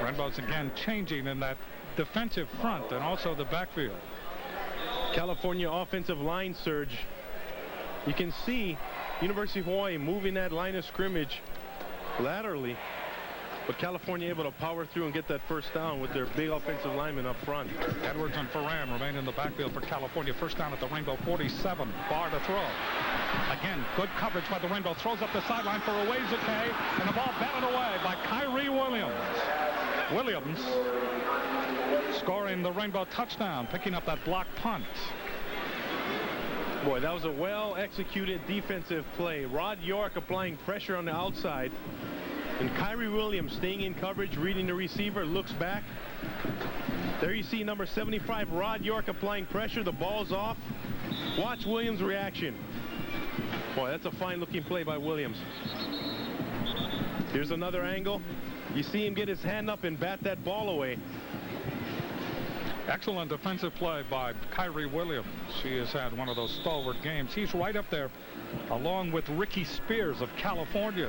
Rainbows again changing in that defensive front and also the backfield. California offensive line surge. You can see University of Hawaii moving that line of scrimmage laterally, but California able to power through and get that first down with their big offensive linemen up front. Edwards and Ferran remain in the backfield for California. First down at the Rainbow 47. Barr to throw. Again, good coverage by the Rainbow. Throws up the sideline for Owezeke, and the ball batted away by Khary Williams. Williams scoring the Rainbow touchdown, picking up that block punt. Boy, that was a well-executed defensive play. Rod York applying pressure on the outside, and Khary Williams staying in coverage, reading the receiver, looks back. There you see number 75, Rod York, applying pressure. The ball's off. Watch Williams' reaction. Boy, that's a fine-looking play by Williams. Here's another angle. You see him get his hand up and bat that ball away. Excellent defensive play by Khary Williams. He has had one of those stalwart games. He's right up there along with Ricky Spears of California.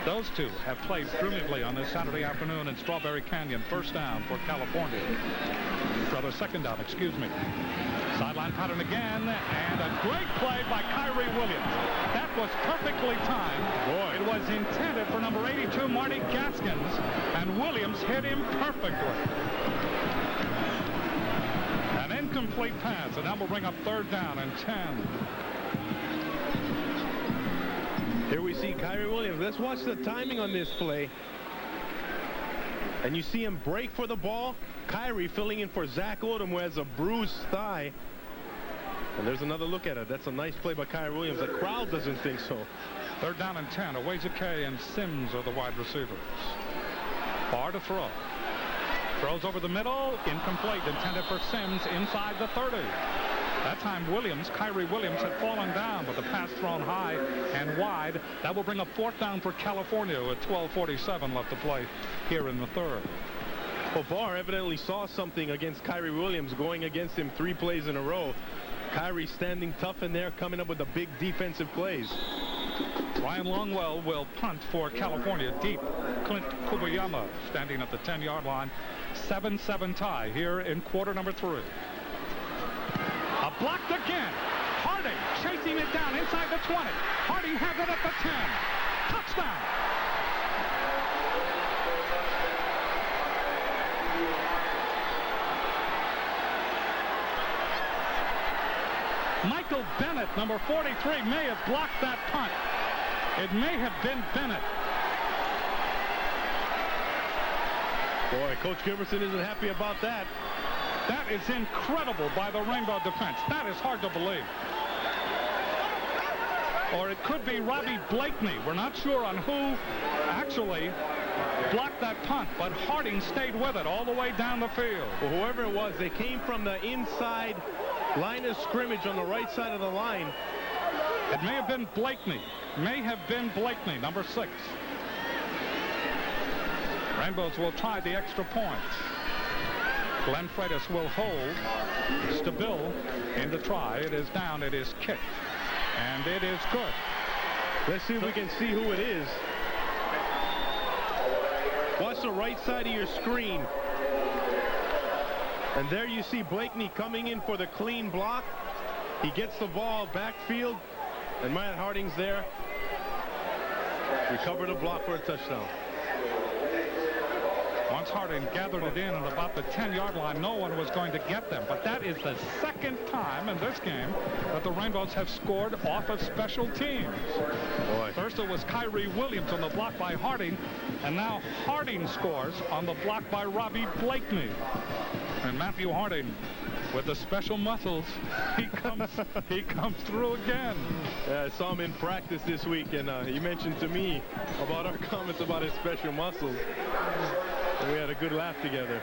Those two have played brilliantly on this Saturday afternoon in Strawberry Canyon. First down for California. Rather, second down, excuse me. Sideline pattern again, and a great play by Khary Williams. That was perfectly timed. Boy. It was intended for number 82, Marty Gaskins, and Williams hit him perfectly. An incomplete pass, and that will bring up third down and 10. Here we see Khary Williams. Let's watch the timing on this play. And you see him break for the ball. Khary filling in for Zach Odom, who has a bruised thigh. And there's another look at it. That's a nice play by Khary Williams. The crowd doesn't think so. Third down and 10. Owezeke and Sims are the wide receivers. Barr to throw. Throws over the middle. Incomplete. Intended for Sims inside the 30. That time Khary Williams had fallen down, but the pass thrown high and wide. That will bring up fourth down for California with 12:47 left to play here in the third. Well, Barr evidently saw something against Khary Williams, going against him 3 plays in a row. Khary standing tough in there, coming up with the big defensive plays. Ryan Longwell will punt for California deep. Clint Kubayama standing at the 10-yard line. 7-7 tie here in quarter number 3. Blocked again. Harding chasing it down inside the 20. Harding has it at the 10. Touchdown. Michael Bennett, number 43, may have blocked that punt. It may have been Bennett. Boy, Coach Giverson isn't happy about that. That is incredible by the Rainbow defense. That is hard to believe. Or it could be Robby Blakeney. We're not sure on who actually blocked that punt, but Harding stayed with it all the way down the field. Well, whoever it was, they came from the inside line of scrimmage on the right side of the line. It may have been Blakeney. May have been Blakeney, number 6. Rainbows will try the extra points. Glenn Freitas will hold. Stabile in the try. It is down. It is kicked. And it is good. Let's see if we can see who it is. Watch the right side of your screen. And there you see Blakeney coming in for the clean block. He gets the ball backfield. And Matt Harding's there. Recovered a block for a touchdown. once Harding gathered it in at about the 10-yard line, no one was going to get them. But that is the second time in this game that the Rainbows have scored off of special teams. Boy. First it was Khary Williams on the block by Harding, and now Harding scores on the block by Robby Blakeney. And Matthew Harding, with the special muscles, he comes through again. Yeah, I saw him in practice this week, and he mentioned to me about our comments about his special muscles. And we had a good laugh together.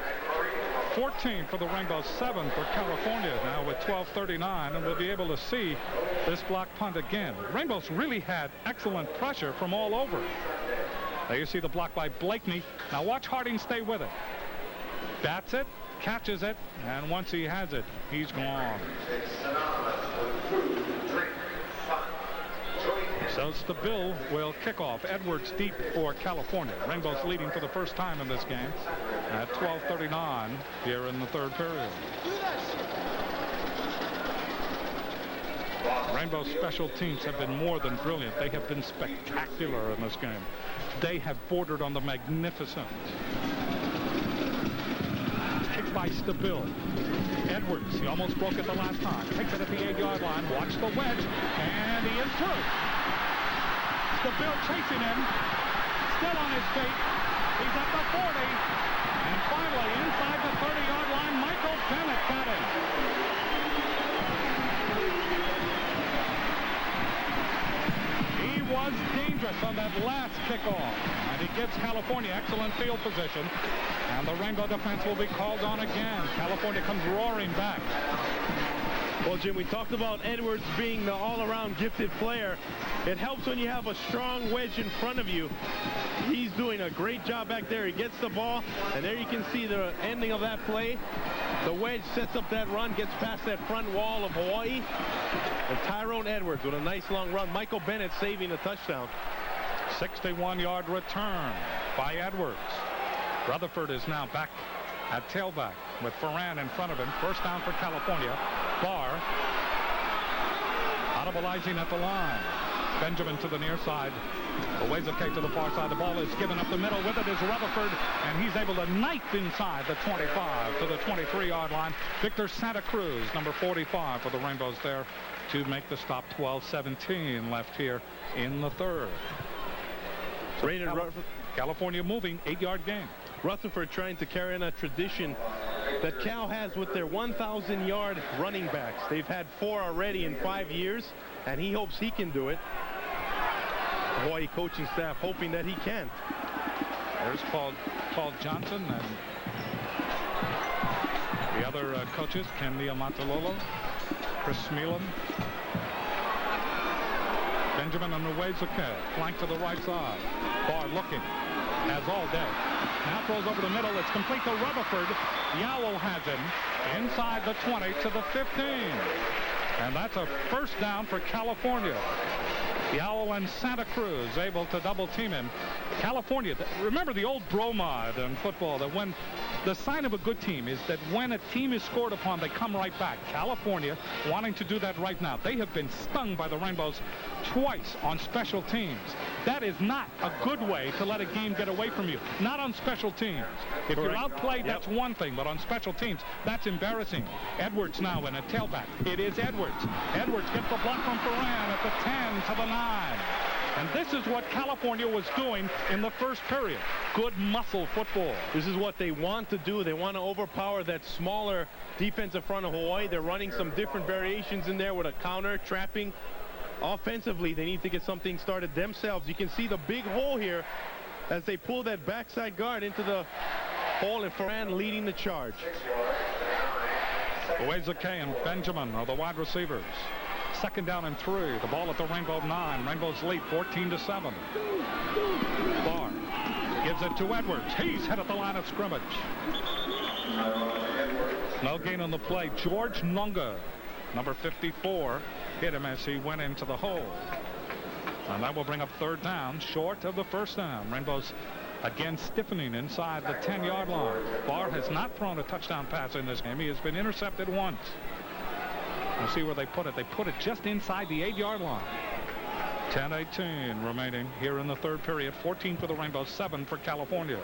14 for the Rainbows, 7 for California now with 12:39, and we'll be able to see this block punt again. Rainbows really had excellent pressure from all over. There you see the block by Blakeney. Now watch Harding stay with it. That's it. Catches it, and once he has it, he's gone. So Stabil will kick off. Edwards deep for California. Rainbows leading for the first time in this game at 12:39 here in the third period. Rainbow special teams have been more than brilliant. They have been spectacular in this game. They have bordered on the magnificent. Kicked by Stabil. Edwards, he almost broke it the last time. Takes it at the 8-yard line. Watch the wedge, and he is through. Stabil chasing him. Still on his feet. He's at the 40. And finally, inside the 30-yard line, Michael Bennett got him. He was dangerous on that last kickoff. And he gives California excellent field position. And the Rainbow defense will be called on again. California comes roaring back. Well, Jim, we talked about Edwards being the all-around gifted player. It helps when you have a strong wedge in front of you. He's doing a great job back there. He gets the ball, and there you can see the ending of that play. The wedge sets up that run, gets past that front wall of Hawaii. And Tyrone Edwards with a nice long run. Michael Bennett saving a touchdown. 61-yard return by Edwards. Rutherford is now back at tailback with Ferran in front of him. First down for California. Barr audibilizing at the line. Benjamin to the near side. Owezeke to the far side. The ball is given up the middle. With it is Rutherford, and he's able to knife inside the 25 to the 23-yard line. Victor Santa Cruz, number 45 for the Rainbows there to make the stop. 12:17 left here in the third. So California moving, 8-yard gain. Rutherford trying to carry on a tradition that Cal has with their 1,000-yard running backs. They've had 4 already in 5 years, and he hopes he can do it. Hawaii coaching staff hoping that he can. There's Paul Johnson and the other coaches, Ken Niamatalolo, Chris Smeelan, Benjamin and Owezeke, flank to the right side. Barr looking, as all day. Now throws over the middle. It's complete to Rutherford. Yowell has him inside the 20 to the 15. And that's a first down for California. Yowell and Santa Cruz able to double team him. California, remember the old bromide in football, that when the sign of a good team is that when a team is scored upon, they come right back. California wanting to do that right now. They have been stung by the Rainbows twice on special teams. That is not a good way to let a game get away from you. Not on special teams. If you're outplayed, that's one thing, but on special teams, that's embarrassing. Edwards now in a tailback. It is Edwards. Edwards gets the block from Ferran at the 10 to the 9. And this is what California was doing in the first period. Good muscle football. This is what they want to do. They want to overpower that smaller defensive front of Hawaii. They're running some different variations in there with a counter, trapping. Offensively, they need to get something started themselves. You can see the big hole here as they pull that backside guard into the hole, and Ferran leading the charge. Owezeke and Benjamin are the wide receivers. Second down and 3. The ball at the Rainbow 9. Rainbows lead 14-7. Barr gives it to Edwards. He's hit at the line of scrimmage. No gain on the play. George Nunga, number 54, hit him as he went into the hole. And that will bring up third down, short of the first down. Rainbows again stiffening inside the 10-yard line. Barr has not thrown a touchdown pass in this game. He has been intercepted once. We'll see where they put it. They put it just inside the 8-yard line. 10:18 remaining here in the third period. 14 for the Rainbows, 7 for California.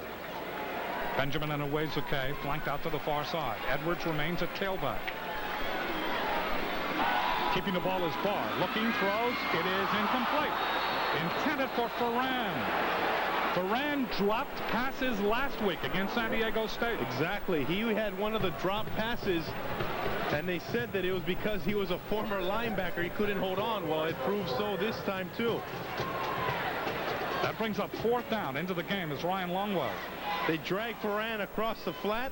Benjamin and Uwezuke flanked out to the far side. Edwards remains at tailback. Keeping the ball is Barr. Looking, throws. It is incomplete. Intended for Ferran. Ferran dropped passes last week against San Diego State. Exactly. He had one of the drop passes, and they said that it was because he was a former linebacker. He couldn't hold on. Well, it proved so this time, too. That brings up 4th down into the game as Ryan Longwell. They drag Ferran across the flat,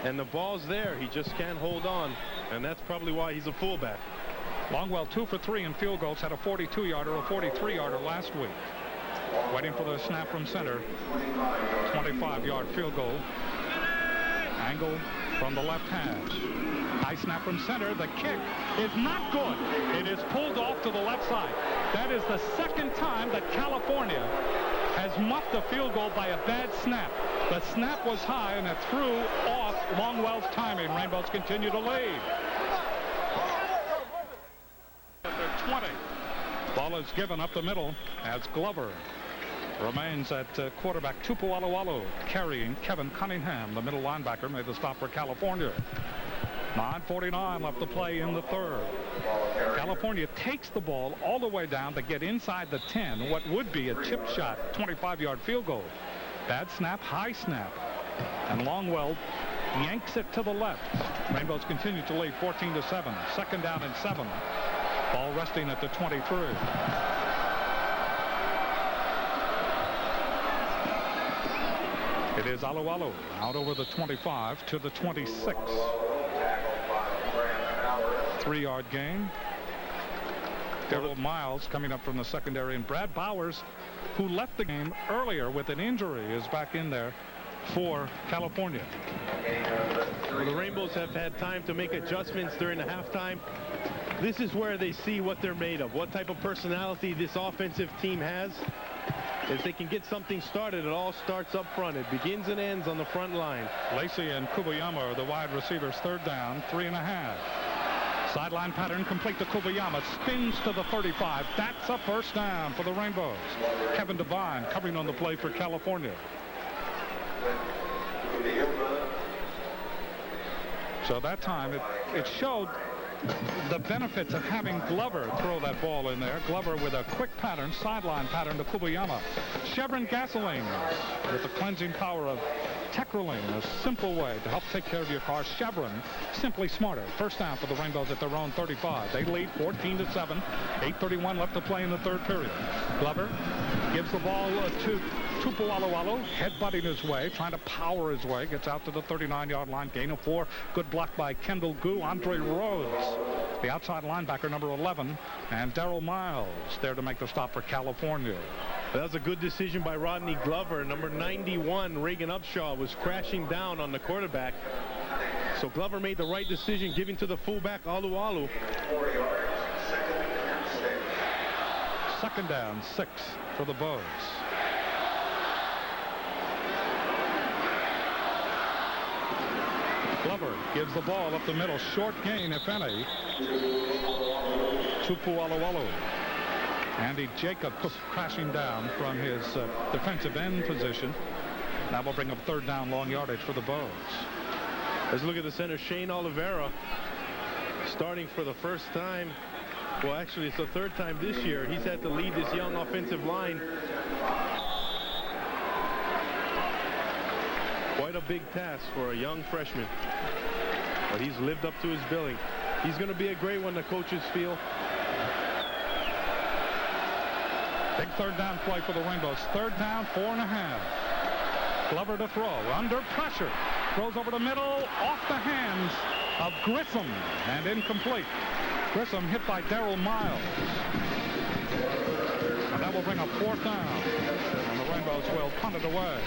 and the ball's there. He just can't hold on, and that's probably why he's a fullback. Longwell 2 for 3 in field goals, had a 42-yarder, a 43-yarder last week. Waiting for the snap from center. 25-yard field goal. Angle from the left hash. High snap from center. The kick is not good. It is pulled off to the left side. That is the second time that California has muffed a field goal by a bad snap. The snap was high and it threw off Longwell's timing. Rainbows continue to lead. They're 20. Ball is given up the middle as Glover remains at quarterback. Tupu Alualu carrying Kevin Cunningham, the middle linebacker, made the stop for California. 9:49 left to play in the third. California takes the ball all the way down to get inside the 10, what would be a chip shot 25-yard field goal. Bad snap, high snap, and Longwell yanks it to the left. Rainbows continue to lead 14-7. 2nd down and 7. Ball resting at the 23. It is Alualu out over the 25 to the 26. 3-yard gain. Daryl Miles coming up from the secondary, and Brad Bowers, who left the game earlier with an injury, is back in there for California. Well, the Rainbows have had time to make adjustments during the halftime. This is where they see what they're made of, what type of personality this offensive team has. If they can get something started, it all starts up front. It begins and ends on the front line. Lacey and Kubayama are the wide receivers. 3rd down, 3.5. Sideline pattern complete to Kubayama. Spins to the 35. That's a 1st down for the Rainbows. Kevin Devine covering on the play for California. So that time it showed the benefits of having Glover throw that ball in there. Glover with a quick pattern, sideline pattern to Kubayama. Chevron gasoline with the cleansing power of Tetraline, a simple way to help take care of your car. Chevron, simply smarter. 1st down for the Rainbows at their own 35. They lead 14-7. 8:31 left to play in the 3rd period. Glover gives the ball to Tupu Alualu, headbutting his way, trying to power his way, gets out to the 39-yard line, gain of 4. Good block by Kendall Gu. Andre Rhodes, the outside linebacker, number 11, and Daryl Miles there to make the stop for California. That was a good decision by Rodney Glover. Number 91, Reagan Upshaw, was crashing down on the quarterback. So Glover made the right decision, giving to the fullback, Alualu. 2nd down, 6 for the Bows. Glover gives the ball up the middle. Short gain, if any. Tupu Alualu. Andy Jacob crashing down from his defensive end position. That will bring up 3rd down, long yardage for the Bows. Let's look at the center, Shane Oliveira, starting for the 1st time. Well, actually, it's the 3rd time this year. He's had to lead this young offensive line. Quite a big task for a young freshman. But he's lived up to his billing. He's going to be a great one, the coaches feel. Big 3rd down play for the Rainbows. 3rd down, 4.5. Glover to throw. Under pressure. Throws over the middle. Off the hands of Grissom. And incomplete. Grissom hit by Daryl Miles. And that will bring up 4th down. And the Rainbows will punt it away.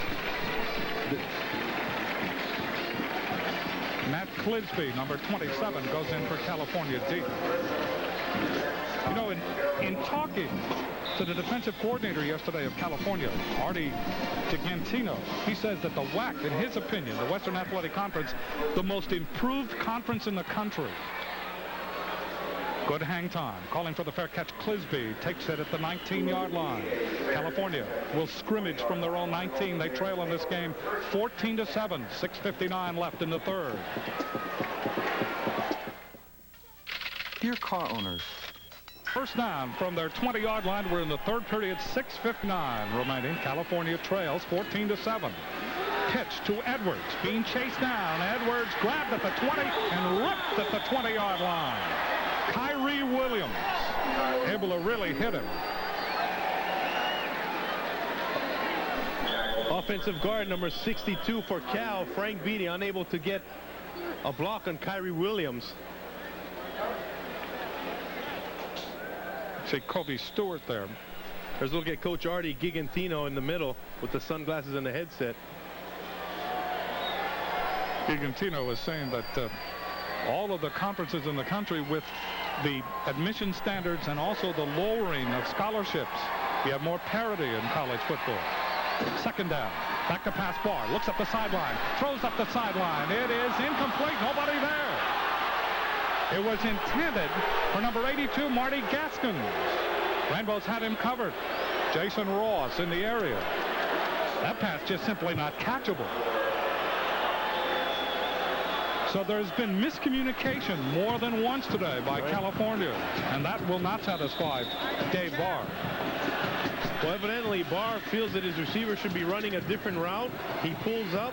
Matt Clisby, number 27, goes in for California deep. You know, in talking to the defensive coordinator yesterday of California, Artie Gigantino, he says that the WAC, in his opinion, the Western Athletic Conference, the most improved conference in the country. Good hang time. Calling for the fair catch. Clisby takes it at the 19-yard line. California will scrimmage from their own 19. They trail in this game 14-7. 6:59 left in the third. Dear car owners, first down from their 20-yard line. We're in the third period. 6:59 remaining. California trails 14-7. Pitch to Edwards, being chased down. Edwards grabbed at the 20 and ripped at the 20-yard line. Khary Williams able to really hit him. Offensive guard number 62 for Cal, Frank Beatty, unable to get a block on Khary Williams. See Kobe Stewart there. There's a look at Coach Artie Gigantino in the middle with the sunglasses and the headset. Gigantino was saying that all of the conferences in the country, with the admission standards and also the lowering of scholarships, you have more parity in college football. Second down. Back to pass. Barr looks up the sideline, throws up the sideline. It is incomplete. Nobody there. It was intended for number 82, Marty Gaskins. Rainbows had him covered. Jason Ross in the area. That pass just simply not catchable. So there's been miscommunication more than once today by California, and that will not satisfy Dave Barr. Well, evidently Barr feels that his receiver should be running a different route. He pulls up,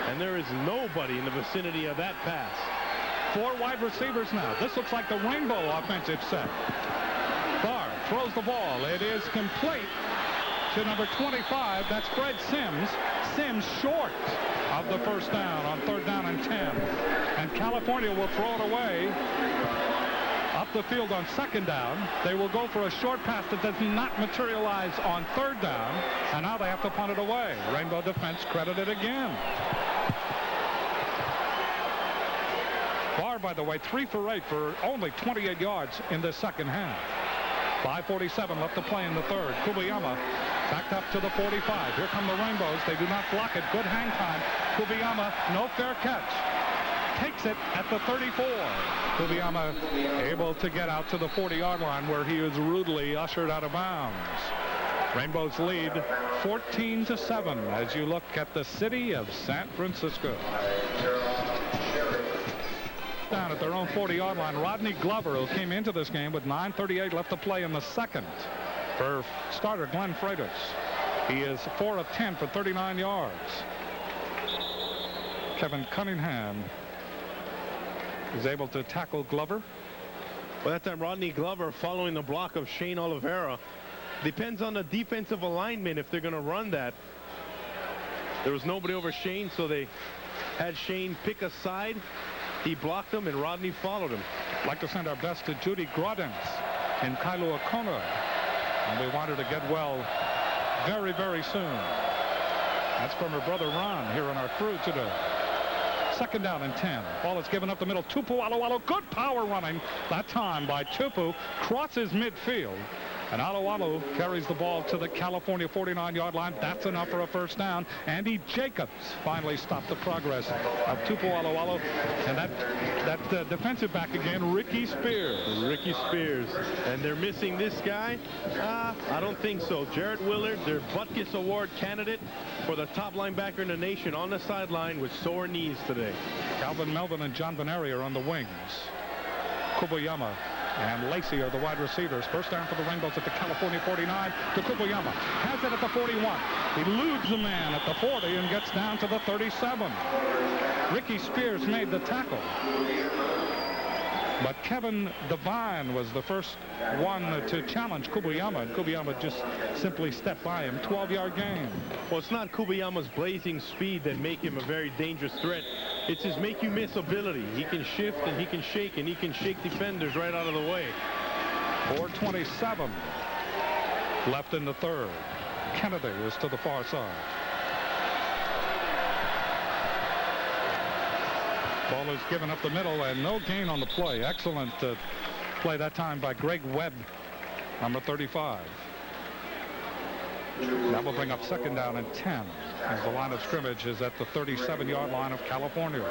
and there is nobody in the vicinity of that pass. 4 wide receivers now. This looks like the rainbow offensive set. Barr throws the ball. It is complete to number 25. That's Fred Sims. Sims short of the first down on 3rd down and 10. And California will throw it away up the field on 2nd down. They will go for a short pass that does not materialize on 3rd down. And now they have to punt it away. Rainbow defense credited again. Barr, by the way, 3 for 8 for only 28 yards in the second half. 5:47 left to play in the third. Kubayama backed up to the 45. Here come the Rainbows. They do not block it. Good hang time. Kubayama, no fair catch. Takes it at the 34. Kubayama able to get out to the 40-yard line where he was rudely ushered out of bounds. Rainbows lead 14-7 as you look at the city of San Francisco. Down at their own 40-yard line, Rodney Glover, who came into this game with 9:38 left to play in the second, for starter Glenn Freitas. He is 4 of 10 for 39 yards. Kevin Cunningham is able to tackle Glover. Well, that time Rodney Glover following the block of Shane Oliveira. Depends on the defensive alignment if they're going to run that. There was nobody over Shane, so they had Shane pick a side. He blocked him, and Rodney followed him. I'd like to send our best to Judy Grodens in Kailua Kona. And we want her to get well very, very soon. That's from her brother Ron here on our crew today. 2nd down and 10. Ball is given up the middle. Tupu Alualu. Good power running that time by Tupu. Crosses midfield. And Alualu carries the ball to the California 49-yard line. That's enough for a first down. Andy Jacobs finally stopped the progress of Tupu Alualu. And that defensive back again, Ricky Spears. Ricky Spears. And they're missing this guy? I don't think so. Jarrett Willard, their Butkus Award candidate for the top linebacker in the nation, on the sideline with sore knees today. Calvin Melvin and John Benary are on the wings. Kubayama and Lacey are the wide receivers. First down for the Rainbows at the California 49 to Kubayama. Has it at the 41. He eludes the man at the 40 and gets down to the 37. Ricky Spears made the tackle. But Kevin Devine was the first one to challenge Kubayama, and Kubayama just simply stepped by him. 12-yard gain. Well, it's not Kubayama's blazing speed that make him a very dangerous threat. It's his make-you-miss ability. He can shift, and he can shake, and he can shake defenders right out of the way. 4:27 left in the third. Kennedy is to the far side. Ball is given up the middle, and no gain on the play. Excellent play that time by Greg Webb, number 35. That will bring up 2nd down and 10 as the line of scrimmage is at the 37-yard line of California.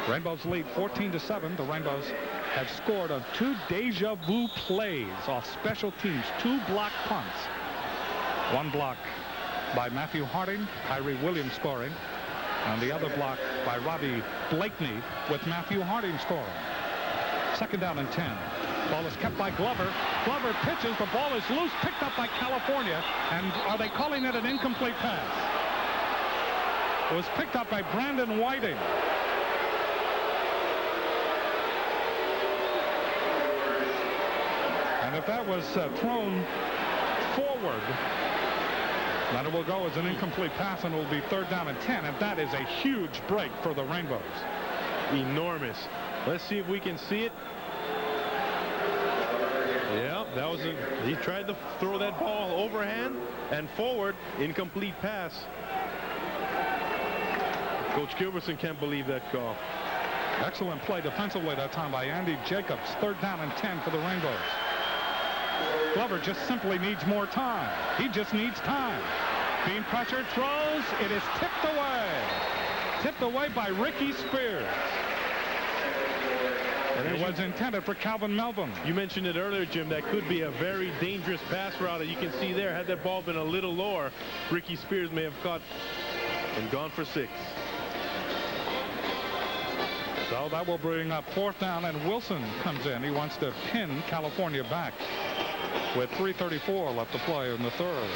Rainbows lead 14-7. The Rainbows have scored on 2 deja vu plays off special teams, 2 blocked punts. 1 block by Matthew Harding, Khary Williams scoring, and the other block by Robby Blakeney with Matthew Harding scoring. 2nd down and 10. Ball is kept by Glover. Glover pitches. The ball is loose, picked up by California. And are they calling it an incomplete pass? It was picked up by Brandon Whiting. And if that was thrown forward, then it will go as an incomplete pass, and it will be 3rd down and 10. And that is a huge break for the Rainbows. Enormous. Let's see if we can see it. Yeah, that was he tried to throw that ball overhand and forward. Incomplete pass. Coach Gilbertson can't believe that call. Excellent play defensively that time by Andy Jacobs. 3rd down and 10 for the Rainbows. Glover just simply needs more time. He just needs time. Being pressured, throws. It is tipped away. Tipped away by Ricky Spears. And it was intended for Calvin Melvin. You mentioned it earlier, Jim. That could be a very dangerous pass route that you can see there. Had that ball been a little lower, Ricky Spears may have caught and gone for 6. So that will bring up 4th down, and Wilson comes in. He wants to pin California back with 3:34 left to play in the 3rd.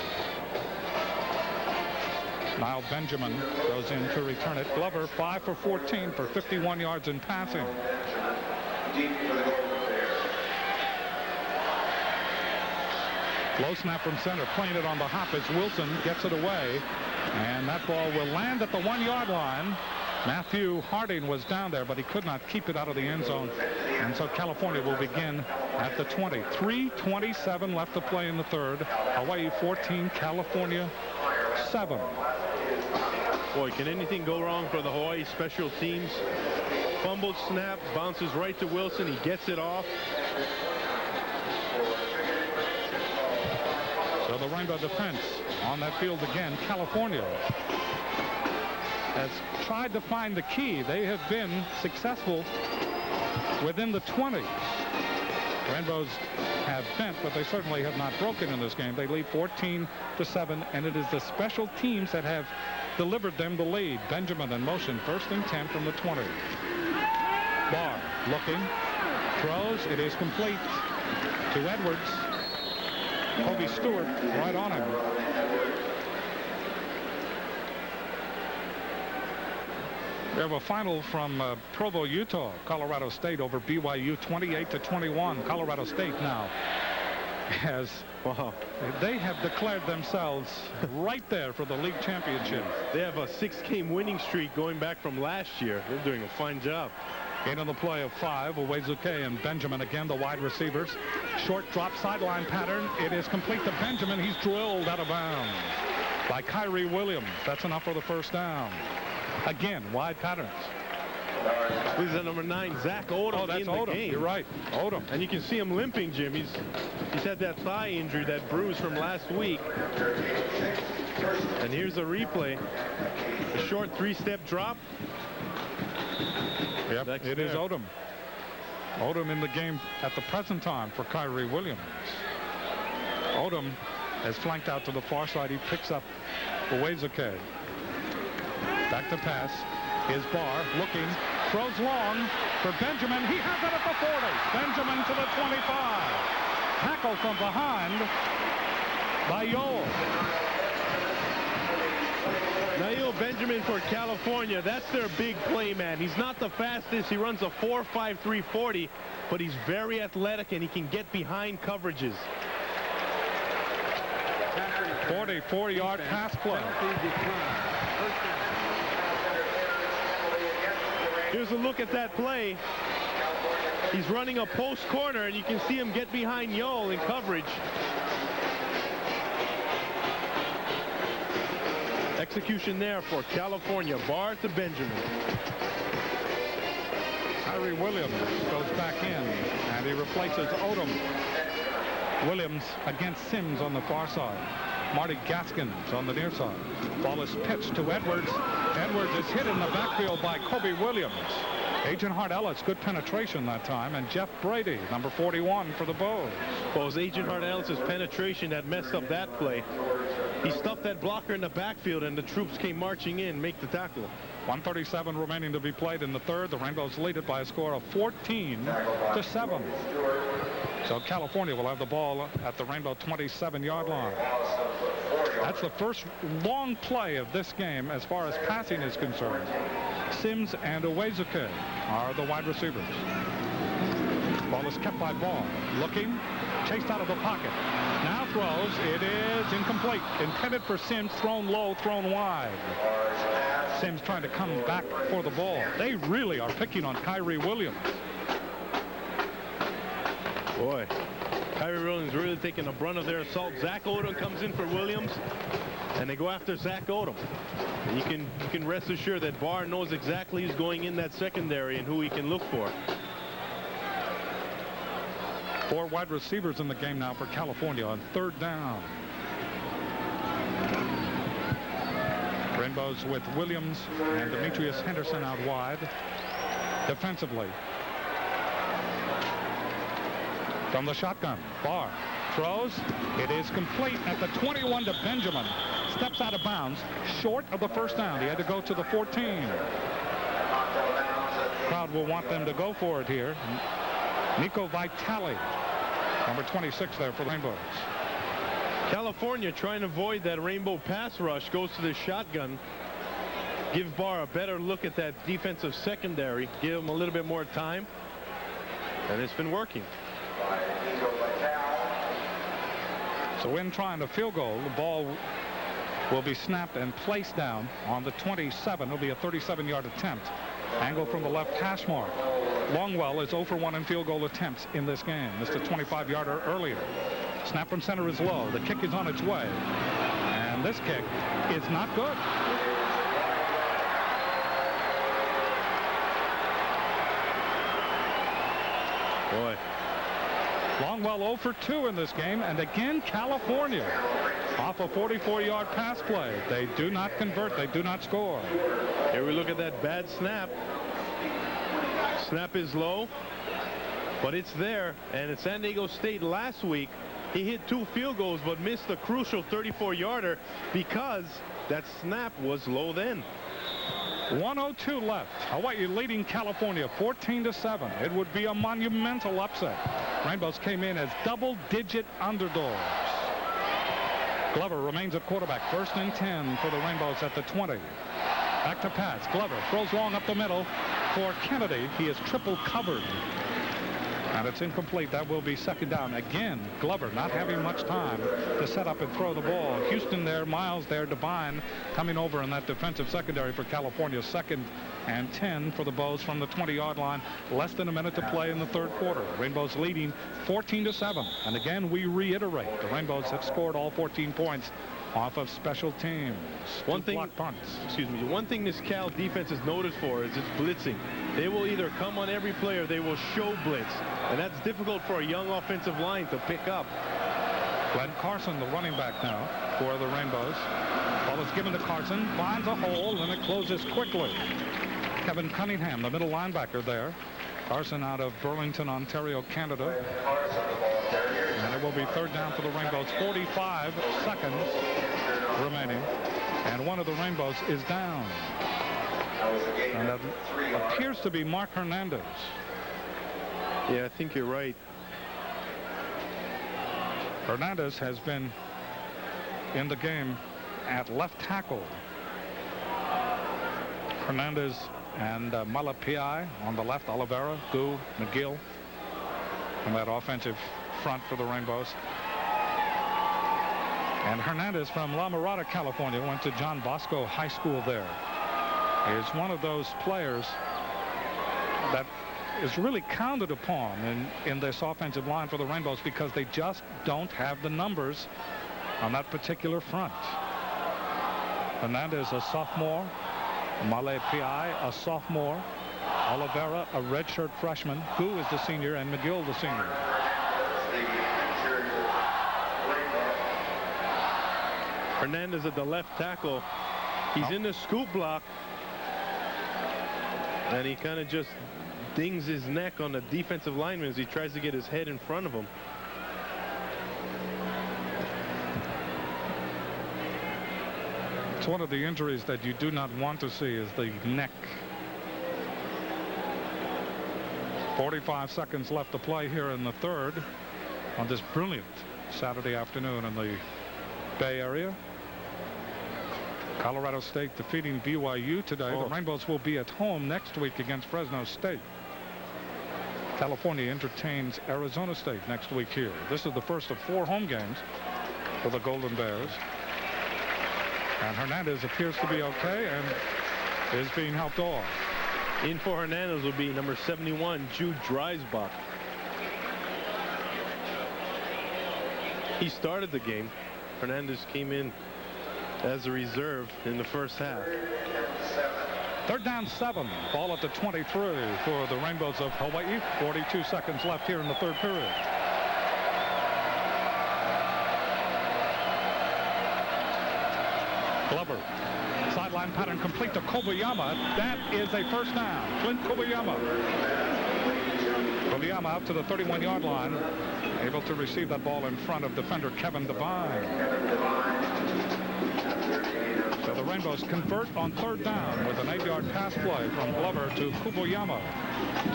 Niall Benjamin goes in to return it. Glover 5 for 14 for 51 yards in passing. Low snap from center, playing it on the hop as Wilson gets it away, and that ball will land at the 1-yard line. Matthew Harding was down there, but he could not keep it out of the end zone, and so California will begin at the 20. 3:27 left to play in the 3rd. Hawaii 14, California 7. Boy, can anything go wrong for the Hawaii special teams? Fumbled snap, bounces right to Wilson. He gets it off. So the Rainbow defense on that field again. California has tried to find the key. They have been successful within the 20. Rainbows have bent, but they certainly have not broken in this game. They lead 14-7, and it is the special teams that have delivered them the lead. Benjamin in motion, 1st and 10 from the 20. Barr looking, throws. It is complete to Edwards. Kobe Stewart right on him. We have a final from Provo, Utah. Colorado State over BYU 28-21. Colorado State now has, they have declared themselves right there for the league championship. They have a 6-game winning streak going back from last year. They're doing a fine job. Gain on the play of 5. Uwezuke and Benjamin again, the wide receivers. Short drop sideline pattern. It is complete to Benjamin. He's drilled out of bounds by Khary Williams. That's enough for the 1st down. Again, wide patterns. This is number 9, Zach Odom in the game. You're right, Odom. And you can see him limping, Jim. He's had that thigh injury, that bruise from last week. And here's a replay. A short 3-step drop. Yep, it is Odom. Odom in the game at the present time for Khary Williams. Odom has flanked out to the far side. He picks up Uwezuke. Back to pass. Here's Barr looking. Throws long for Benjamin. He has it at the 40. Benjamin to the 25. Tackle from behind by Yoel. Nail Benjamin for California. That's their big play man. He's not the fastest. He runs a 4.53 40, but he's very athletic and he can get behind coverages. 44-yard pass play. Here's a look at that play. He's running a post corner and you can see him get behind Yoel in coverage. Execution there for California. Barr to Benjamin. Khary Williams goes back in and he replaces Odom. Williams against Sims on the far side. Marty Gaskins on the near side. Ball is pitched to Edwards. Edwards is hit in the backfield by Kobe Williams. Agent Hart Ellis, good penetration that time, and Jeff Brady, number 41 for the Bows. Well, it was Agent Hart Ellis' penetration that messed up that play. He stuffed that blocker in the backfield, and the troops came marching in, make the tackle. 1:37 remaining to be played in the third. The Rainbows lead it by a score of 14-7. So California will have the ball at the Rainbow 27-yard line. That's the first long play of this game as far as passing is concerned. Sims and Uwezuke are the wide receivers. Ball is kept by Ball. Looking, chased out of the pocket. Now throws. It is incomplete. Intended for Sims, thrown low, thrown wide. Sims trying to come back for the ball. They really are picking on Khary Williams. Boy, Khary Williams really taking the brunt of their assault. Zach Odom comes in for Williams, and they go after Zach Odom. And you can rest assured that Barr knows exactly who's going in that secondary and who he can look for. 4 wide receivers in the game now for California on third down. Rainbows with Williams and Demetrius Henderson out wide. Defensively. From the shotgun, Barr throws. It is complete at the 21 to Benjamin. Steps out of bounds, short of the first down. He had to go to the 14. Crowd will want them to go for it here. Nico Vitale, number 26 there for the Rainbows. California trying to avoid that Rainbow pass rush, goes to the shotgun. Give Barr a better look at that defensive secondary. Give him a little bit more time. And it's been working. So in trying to field goal, the ball will be snapped and placed down on the 27. It'll be a 37-yard attempt. Angle from the left hash mark. Longwell is 0 for 1 in field goal attempts in this game. Missed a 25-yarder earlier. Snap from center is low. The kick is on its way. And this kick is not good. Boy. Longwell 0 for 2 in this game, and again California off a 44-yard pass play. They do not convert. They do not score. Here we look at that bad snap. Snap is low, but it's there. And at San Diego State last week, he hit 2 field goals but missed a crucial 34-yarder because that snap was low then. 1:02 left. Hawaii leading California 14-7. It would be a monumental upset. Rainbows came in as double-digit underdogs. Glover remains at quarterback. 1st and 10 for the Rainbows at the 20. Back to pass. Glover throws long up the middle for Kennedy. He is triple covered. And it's incomplete. That will be 2nd down. Again, Glover not having much time to set up and throw the ball. Houston there, Miles there, Devine coming over in that defensive secondary for California. 2nd and 10 for the Bows from the 20-yard line. Less than a minute to play in the 3rd quarter. Rainbows leading 14-7. And again, we reiterate, the Rainbows have scored all 14 points off of special teams. One thing this Cal defense is noticed for is its blitzing. They will either come on every play or they will show blitz, and that's difficult for a young offensive line to pick up. Glenn Carson, the running back now for the Rainbows. Ball is given to Carson, finds a hole, and it closes quickly. Kevin Cunningham, the middle linebacker there. Carson out of Burlington, Ontario, Canada. And it will be 3rd down for the Rainbows. 45 seconds remaining. And one of the Rainbows is down. And that appears to be Mark Hernandez. Yeah, I think you're right. Hernandez has been in the game at left tackle. Hernandez and Malapai on the left. Oliveira, Gu, McGill on that offensive front for the Rainbows. And Hernandez from La Mirada, California, went to John Bosco High School there. Is one of those players that is really counted upon in this offensive line for the Rainbows because they just don't have the numbers on that particular front. Hernandez, a sophomore. Malapai, a sophomore. Oliveira, a redshirt freshman. Gu is the senior, and McGill the senior. Hernandez at the left tackle. He's in the scoop block. And he kind of just dings his neck on the defensive lineman as he tries to get his head in front of him. It's one of the injuries that you do not want to see, is the neck. 45 seconds left to play here in the third on this brilliant Saturday afternoon in the Bay Area. Colorado State defeating BYU today. The Rainbows will be at home next week against Fresno State. California entertains Arizona State next week here. This is the first of 4 home games for the Golden Bears. And Hernandez appears to be okay and is being helped off. In for Hernandez will be number 71, Jude Dreisbach. He started the game. Hernandez came in as a reserve in the first half. Third down 7. Ball at the 23 for the Rainbows of Hawaii. 42 seconds left here in the third period. Glover. Sideline pattern complete to Kobayama. That is a first down. Clint Kobayama. Kobayama out to the 31-yard line. Able to receive that ball in front of defender Kevin Devine. So the Rainbows convert on third down with an 8-yard pass play from Glover to Kobayama.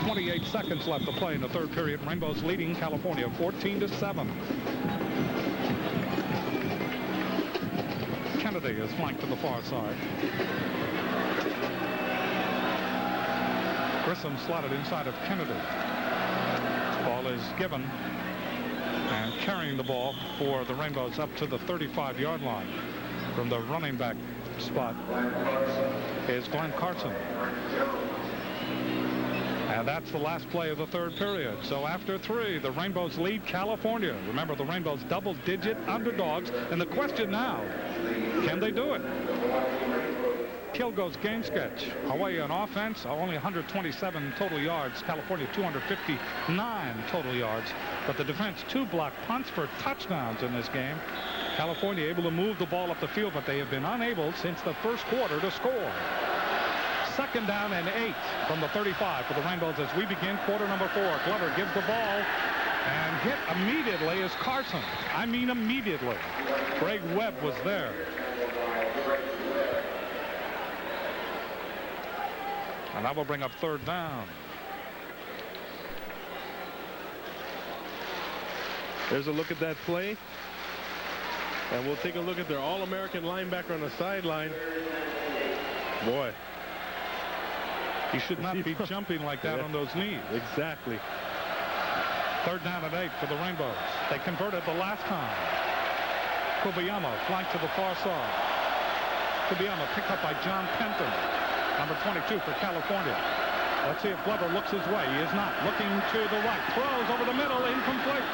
28 seconds left to play in the third period. Rainbows leading California 14-7. Kennedy is flanked to the far side. Grissom slotted inside of Kennedy. Ball is given, and carrying the ball for the Rainbows up to the 35-yard line from the running back spot is Glenn Carson. And that's the last play of the third period. So after 3, the Rainbows lead California. Remember, the Rainbows double-digit underdogs. And the question now, can they do it? Kilgo's game sketch. Hawaii on offense, only 127 total yards. California 259 total yards. But the defense, 2 blocked punts for touchdowns in this game. California able to move the ball up the field, but they have been unable since the first quarter to score. Second down and 8 from the 35 for the Rainbows as we begin quarter number 4. Glover gives the ball, and hit immediately is Carson. I mean immediately. Greg Webb was there. And that will bring up third down. There's a look at that play. And we'll take a look at their All-American linebacker on the sideline. Boy. He should not be jumping like that on those knees. Exactly. Third down and 8 for the Rainbows. They converted the last time. Kobayama flanked to the far side. Kobayama picked up by John Penton, number 22 for California. Let's see if Glover looks his way. He is not. Looking to the right. Throws over the middle. Incomplete.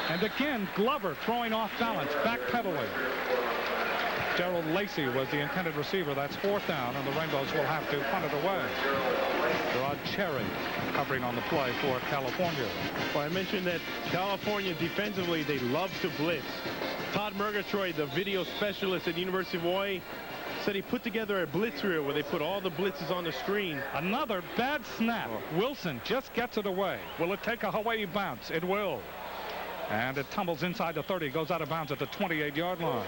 And again, Glover throwing off balance. Backpedaling. Gerald Lacey was the intended receiver. That's fourth down, and the Rainbows will have to punt it away. Rod Cherry covering on the play for California. Well, I mentioned that California defensively, they love to blitz. Todd Murgatroyd, the video specialist at the University of Hawaii, said he put together a blitz reel where they put all the blitzes on the screen. Another bad snap. Wilson just gets it away. Will it take a Hawaii bounce? It will. And it tumbles inside the 30, goes out of bounds at the 28-yard line.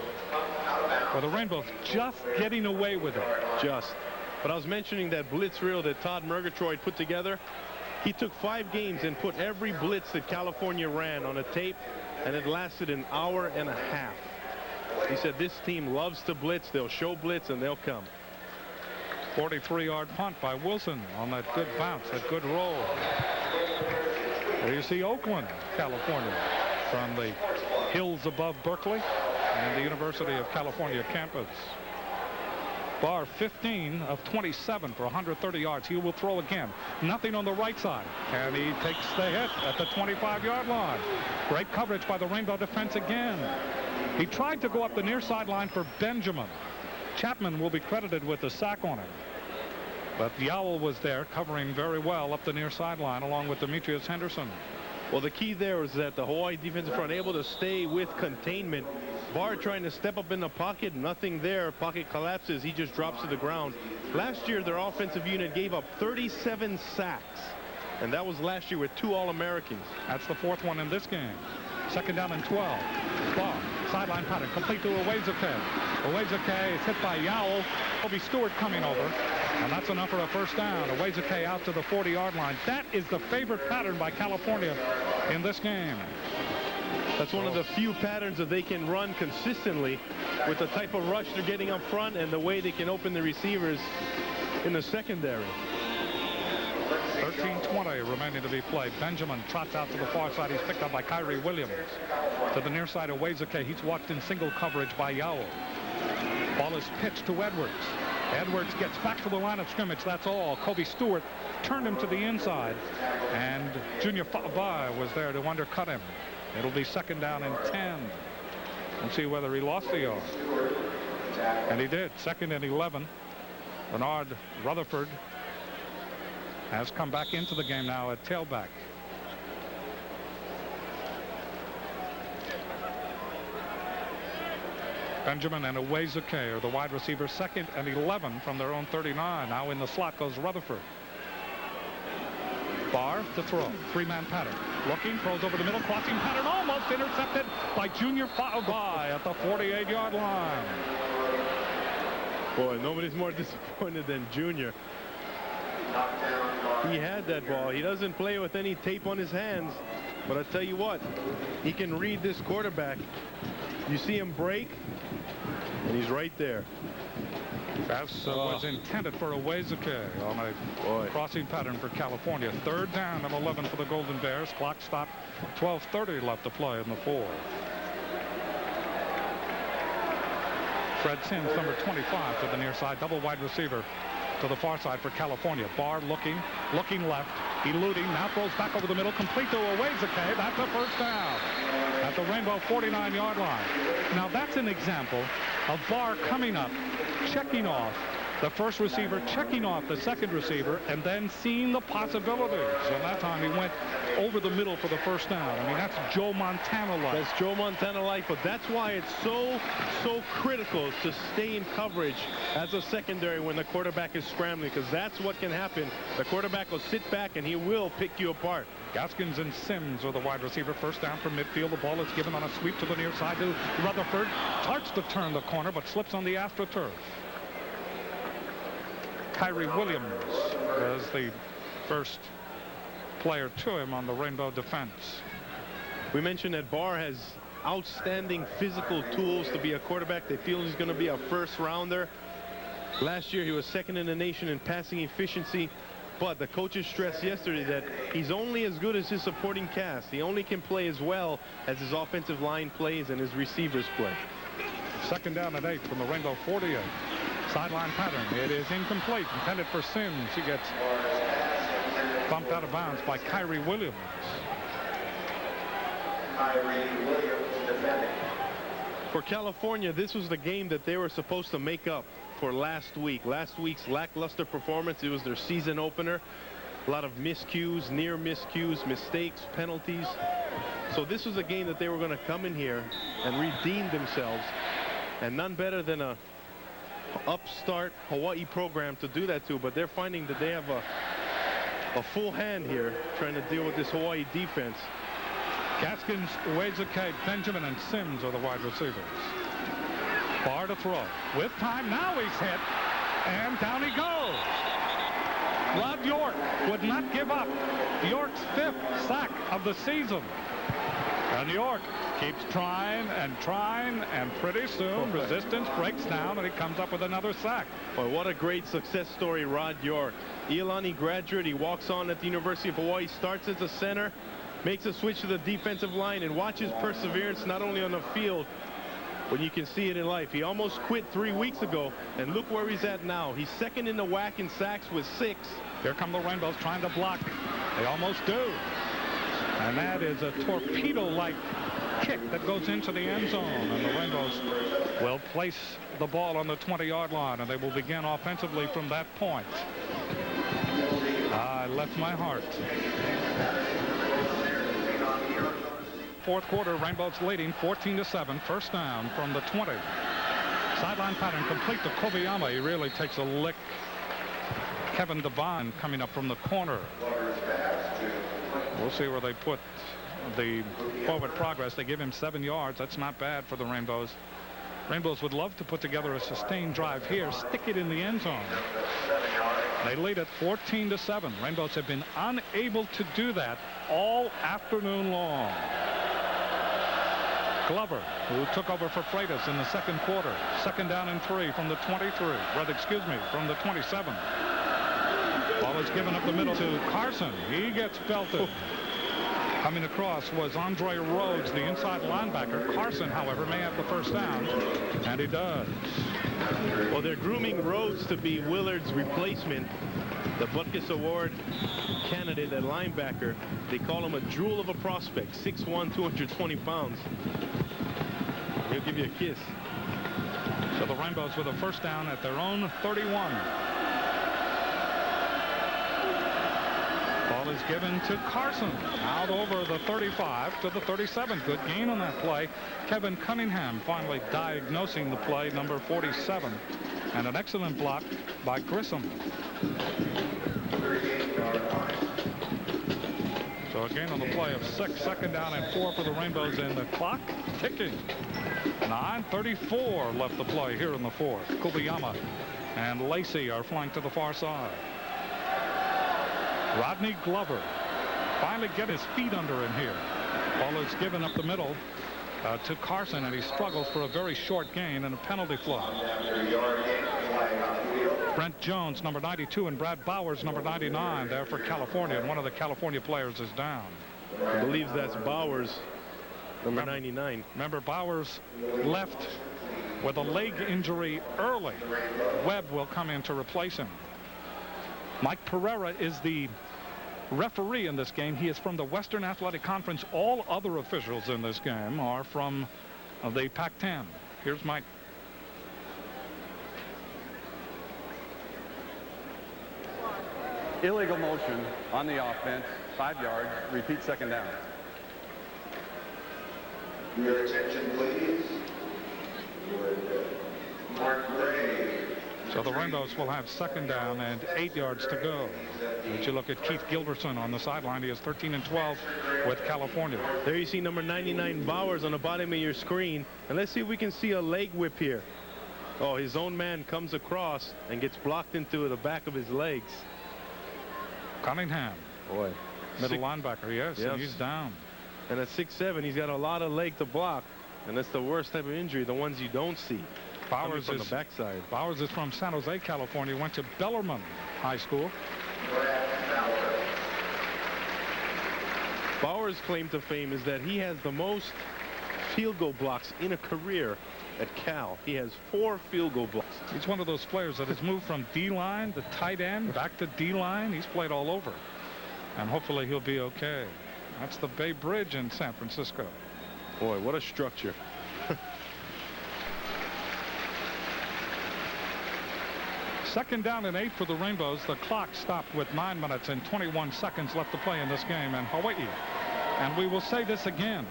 Well, the Rainbows just getting away with it. Just. But I was mentioning that blitz reel that Todd Murgatroyd put together. He took 5 games and put every blitz that California ran on a tape, and it lasted an hour and a half. He said this team loves to blitz. They'll show blitz, and they'll come. 43-yard punt by Wilson on that good bounce, that good roll. There you see Oakland, California, from the hills above Berkeley and the University of California campus. Barr 15 of 27 for 130 yards. He will throw again. Nothing on the right side. And he takes the hit at the 25-yard line. Great coverage by the Rainbow defense again. He tried to go up the near sideline for Benjamin. Chapman will be credited with the sack on it. But the Owl was there covering very well up the near sideline along with Demetrius Henderson. Well, the key there is that the Hawaii defensive front able to stay with containment Barr trying to step up in the pocket, nothing there. Pocket collapses, he just drops to the ground. Last year, their offensive unit gave up 37 sacks. And that was last year with 2 All-Americans. That's the 4th one in this game. 2nd down and 12. Barr, sideline pattern, complete to Uwezike. Uwezike is hit by Yowell. Kobe Stewart coming over. And that's enough for a first down. Uwezike out to the 40-yard line. That is the favorite pattern by California in this game. That's one of the few patterns that they can run consistently with the type of rush they're getting up front and the way they can open the receivers in the secondary. 13:20 remaining to be played. Benjamin trots out to the far side. He's picked up by Khary Williams. To the near side of Uwezike. He's watched in single coverage by Yowell. Ball is pitched to Edwards. Edwards gets back to the line of scrimmage. That's all. Kobe Stewart turned him to the inside. And Junior Fabai was there to undercut him. It'll be 2nd down and 10. We'll see whether he lost the yard. And he did. 2nd and 11. Bernard Rutherford has come back into the game now at tailback. Benjamin and Uwezike are the wide receivers. 2nd and 11 from their own 39. Now in the slot goes Rutherford. Barr to throw. 3-man pattern. Looking, throws over the middle, crossing pattern, almost intercepted by Junior Fabai at the 48-yard line. Boy, nobody's more disappointed than Junior. He had that ball. He doesn't play with any tape on his hands. But I tell you what, he can read this quarterback. You see him break, and he's right there. That was intended for Uwezike on a crossing pattern for California. 3rd down and 11 for the Golden Bears. Clock stopped. 12:30 left to play in the 4th. Fred Sims, number 25, to the near side. Double wide receiver to the far side for California. Barr looking left, eluding, now throws back over the middle, complete to Uwezike. That's a first down at the Rainbow 49-yard line. Now that's an example of Barr coming up, checking off the first receiver, checking off the second receiver, and then seeing the possibilities. And that time he went over the middle for the first down. I mean, that's Joe Montana-like. That's Joe Montana-like, but that's why it's so critical to stay in coverage as a secondary when the quarterback is scrambling, because that's what can happen. The quarterback will sit back and he will pick you apart. Gaskins and Sims are the wide receiver. First down from midfield. The ball is given on a sweep to the near side to Rutherford. Starts to turn the corner, but slips on the AstroTurf. Khary Williams as the first player to him on the Rainbow defense. We mentioned that Barr has outstanding physical tools to be a quarterback. They feel he's going to be a first rounder. Last year he was 2nd in the nation in passing efficiency, but the coaches stressed yesterday that he's only as good as his supporting cast. He only can play as well as his offensive line plays and his receivers play. 2nd down and 8 from the Rainbow 48. Sideline pattern. It is incomplete. Intended for Sims. He gets bumped out of bounds by Khary Williams. Khary Williams defending. For California, this was the game that they were supposed to make up for last week. Last week's lackluster performance, it was their season opener. A lot of miscues, near miscues, mistakes, penalties. So this was a game that they were going to come in here and redeem themselves. And none better than a upstart Hawaii program to do that to, but they're finding that they have a full hand here trying to deal with this Hawaii defense. Gaskins, Uwezike, Benjamin, and Sims are the wide receivers. Barr to throw. With time, now he's hit, and down he goes. Rod York would not give up. York's 5th sack of the season. And York keeps trying, and pretty soon resistance breaks down, and he comes up with another sack. Boy, what a great success story, Rod York. Iolani graduate. He walks on at the University of Hawaii, starts as a center, makes a switch to the defensive line, and watches perseverance not only on the field, but you can see it in life. He almost quit 3 weeks ago, and look where he's at now. He's 2nd in the WAC in sacks with 6. Here come the Rainbows trying to block. They almost do. And that is a torpedo-like kick that goes into the end zone, and the Rainbows will place the ball on the 20-yard line, and they will begin offensively from that point. I left my heart. fourth quarter. Rainbows leading 14-7. First down from the 20. Sideline pattern complete to Kobayama. He really takes a lick. Kevin Devine coming up from the corner. We'll see where they put the forward progress. They give him 7 yards. That's not bad for the Rainbows. Rainbows would love to put together a sustained drive here, stick it in the end zone. They lead at 14-7. Rainbows have been unable to do that all afternoon long. Glover, who took over for Freitas in the second quarter. Second down and 3 from the 23. From the 27. Ball is given up the middle to Carson. He gets belted. Coming across was Andre Rhodes, the inside linebacker. Carson, however, may have the first down, and he does. Well, they're grooming Rhodes to be Willard's replacement. The Butkus Award candidate at linebacker. They call him a drool of a prospect. 6'1", 220 pounds. He'll give you a kiss. So the Rainbows with a first down at their own 31. Ball is given to Carson. Out over the 35 to the 37. Good gain on that play. Kevin Cunningham finally diagnosing the play, number 47. And an excellent block by Grissom. So a gain on the play of 6. Second down and 4 for the Rainbows, and the clock ticking. 9:34 left to play here in the fourth. Kobayama and Lacey are flying to the far side. Rodney Glover finally get his feet under him here. Ball is given up the middle to Carson, and he struggles for a very short gain and a penalty flag. Brent Jones, number 92, and Brad Bowers, number 99, there for California, and one of the California players is down. I believe that's Bowers, number 99. Remember, Bowers left with a leg injury early. Webb will come in to replace him. Mike Pereira is the referee in this game. He is from the Western Athletic Conference. All other officials in this game are from the Pac-10. Here's Mike. Illegal motion on the offense, 5 yards. Repeat second down. Your attention, please. Mark Gray. So the Rainbows will have second down and 8 yards to go. But you look at Keith Gilbertson on the sideline. He is 13 and 12 with California. There you see number 99 Bowers on the bottom of your screen. And let's see if we can see a leg whip here. Oh, his own man comes across and gets blocked into the back of his legs. Cunningham. Boy. Middle linebacker, yes, and he's down. And at 6'7", he's got a lot of leg to block. And that's the worst type of injury, the ones you don't see. Bowers from the backside. Bowers is from San Jose, California. Went to Bellarmine High School. Bowers' claim to fame is that he has the most field goal blocks in a career at Cal. He has 4 field goal blocks. He's one of those players that has moved from D-line to tight end, back to D-line. He's played all over. And hopefully he'll be okay. That's the Bay Bridge in San Francisco. Boy, what a structure. Second down and 8 for the Rainbows. The clock stopped with 9 minutes and 21 seconds left to play in this game. And Hawaii, and we will say this again,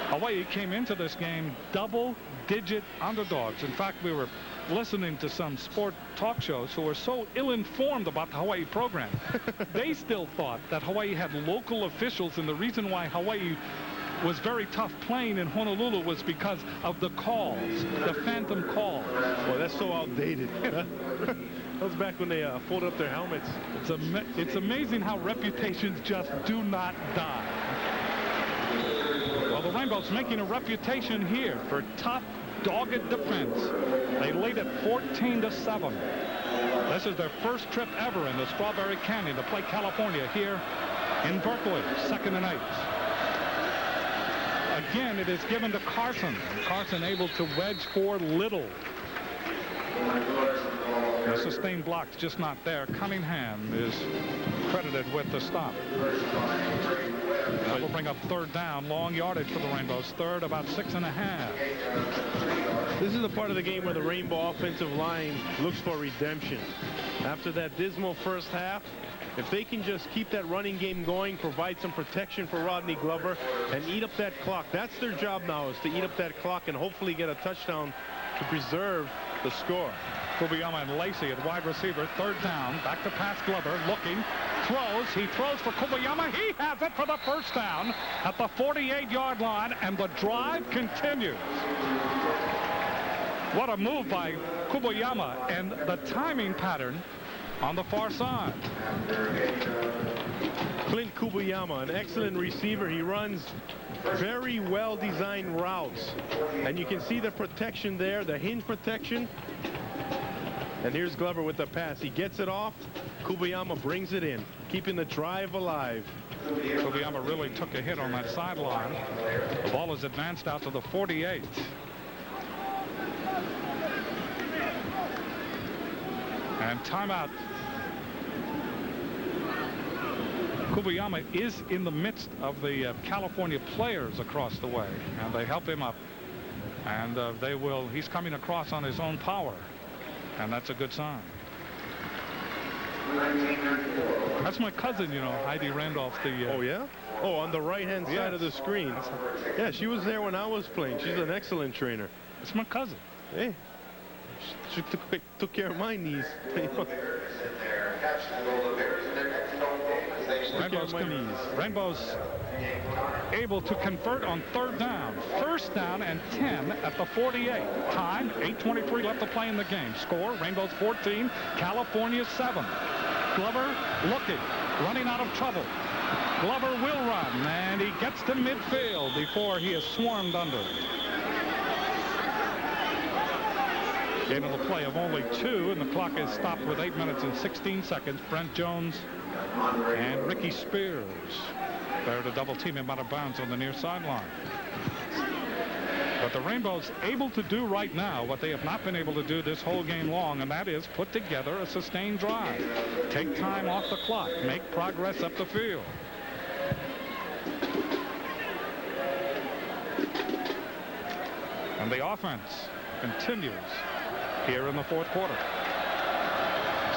Hawaii came into this game double-digit underdogs. In fact, we were listening to some sport talk shows who were so ill-informed about the Hawaii program. They still thought that Hawaii had local officials, and the reason why Hawaii was very tough playing in Honolulu was because of the calls, the phantom calls. Well, that's so outdated. That was back when they folded up their helmets. It's amazing how reputations just do not die. Well, the Rainbows making a reputation here for tough, dogged defense. They lead at 14-7. This is their first trip ever in the Strawberry Canyon to play California here in Berkeley. 2nd and 8. Again, it is given to Carson. Carson able to wedge for Little. The sustained block's just not there. Cunningham is credited with the stop. That will bring up 3rd down. Long yardage for the Rainbows. 3rd, about 6.5. This is the part of the game where the Rainbow offensive line looks for redemption. After that dismal first half, if they can just keep that running game going, provide some protection for Rodney Glover, and eat up that clock. That's their job now, is to eat up that clock and hopefully get a touchdown to preserve the score. Kubiyama and Lacey at wide receiver, third down, back to pass Glover, looking, throws, he throws for Kubiyama, he has it for the first down at the 48-yard line, and the drive continues. What a move by Kubiyama, and the timing pattern on the far side. Clint Kubiyama, an excellent receiver. He runs very well designed routes, and you can see the protection there, the hinge protection. And here's Glover with the pass. He gets it off. Kubiyama brings it in, keeping the drive alive. Kubiyama really took a hit on that sideline. The ball is advanced out to the 48. And timeout. Kubiyama is in the midst of the California players across the way, and they help him up. And he's coming across on his own power, and that's a good sign. That's my cousin, you know, Heidi Randolph. Oh, yeah? Oh, on the right-hand side of the screen. Yeah, she was there when I was playing. She's an excellent trainer. It's my cousin. Hey, she took care of my knees. Rainbow's able to convert on third down. First down and 10 at the 48. Time, 8:23 left to play in the game. Score, Rainbow's 14, California 7. Glover looking, running out of trouble. Glover will run, and he gets to midfield before he is swarmed under. Gain of the play of only 2, and the clock is stopped with 8 minutes and 16 seconds. Brent Jones and Ricky Spears there to double team him out of bounds on the near sideline. But the Rainbows able to do right now what they have not been able to do this whole game long, and that is put together a sustained drive. Take time off the clock. Make progress up the field. And the offense continues here in the fourth quarter.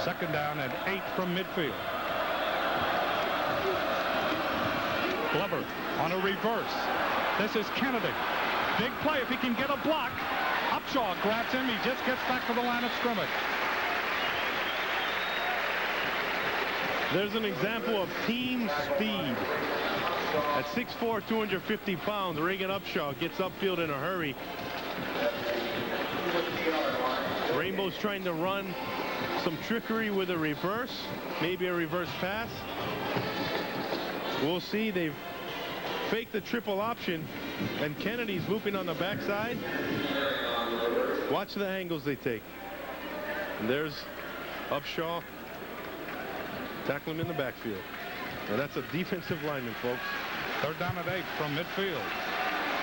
Second down and 8 from midfield. Glover on a reverse. This is Kennedy. Big play if he can get a block. Upshaw grabs him. He just gets back to the line of scrimmage. There's an example of team speed. At 6'4", 250 pounds, Reagan Upshaw gets upfield in a hurry. Rainbow's trying to run some trickery with a reverse, maybe a reverse pass. We'll see. They've faked the triple option, and Kennedy's looping on the backside. Watch the angles they take. And there's Upshaw. Tackle him in the backfield. Now that's a defensive lineman, folks. Third down and 8 from midfield.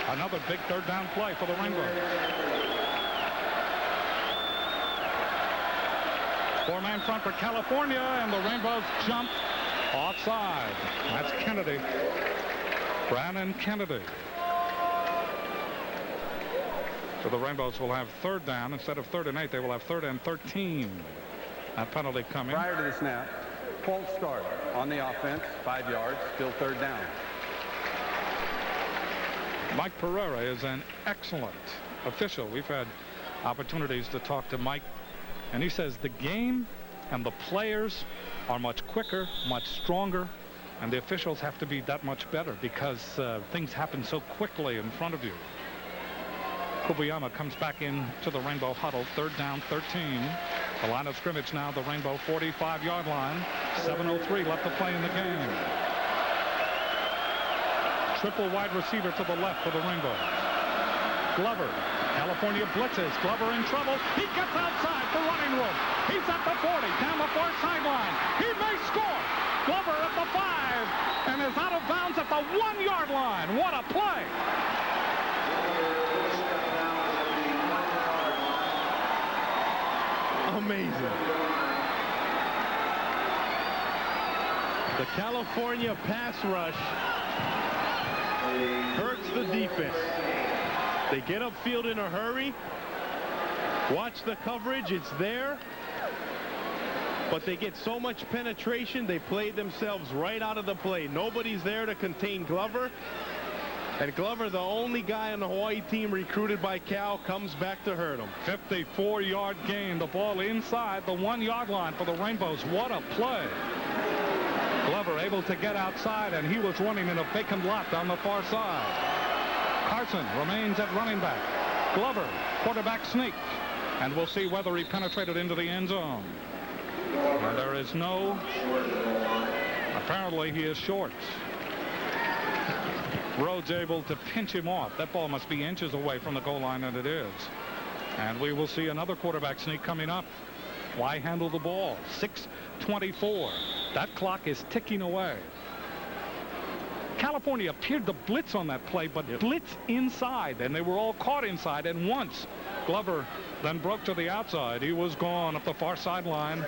Another big third down play for the Rainbows. Four-man front for California, and the Rainbows jump offside. That's Kennedy. Brandon Kennedy. So the Rainbows will have third down. Instead of 3rd and 8, they will have 3rd and 13. That penalty coming. Prior to the snap, false start on the offense, 5 yards, still third down. Mike Pereira is an excellent official. We've had opportunities to talk to Mike, and he says the game and the players are much quicker, much stronger, and the officials have to be that much better because things happen so quickly in front of you. Kubiyama comes back into the Rainbow huddle. Third down, 13. The line of scrimmage now, the Rainbow 45-yard line. 7:03 left to play in the game. Triple wide receiver to the left for the Rainbow. Glover. California blitzes. Glover in trouble. He gets outside for running room. He's at the 40, down the far sideline. He may score. Glover at the 5 and is out of bounds at the 1-yard line. What a play. Amazing. The California pass rush hurts the defense. They get upfield in a hurry. Watch the coverage. It's there. but they get so much penetration, they play themselves right out of the play. Nobody's there to contain Glover. And Glover, the only guy on the Hawaii team recruited by Cal, comes back to hurt him. 54-yard gain. The ball inside the 1-yard line for the Rainbows. What a play. Glover able to get outside, and he was running in a vacant lot down the far side. Carson remains at running back. Glover, quarterback sneak. And we'll see whether he penetrated into the end zone. And there is no... Apparently he is short. Rhodes able to pinch him off. That ball must be inches away from the goal line, and it is. And we will see another quarterback sneak coming up. Why handle the ball? 6:24. That clock is ticking away. California appeared to blitz on that play, but blitz inside, and they were all caught inside. And once Glover then broke to the outside, he was gone up the far sideline.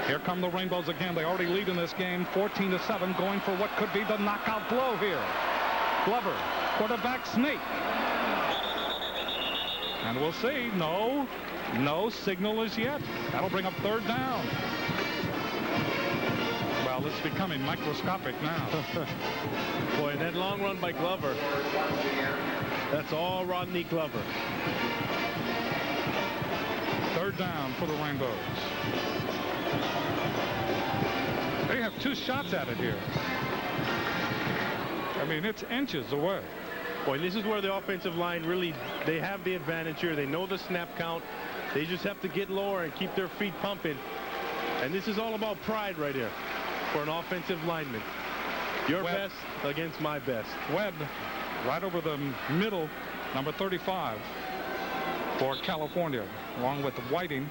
Here come the Rainbows again. They already lead in this game 14-7, going for what could be the knockout blow here. Glover, quarterback sneak. And we'll see. No signal as yet. That'll bring up 3rd down. Well, it's becoming microscopic now. Boy, that long run by Glover. That's all Rodney Glover. 3rd down for the Rainbows. They have 2 shots at it here. I mean, it's inches away. Boy, this is where the offensive line really, they have the advantage here. They know the snap count. They just have to get lower and keep their feet pumping. And this is all about pride right here for an offensive lineman. Your best against my best. Webb right over the middle, number 35 for California, along with Whiting.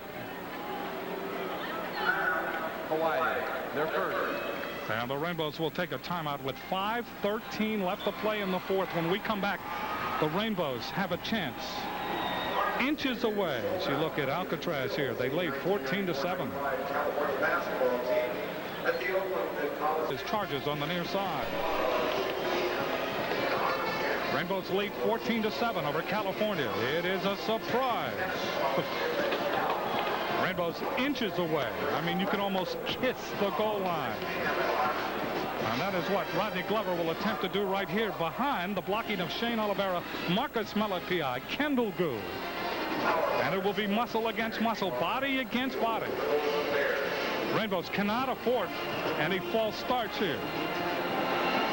Hawaii, they're first. And the Rainbows will take a timeout with 5:13 left to play in the 4th. When we come back, the Rainbows have a chance. Inches away. As you look at Alcatraz here, they lead 14-7. His charges on the near side. Rainbows lead 14-7 over California. It is a surprise. Rainbows inches away. I mean, you can almost kiss the goal line. And that is what Rodney Glover will attempt to do right here behind the blocking of Shane Oliveira, Marcus Malapi, Kendall Gould. And it will be muscle against muscle, body against body. Rainbows cannot afford any false starts here.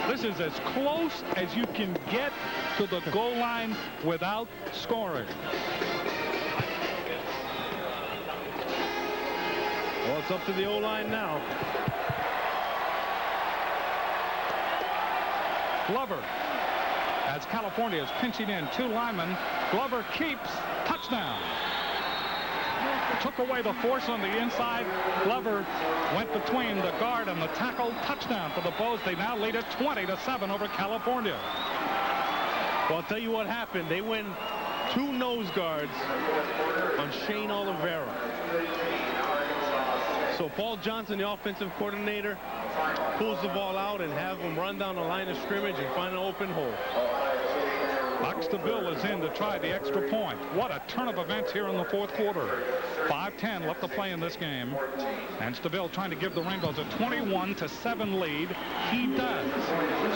This is as close as you can get to the goal line without scoring. Well, it's up to the O-line now. Glover, as California is pinching in 2 linemen. Glover keeps. Touchdown. Took away the force on the inside. Glover went between the guard and the tackle. Touchdown for the Bows. They now lead at 20-7 over California. Well, I'll tell you what happened. They went 2 nose guards on Shane Oliveira. So Paul Johnson, the offensive coordinator, pulls the ball out and have them run down the line of scrimmage and find an open hole. Box to Bill is in to try the extra point. What a turn of events here in the 4th quarter. 5:10 left to play in this game. And Stabile trying to give the Rainbows a 21-7 lead. He does.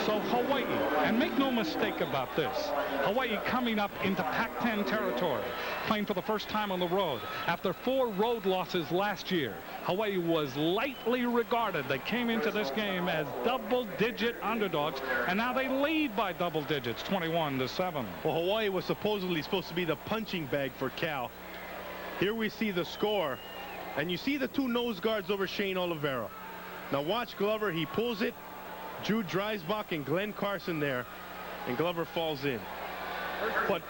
So Hawaii, and make no mistake about this, Hawaii coming up into Pac-10 territory, playing for the first time on the road. After 4 road losses last year, Hawaii was lightly regarded. They came into this game as double-digit underdogs, and now they lead by double digits, 21-7. Well, Hawaii was supposedly supposed to be the punching bag for Cal. Here we see the score, and you see the 2 nose guards over Shane Oliveira. Now watch Glover. He pulls it. Jude Dreisbach and Glenn Carson there, and Glover falls in. But,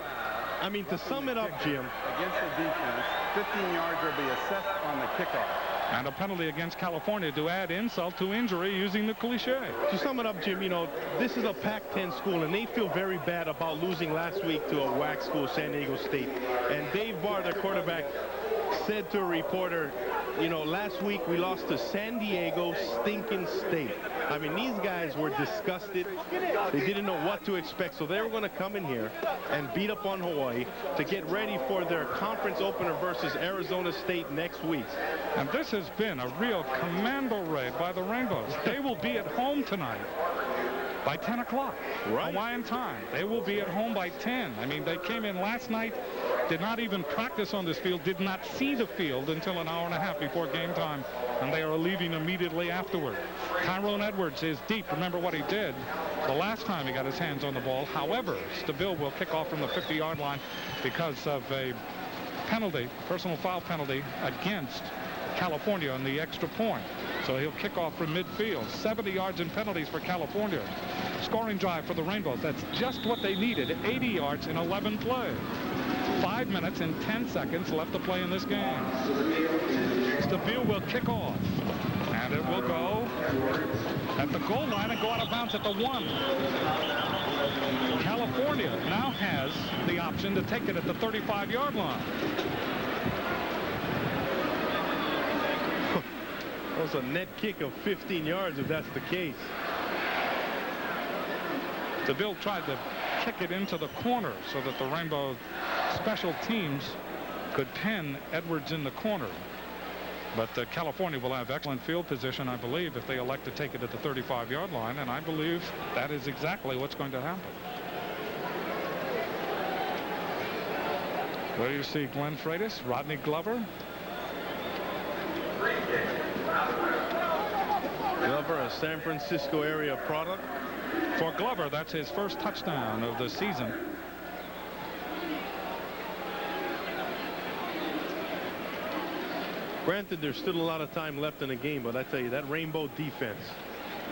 I mean, to sum it up, Jim. Against the defense, 15 yards will be assessed on the kickoff. And a penalty against California to add insult to injury, using the cliche. To sum it up, Jim, you know, this is a Pac-10 school, and they feel very bad about losing last week to a WAC school, San Diego State. And Dave Barr, their quarterback, said to a reporter, you know, last week we lost to San Diego stinking State. I mean, these guys were disgusted. They didn't know what to expect, so they were going to come in here and beat up on Hawaii to get ready for their conference opener versus Arizona State next week. And this has been a real commando raid by the Rainbows. They will be at home tonight by 10 o'clock Hawaiian time. They will be at home by 10. I mean, they came in last night, did not even practice on this field, did not see the field until an hour and a half before game time, and they are leaving immediately afterward. Tyrone Edwards is deep. Remember what he did the last time he got his hands on the ball. However, Stabile will kick off from the 50-yard line because of a penalty, personal foul penalty against California on the extra point. So he'll kick off from midfield. 70 yards in penalties for California. Scoring drive for the Rainbows. That's just what they needed. 80 yards in 11 plays. 5 minutes and 10 seconds left to play in this game. Stabile will kick off. And it will go at the goal line and go out of bounds at the 1. California now has the option to take it at the 35-yard line. That was a net kick of 15 yards if that's the case. Stabile tried to kick it into the corner so that the Rainbow special teams could pin Edwards in the corner. But California will have excellent field position, I believe, if they elect to take it at the 35-yard line, and I believe that is exactly what's going to happen. There you see Glenn Freitas, Rodney Glover. Glover, a San Francisco area product. For Glover, that's his first touchdown of the season. Granted, there's still a lot of time left in the game, but I tell you, that Rainbow defense.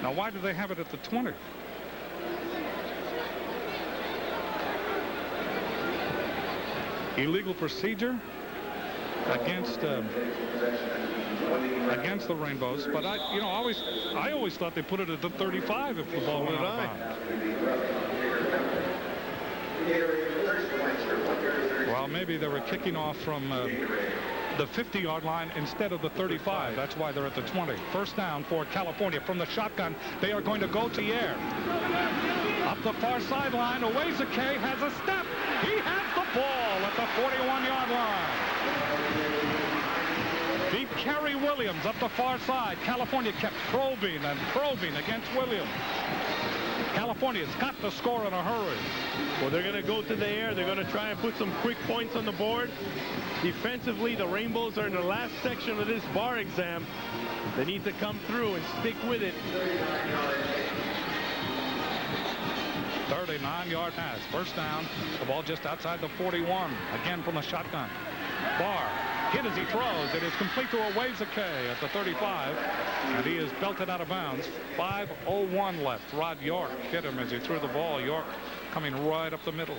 Now, why do they have it at the 20? Illegal procedure against the Rainbows, but I always thought they put it at the 35 if the ball went out of bounds. Well, maybe they were kicking off from the 50-yard line instead of the 35. That's why they're at the 20. First down for California from the shotgun. They are going to go to the air. Up the far sideline, Uwezike has a step. He has the ball at the 41-yard line. Beat Khary Williams up the far side. California kept probing and probing against Williams. California's got to score in a hurry. Well, they're going to go to the air. They're going to try and put some quick points on the board. Defensively, the Rainbows are in the last section of this bar exam. They need to come through and stick with it. 39-yard pass. First down. The ball just outside the 41. Again from the shotgun. Barr hit as he throws. It is complete to Uwezike at the 35. And he is belted out of bounds. 5:01 left. Rod York hit him as he threw the ball. York coming right up the middle.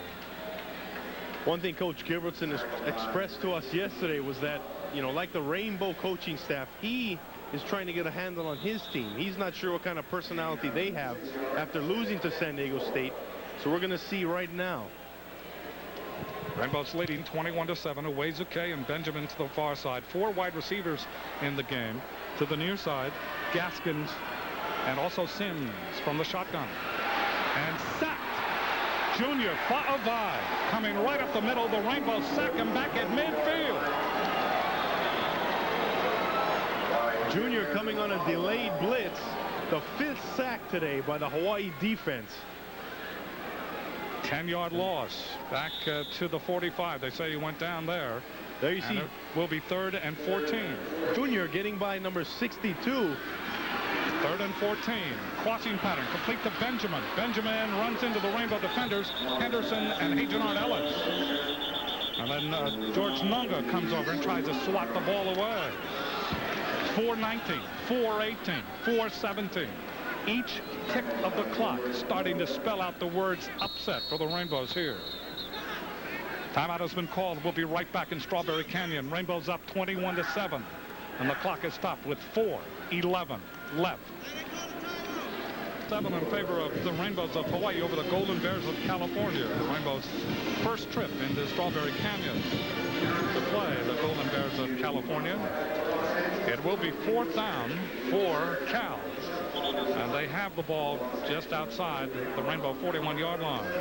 One thing Coach Gilbertson has expressed to us yesterday was that, you know, like the Rainbow coaching staff, he is trying to get a handle on his team. He's not sure what kind of personality they have after losing to San Diego State. So we're going to see right now. Rainbows leading 21-7. Uwezike and Benjamin to the far side. 4 wide receivers in the game. To the near side, Gaskins and also Sims from the shotgun. And sacked. Junior Fa'avai coming right up the middle. The Rainbows sack him back at midfield. Junior coming on a delayed blitz. The 5th sack today by the Hawaii defense. 10-yard loss back to the 45. They say he went down there. There you see. It will be 3rd and 14. Junior getting by number 62. 3rd and 14. Crossing pattern complete to Benjamin. Benjamin runs into the Rainbow defenders, Henderson and Hadrian Ellis. And then George Nunga comes over and tries to swat the ball away. 4:19, 4:18, 4:17. Each tick of the clock starting to spell out the words upset for the Rainbows here. Timeout has been called. We'll be right back in Strawberry Canyon. Rainbows up 21-7. And the clock is stopped with 4:11 left. 7 in favor of the Rainbows of Hawaii over the Golden Bears of California. The Rainbows' first trip into Strawberry Canyon to play the Golden Bears of California. It will be 4th down for Cal. And they have the ball just outside the Rainbow 41-yard line.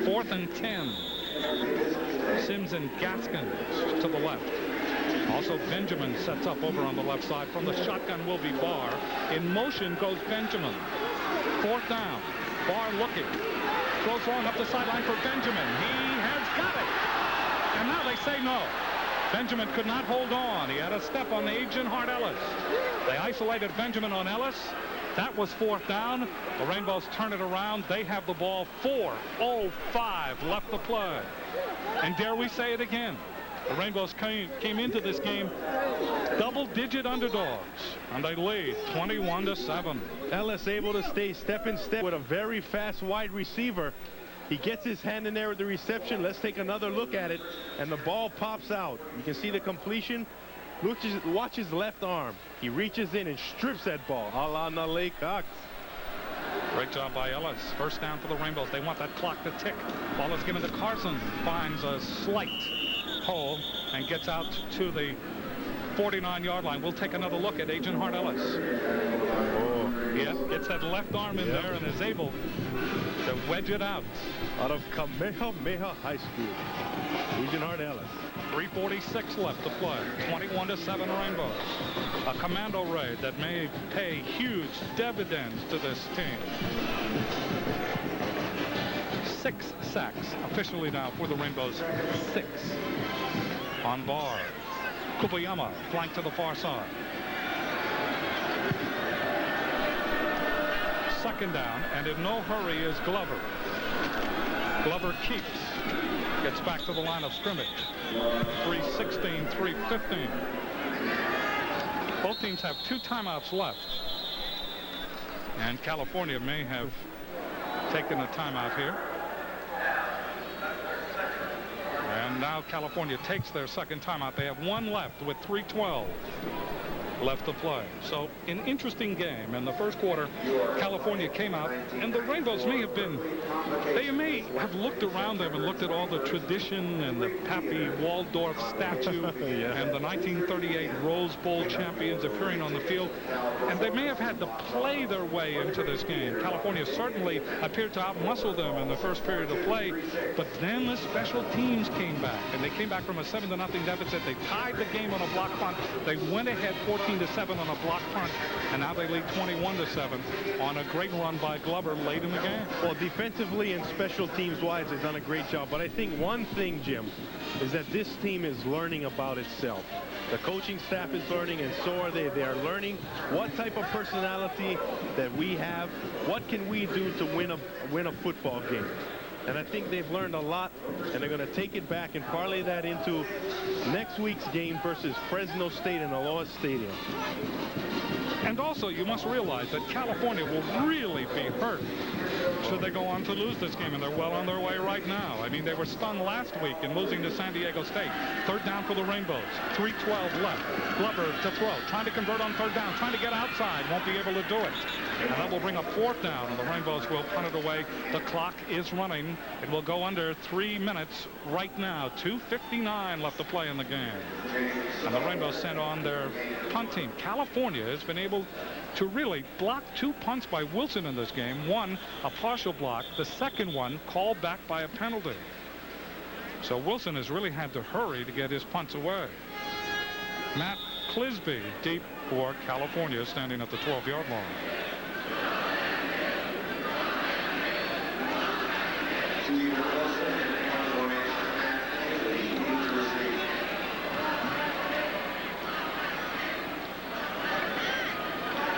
4th and 10. Sims and Gaskins to the left. Also, Benjamin sets up over on the left side. From the shotgun will be Barr. In motion goes Benjamin. 4th down. Barr looking. Throws long up the sideline for Benjamin. He has got it. And now they say no. Benjamin could not hold on. He had a step on Agent Hart Ellis. They isolated Benjamin on Ellis. That was 4th down. The Rainbows turn it around. They have the ball. 4:05 left to play. And dare we say it again, the Rainbows came into this game double-digit underdogs, and they lead 21-7. Ellis able to stay step in step with a very fast wide receiver. He gets his hand in there with the reception. Let's take another look at it, and the ball pops out. You can see the completion. Watch his left arm. He reaches in and strips that ball, a la Nalay Cox. Great job by Ellis. 1st down for the Rainbows. They want that clock to tick. Ball is given to Carson. Finds a slight hole and gets out to the 49-yard line. We'll take another look at Agent Hart Ellis. Oh, yeah, gets that left arm in there and is able to wedge it out. Out of Kamehameha High School, Agent Hart Ellis. 3:46 left to play. 21-7 Rainbows. A commando raid that may pay huge dividends to this team. 6 sacks officially now for the Rainbows. 6 on Barr. Kubayama flanked to the far side. 2nd down, and in no hurry is Glover. Glover keeps. Gets back to the line of scrimmage. 3:16, 3:15. Both teams have 2 timeouts left. And California may have taken a timeout here. And now California takes their 2nd timeout. They have 1 left with 3:12 left to play. So an interesting game. In the first quarter, California came out, and the Rainbows may have looked around them and looked at all the tradition and the Pappy Waldorf statue and the 1938 Rose Bowl champions appearing on the field, and they may have had to play their way into this game. California certainly appeared to outmuscle them in the first period of play, but then the special teams came back, and they came back from a 7-0 deficit. They tied the game on a block punt. They went ahead 14-7 on a block punt, and now they lead 21-7 on a great run by Glover late in the game. Well, defensively and special teams wise, they've done a great job. But I think one thing, Jim, is that this team is learning about itself. The coaching staff is learning, and so are they. They are learning what type of personality that we have. What can we do to win a football game? And I think they've learned a lot, and they're going to take it back and parlay that into next week's game versus Fresno State in Aloha Stadium. And also, you must realize that California will really be hurt should they go on to lose this game, and they're well on their way right now. I mean, they were stunned last week in losing to San Diego State. 3rd down for the Rainbows. 3:12 left. Glover to throw. Trying to convert on 3rd down. Trying to get outside. Won't be able to do it. And that will bring a 4th down, and the Rainbows will punt it away. The clock is running. It will go under 3 minutes right now. 2:59 left to play in the game. And the Rainbows sent on their punt team. California has been able to really block 2 punts by Wilson in this game. One, a partial block. The second one called back by a penalty. So Wilson has really had to hurry to get his punts away. Matt Clisby deep for California, standing at the 12-yard line.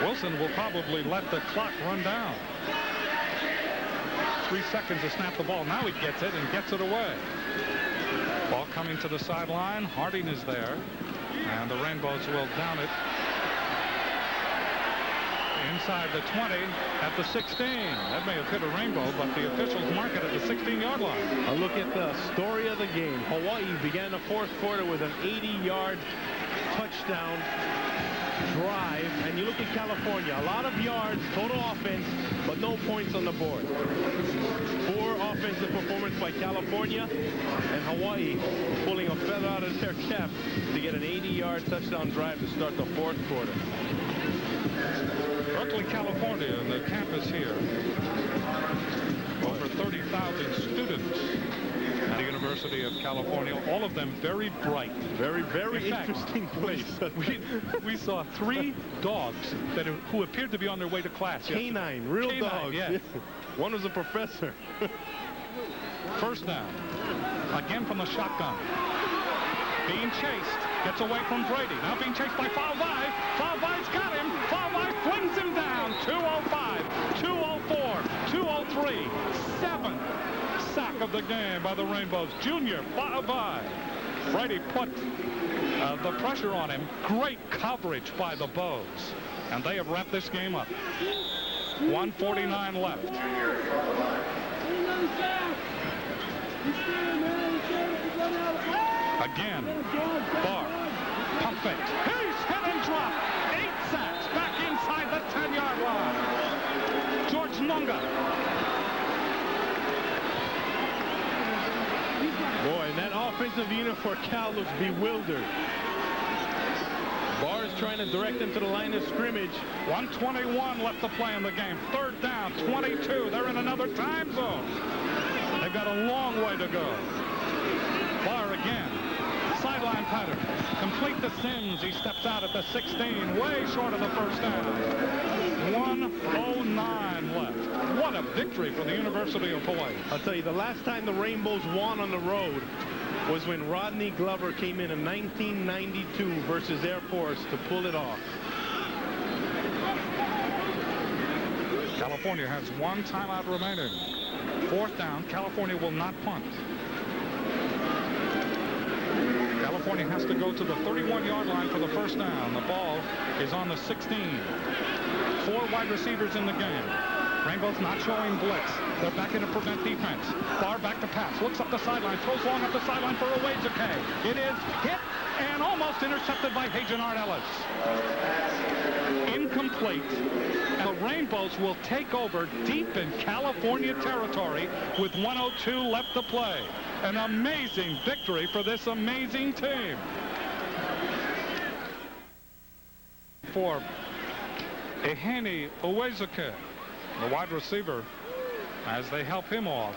Wilson will probably let the clock run down. 3 seconds to snap the ball. Now he gets it and gets it away. Ball coming to the sideline. Harding is there, and the Rainbows will down it inside the 20 at the 16. That may have hit a Rainbow, but the officials mark it at the 16-yard line. A look at the story of the game. Hawaii began the 4th quarter with an 80-yard touchdown drive, and you look at California, a lot of yards, total offense, but no points on the board. Poor offensive performance by California, and Hawaii pulling a feather out of their cap to get an 80-yard touchdown drive to start the fourth quarter. Berkeley, California, and the campus here. Over 30,000 students at the University of California, all of them very bright. Very interesting place. we saw 3 dogs who appeared to be on their way to class. Canine, real dogs. Yeah. One was a professor. First down. Again from the shotgun. Being chased. Gets away from Brady. Now being chased by Falvey. Falvey's got him. Falvey flings him down. 205, 204, 203. 7th sack of the game by the Rainbows. Junior Falvey. Brady put the pressure on him. Great coverage by the Bows. And they have wrapped this game up. 1:49 left. Again, Barr, pump fake. He's hit and dropped. 8 sacks back inside the 10-yard line. George Nunga. Boy, and that offensive unit for Cal looks bewildered. Barr is trying to direct them to the line of scrimmage. 1:21 left to play in the game. 3rd down, 22. They're in another time zone. They've got a long way to go. Barr again. Sideline pattern. Complete to Sims. He steps out at the 16. Way short of the first down. 1:09 left. What a victory for the University of Hawaii. I'll tell you, the last time the Rainbows won on the road was when Rodney Glover came in 1992 versus Air Force to pull it off. California has 1 timeout remaining. 4th down. California will not punt. California has to go to the 31-yard line for the first down. The ball is on the 16. 4 wide receivers in the game. Rainbows not showing blitz. They're back in a prevent defense. Barr back to pass. Looks up the sideline. Throws long up the sideline for Owejike. It is hit and almost intercepted by Hagenard Ellis. Incomplete. And the Rainbows will take over deep in California territory with 1:02 left to play. An amazing victory for this amazing team. For Eheni Owejike, the wide receiver, as they help him off.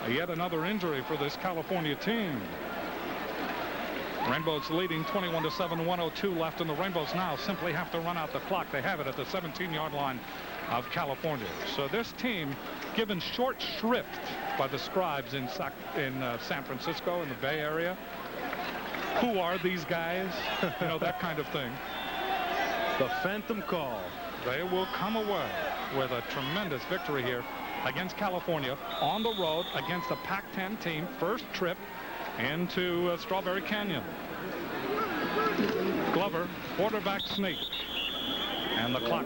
Yet another injury for this California team. Rainbows leading 21-7, 1:02 left, and the Rainbows now simply have to run out the clock. They have it at the 17-yard line of California. So this team, given short shrift by the scribes in San Francisco in the Bay Area. Who are these guys? You know, that kind of thing. The phantom call. They will come away with a tremendous victory here against California on the road against a Pac-10 team. First trip into Strawberry Canyon. Glover, quarterback sneak. And the clock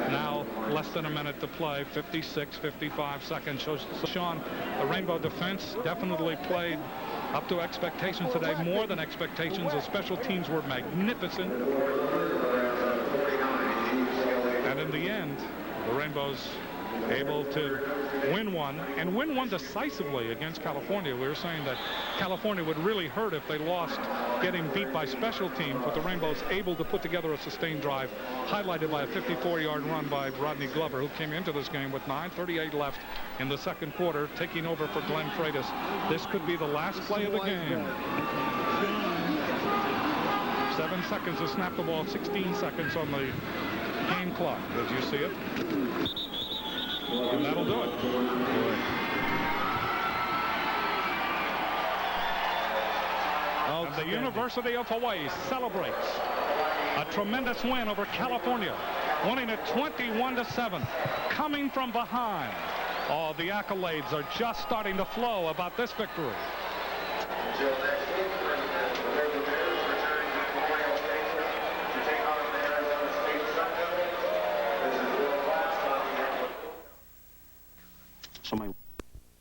now less than a minute to play. 55 seconds. So Sean, the Rainbow defense definitely played up to expectations today, more than expectations. The special teams were magnificent. And in the end, the Rainbows able to win one, and win one decisively against California. We were saying that California would really hurt if they lost, getting beat by special teams, but the Rainbows able to put together a sustained drive, highlighted by a 54-yard run by Rodney Glover, who came into this game with 9:38 left in the second quarter, taking over for Glenn Freitas. This could be the last play of the game. 7 seconds to snap the ball, 16 seconds on the game clock. Did you see it? And that'll do it. And the University of Hawaii celebrates a tremendous win over California, winning it 21-7, coming from behind. Oh, the accolades are just starting to flow about this victory. Until next week,